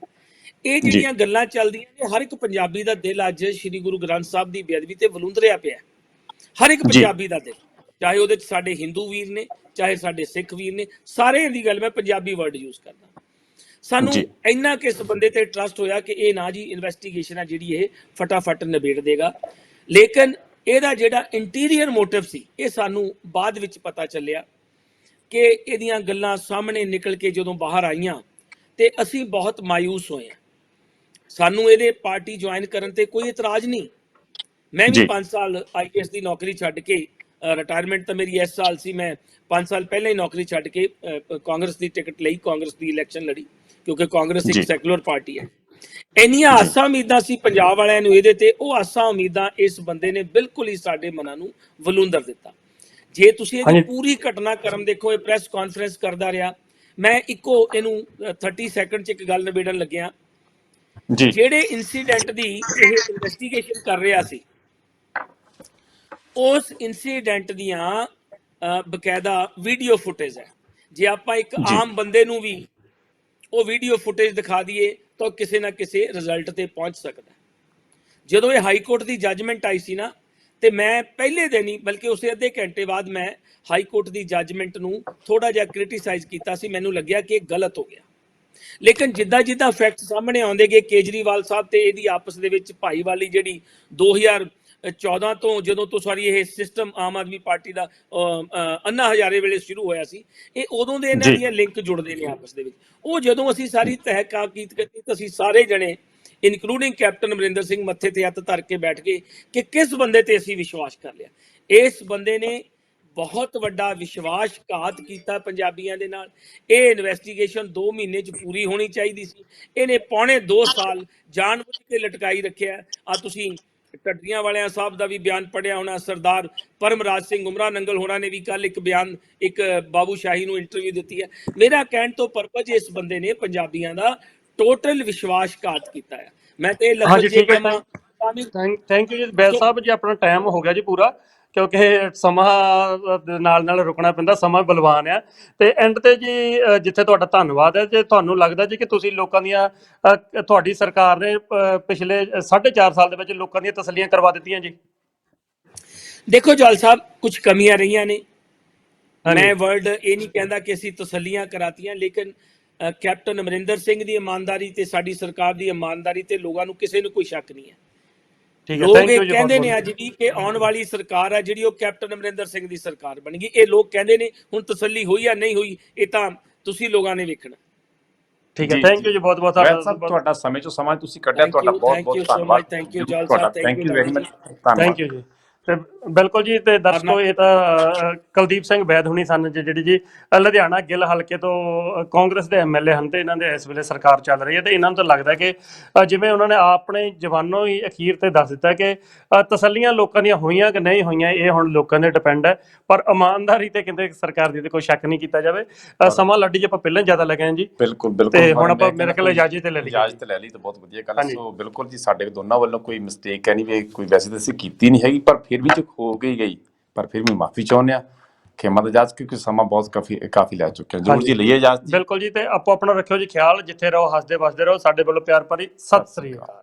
ਇਹ ਜਿਹੜੀਆਂ ਗੱਲਾਂ ਚੱਲਦੀਆਂ ਨੇ, ਹਰ ਇੱਕ ਪੰਜਾਬੀ ਦਾ ਦਿਲ ਅੱਜ ਸ਼੍ਰੀ ਗੁਰੂ ਗ੍ਰੰਥ ਸਾਹਿਬ ਦੀ ਬੇਅਦਬੀ ਤੇ ਵਲੂੰਦਰਿਆ ਪਿਆ, ਹਰ ਇੱਕ ਪੰਜਾਬੀ ਦਾ ਦਿਲ, ਚਾਹੇ ਉਹਦੇ ਚ ਸਾਡੇ ਹਿੰਦੂ ਵੀਰ ਨੇ, ਚਾਹੇ ਸਾਡੇ ਸਿੱਖ ਵੀਰ ਨੇ, ਸਾਰੇ ਦੀ ਗੱਲ, ਮੈਂ ਪੰਜਾਬੀ ਵਰਡ ਯੂਜ਼ ਕਰਦਾ। ਸਾਨੂੰ ਇੰਨਾ ਕਿਸ ਬੰਦੇ ਤੇ ਟਰਸਟ ਹੋਇਆ ਕਿ ਇਹ ਨਾ ਜੀ ਇਨਵੈਸਟੀਗੇਸ਼ਨ ਆ ਜਿਹੜੀ ਇਹ ਫਟਾਫਟ ਨਿਬੇੜ ਦੇਗਾ, ਲੇਕਿਨ ਇਹਦਾ ਜਿਹੜਾ ਇੰਟੀਰੀਅਰ ਮੋਟਿਵ ਸੀ ਇਹ ਸਾਨੂੰ ਬਾਅਦ ਵਿੱਚ ਪਤਾ ਚੱਲਿਆ ਕਿ ਇਹਦੀਆਂ ਗੱਲਾਂ ਸਾਹਮਣੇ ਨਿਕਲ ਕੇ ਜਦੋਂ ਬਾਹਰ ਆਈਆਂ ਤੇ ਅਸੀਂ ਬਹੁਤ ਮਾਯੂਸ ਹੋਏ। ਸਾਨੂੰ ਇਹਦੇ ਪਾਰਟੀ ਜੁਆਇਨ ਕਰਨ ਤੇ ਕੋਈ ਇਤਰਾਜ਼ ਨਹੀਂ, ਮੈਂ ਵੀ 5 ਸਾਲ ਆਈਪੀਐਸ ਦੀ ਨੌਕਰੀ ਛੱਡ ਕੇ, ਰਿਟਾਇਰਮੈਂਟ ਤਾਂ ਮੇਰੀ ਇਸ ਸਾਲ ਸੀ, ਮੈਂ 5 ਸਾਲ ਪਹਿਲਾਂ ਹੀ ਨੌਕਰੀ ਛੱਡ ਕੇ ਕਾਂਗਰਸ ਦੀ ਟਿਕਟ ਲਈ, ਕਾਂਗਰਸ ਦੀ ਇਲੈਕਸ਼ਨ ਲੜੀ, ਕਿਉਂਕਿ ਕਾਂਗਰਸ ਇੱਕ ਸੈਕੂਲਰ ਪਾਰਟੀ ਹੈ। ਇੰਨੀਆਂ ਆਸਾਂ ਉਮੀਦਾਂ ਸੀ ਪੰਜਾਬ ਵਾਲਿਆਂ ਨੂੰ ਇਹਦੇ ਤੇ, ਉਹ ਆਸਾਂ ਉਮੀਦਾਂ ਇਸ ਬੰਦੇ ਨੇ ਬਿਲਕੁਲ ਹੀ ਸਾਡੇ ਮਨਾਂ ਨੂੰ ਵਲੂੰਦਰ ਦਿੱਤਾ। ਜੇ ਤੁਸੀਂ ਇਹਦੀ ਪੂਰੀ ਘਟਨਾਕ੍ਰਮ ਦੇਖੋ, ਇਹ ਪ੍ਰੈਸ ਕਾਨਫਰੰਸ ਕਰਦਾ ਰਿਹਾ, ਮੈਂ ਇਹਨੂੰ 30 ਸੈਕਿੰਡ ਚ ਇੱਕ ਗੱਲ ਨਿਬੇੜਨ ਲੱਗਿਆ। ਜਿਹੜੇ ਇਨਸੀਡੈਂਟ ਦੀ ਇਹ ਇਨਵੈਸਟੀਗੇਸ਼ਨ ਕਰ ਰਿਹਾ ਸੀ, ਉਸ ਇਨਸੀਡੈਂਟ ਦੀਆਂ ਬਕਾਇਦਾ ਵੀਡੀਓ ਫੁਟੇਜ ਹੈ। ਜੇ ਆਪਾਂ ਇੱਕ ਆਮ ਬੰਦੇ ਨੂੰ ਵੀ ਉਹ ਵੀਡੀਓ ਫੁਟੇਜ ਦਿਖਾ ਦਈਏ ਤਾਂ ਕਿਸੇ ਨਾ ਕਿਸੇ ਰਿਜ਼ਲਟ ਤੇ ਪਹੁੰਚ ਸਕਦਾ। ਜਦੋਂ ਇਹ ਹਾਈ ਕੋਰਟ ਦੀ ਜੱਜਮੈਂਟ ਆਈ ਸੀ ਨਾ, ਤੇ ਮੈਂ ਪਹਿਲੇ ਦਿਨ ਹੀ, ਬਲਕਿ ਉਸੇ ਅੱਧੇ ਘੰਟੇ ਬਾਅਦ, ਮੈਂ ਹਾਈ ਕੋਰਟ ਦੀ ਜੱਜਮੈਂਟ ਨੂੰ ਥੋੜਾ ਜਿਹਾ ਕ੍ਰਿਟੀਸਾਈਜ਼ ਕੀਤਾ ਸੀ। ਮੈਨੂੰ ਲੱਗਿਆ ਕਿ ਇਹ ਗਲਤ ਹੋ ਗਿਆ, ਲੇਕਿਨ ਜਿੱਦਾਂ ਫੈਕਟ ਸਾਹਮਣੇ ਆਉਂਦੇ ਗਏ, ਕੇਜਰੀਵਾਲ ਸਾਹਿਬ ਤੇ ਇਹਦੀ ਆਪਸ ਦੇ ਵਿੱਚ ਭਾਈਵਾਲੀ ਜਿਹੜੀ 2014 ਤੋਂ, ਜਦੋਂ ਤੋਂ ਇਹ ਸਿਸਟਮ ਆਮ ਆਦਮੀ ਪਾਰਟੀ ਦਾ ਅੰਨਾ ਹਜ਼ਾਰੇ ਵੇਲੇ ਸ਼ੁਰੂ ਹੋਇਆ ਸੀ, ਇਹ ਉਦੋਂ ਦੇ ਇਹਨਾਂ ਦੀਆਂ ਲਿੰਕ ਜੁੜਦੇ ਨੇ ਆਪਸ ਦੇ ਵਿੱਚ। ਉਹ ਜਦੋਂ ਅਸੀਂ ਸਾਰੀ ਤਹਿਕੀਕਾਤ ਕੀਤੀ ਤਾਂ ਅਸੀਂ ਸਾਰੇ ਜਣੇ, ਇਨਕਲੂਡਿੰਗ ਕੈਪਟਨ ਅਮਰਿੰਦਰ ਸਿੰਘ, ਮੱਥੇ ਤੇ ਹੱਥ ਧਰ ਕੇ ਬੈਠ ਗਏ ਕਿ ਕਿਸ ਬੰਦੇ ਤੇ ਅਸੀਂ ਵਿਸ਼ਵਾਸ ਕਰ ਲਿਆ। ਇਸ ਬੰਦੇ ਨੇ ਬਹੁਤ ਵੱਡਾ ਵਿਸ਼ਵਾਸਘਾਤ ਕੀਤਾ ਪੰਜਾਬੀਆਂ ਦੇ ਨਾਲ। ਇਹ ਇਨਵੈਸਟੀਗੇਸ਼ਨ 2 ਮਹੀਨੇ 'ਚ ਪੂਰੀ ਹੋਣੀ ਚਾਹੀਦੀ ਸੀ, ਇਹਨੇ ਪੌਣੇ 2 ਸਾਲ ਜਾਣਬੁੱਝ ਕੇ ਲਟਕਾਈ ਰੱਖਿਆ। ਆ ਤੁਸੀਂ ਢੱਡੀਆਂ ਵਾਲਿਆਂ ਸਾਹਿਬ ਦਾ ਵੀ ਬਿਆਨ ਪੜ੍ਹਿਆ ਹੋਣਾ, ਸਰਦਾਰ ਪਰਮਰਾਜ ਸਿੰਘ ਉਮਰਾ ਨੰਗਲ ਹੋਰਾਂ ਨੇ ਵੀ ਕੱਲ ਇੱਕ ਬਿਆਨ, ਇੱਕ ਬਾਬੂ ਸ਼ਾਹੀ ਨੂੰ ਇੰਟਰਵਿਊ ਦਿੱਤੀ ਹੈ। ਮੇਰਾ ਕਹਿਣ ਤੋਂ ਪਰਪਸ, ਇਸ ਬੰਦੇ ਨੇ ਪੰਜਾਬੀਆਂ ਦਾ ਟੋਟਲ ਵਿਸ਼ਵਾਸਘਾਤ ਕੀਤਾ ਹੈ। ਮੈਂ ਤੇ ਲਫ਼ਜ਼ ਜੇ ਕਹਾਂ, ਥੈਂਕ ਯੂ ਜੀ ਬੈਲ ਸਾਹਿਬ ਜੀ, ਆਪਣਾ ਟਾਈਮ ਹੋ ਗਿਆ ਜੀ ਪੂਰਾ, ਕਿਉਂਕਿ ਸਮਾਂ ਨਾਲ ਰੁਕਣਾ ਪੈਂਦਾ, ਸਮਾਂ ਬਲਵਾਨ ਆ। ਤੇ ਐਂਡ ਤੇ ਜੀ ਜਿੱਥੇ ਤੁਹਾਡਾ ਧੰਨਵਾਦ ਹੈ, ਜੇ ਤੁਹਾਨੂੰ ਲੱਗਦਾ ਜੀ ਕਿ ਤੁਸੀਂ ਲੋਕਾਂ ਦੀਆਂ, ਤੁਹਾਡੀ ਸਰਕਾਰ ਨੇ ਪਿਛਲੇ 4.5 ਸਾਲ ਦੇ ਵਿੱਚ ਲੋਕਾਂ ਦੀਆਂ ਤਸੱਲੀਆਂ ਕਰਵਾ ਦਿੱਤੀਆਂ ਜੀ। ਦੇਖੋ ਜਵਾਲ ਸਾਹਿਬ, ਕੁਝ ਕਮੀਆਂ ਰਹੀਆਂ ਨੇ, ਮੈਂ ਵਰਡ ਇਹ ਨਹੀਂ ਕਹਿੰਦਾ ਕਿ ਅਸੀਂ ਤਸੱਲੀਆਂ ਕਰਾਤੀਆਂ, ਲੇਕਿਨ ਕੈਪਟਨ ਅਮਰਿੰਦਰ ਸਿੰਘ ਦੀ ਇਮਾਨਦਾਰੀ ਤੇ ਸਾਡੀ ਸਰਕਾਰ ਦੀ ਇਮਾਨਦਾਰੀ ਤੇ ਲੋਕਾਂ ਨੂੰ ਕਿਸੇ ਨੂੰ ਕੋਈ ਸ਼ੱਕ ਨਹੀਂ ਹੈ। ਠੀਕ ਹੈ, ਲੋਕ ਥੈਂਕ ਇਹ ਯੂ ਜੀ, ਕਹਿੰਦੇ ਨੇ ਬਹੁਤ-ਬਹੁਤ। ਅੱਜ ਵੀ ਕਿ ਆਉਣ ਵਾਲੀ ਸਰਕਾਰ ਹੈ ਜਿਹੜੀ ਉਹ ਕੈਪਟਨ ਅਮਰਿੰਦਰ ਸਿੰਘ ਦੀ ਸਰਕਾਰ ਬਣ ਗਈ। ਇਹ ਲੋਕ ਕਹਿੰਦੇ ਨੇ, ਹੁਣ ਤਸੱਲੀ ਹੋਈ ਜਾਂ ਨਹੀਂ ਹੋਈ ਇਹ ਤਾਂ ਤੁਸੀਂ ਲੋਕਾਂ ਨੇ ਵੇਖਣਾ। ਠੀਕ ਹੈ, ਜੀ, ਥੈਂਕ ਯੂ ਜੀ, ਬਹੁਤ-ਬਹੁਤ ਵੈਦ ਸਾਹਿਬ ਤੁਹਾਡਾ ਸਮੇਂ ਚੋਂ ਸਮਾਂ ਤੁਸੀਂ ਕੱਢਿਆ, Thank you, ਤੁਹਾਡਾ ਬਹੁਤ thank ਬਹੁਤ you so ਧੰਨਵਾਦ। much, thank you ਜ਼ਰੂਰ ਜਲ ਤੁਹਾਡਾ ਸਾਹਿਬ, thank thank you you very ਲਾਡੀ ਮਚ, ਜੀ। ਧੰਨਵਾਦ। ਥੈਂਕ ਯੂ ਜੀ। ਤੇ ਬਿਲਕੁਲ ਜੀ, ਤੇ ਦਰਸ਼ਕੋ ਇਹ ਤਾਂ ਕੁਲਦੀਪ ਸਿੰਘ ਵੈਦ ਹੁਣੀ ਸਨ ਜਿਹੜੀ ਜੀ ਲੁਧਿਆਣਾ ਗਿੱਲ ਹਲਕੇ ਤੋਂ ਕਾਂਗਰਸ ਦੇ ਐਮਐਲਏ ਹਨ, ਤੇ ਇਹਨਾਂ ਦੇ ਇਸ ਵੇਲੇ ਸਰਕਾਰ ਚੱਲ ਰਹੀ ਹੈ, ਤੇ ਇਹਨਾਂ ਨੂੰ ਤਾਂ ਲੱਗਦਾ ਕਿ ਜਿਵੇਂ ਉਹਨਾਂ ਨੇ ਆਪਣੇ ਜ਼ਬਾਨੋਂ ਹੀ ਅਖੀਰ ਤੇ ਦੱਸ ਦਿੱਤਾ ਕਿ ਤਸੱਲੀਆਂ ਲੋਕਾਂ ਦੀਆਂ ਹੋਈਆਂ ਕਿ ਨਹੀਂ ਹੋਈਆਂ ਇਹ ਹੁਣ ਲੋਕਾਂ ਦੇ ਡਿਪੈਂਡ ਹੈ, ਪਰ ਇਮਾਨਦਾਰੀ ਤੇ ਕਹਿੰਦੇ ਸਰਕਾਰ ਦੀ ਤੇ ਕੋਈ ਸ਼ੱਕ ਨਹੀਂ ਕੀਤਾ ਜਾਵੇ। ਸਮਾਂ ਲਾਡੀ ਜੀ ਆਪਾਂ ਪਹਿਲਾਂ ਜ਼ਿਆਦਾ ਲੱਗੇ ਹਾਂ ਜੀ, ਬਿਲਕੁਲ ਬਿਲਕੁਲ। ਤੇ ਹੁਣ ਆਪਾਂ ਮੇਰੇ ਖਿਆਲ ਇਜਾਜ਼ਤ ਲੈ ਲਈ। ਇਜਾਜ਼ਤ ਲੈ ਲਈ ਤਾਂ ਬਹੁਤ ਵਧੀਆ ਗੱਲ ਹੈ। ਸੋ ਬਿਲਕੁਲ ਜੀ, ਸਾਡੇ ਦੋਨਾਂ ਵੱਲੋਂ ਕੋਈ ਮਿਸਟੇਕ ਹੈ ਨਹੀਂ ਵੀ ਕੋਈ, ਵੈਸੇ ਤਾਂ ਅਸੀਂ ਕੀਤੀ ਨਹੀਂ ਹੈਗੀ, ਪਰ ਫਿਰ ਵੀ ਜੋ ਹੋ ਗਈ ਪਰ ਫਿਰ ਵੀ ਮਾਫੀ ਚਾਹੁੰਦੇ ਆ, ਖੇਮਾ ਦਾ ਇਜਾਜ਼ਤ, ਕਿਉਂਕਿ ਸਮਾਂ ਬਹੁਤ ਕਾਫੀ ਲੈ ਚੁੱਕਿਆ। ਜ਼ਰੂਰ ਜੀ ਲਈਏ ਇਜਾਜ਼ਤ। ਬਿਲਕੁਲ ਜੀ, ਤੇ ਆਪੋ ਆਪਣਾ ਰੱਖਿਓ ਜੀ ਖਿਆਲ, ਜਿੱਥੇ ਰਹੋ ਹੱਸਦੇ ਵਸਦੇ ਰਹੋ। ਸਾਡੇ ਵੱਲੋਂ ਪਿਆਰ ਭਰੀ ਸਤਿ ਸ੍ਰੀ ਅਕਾਲ।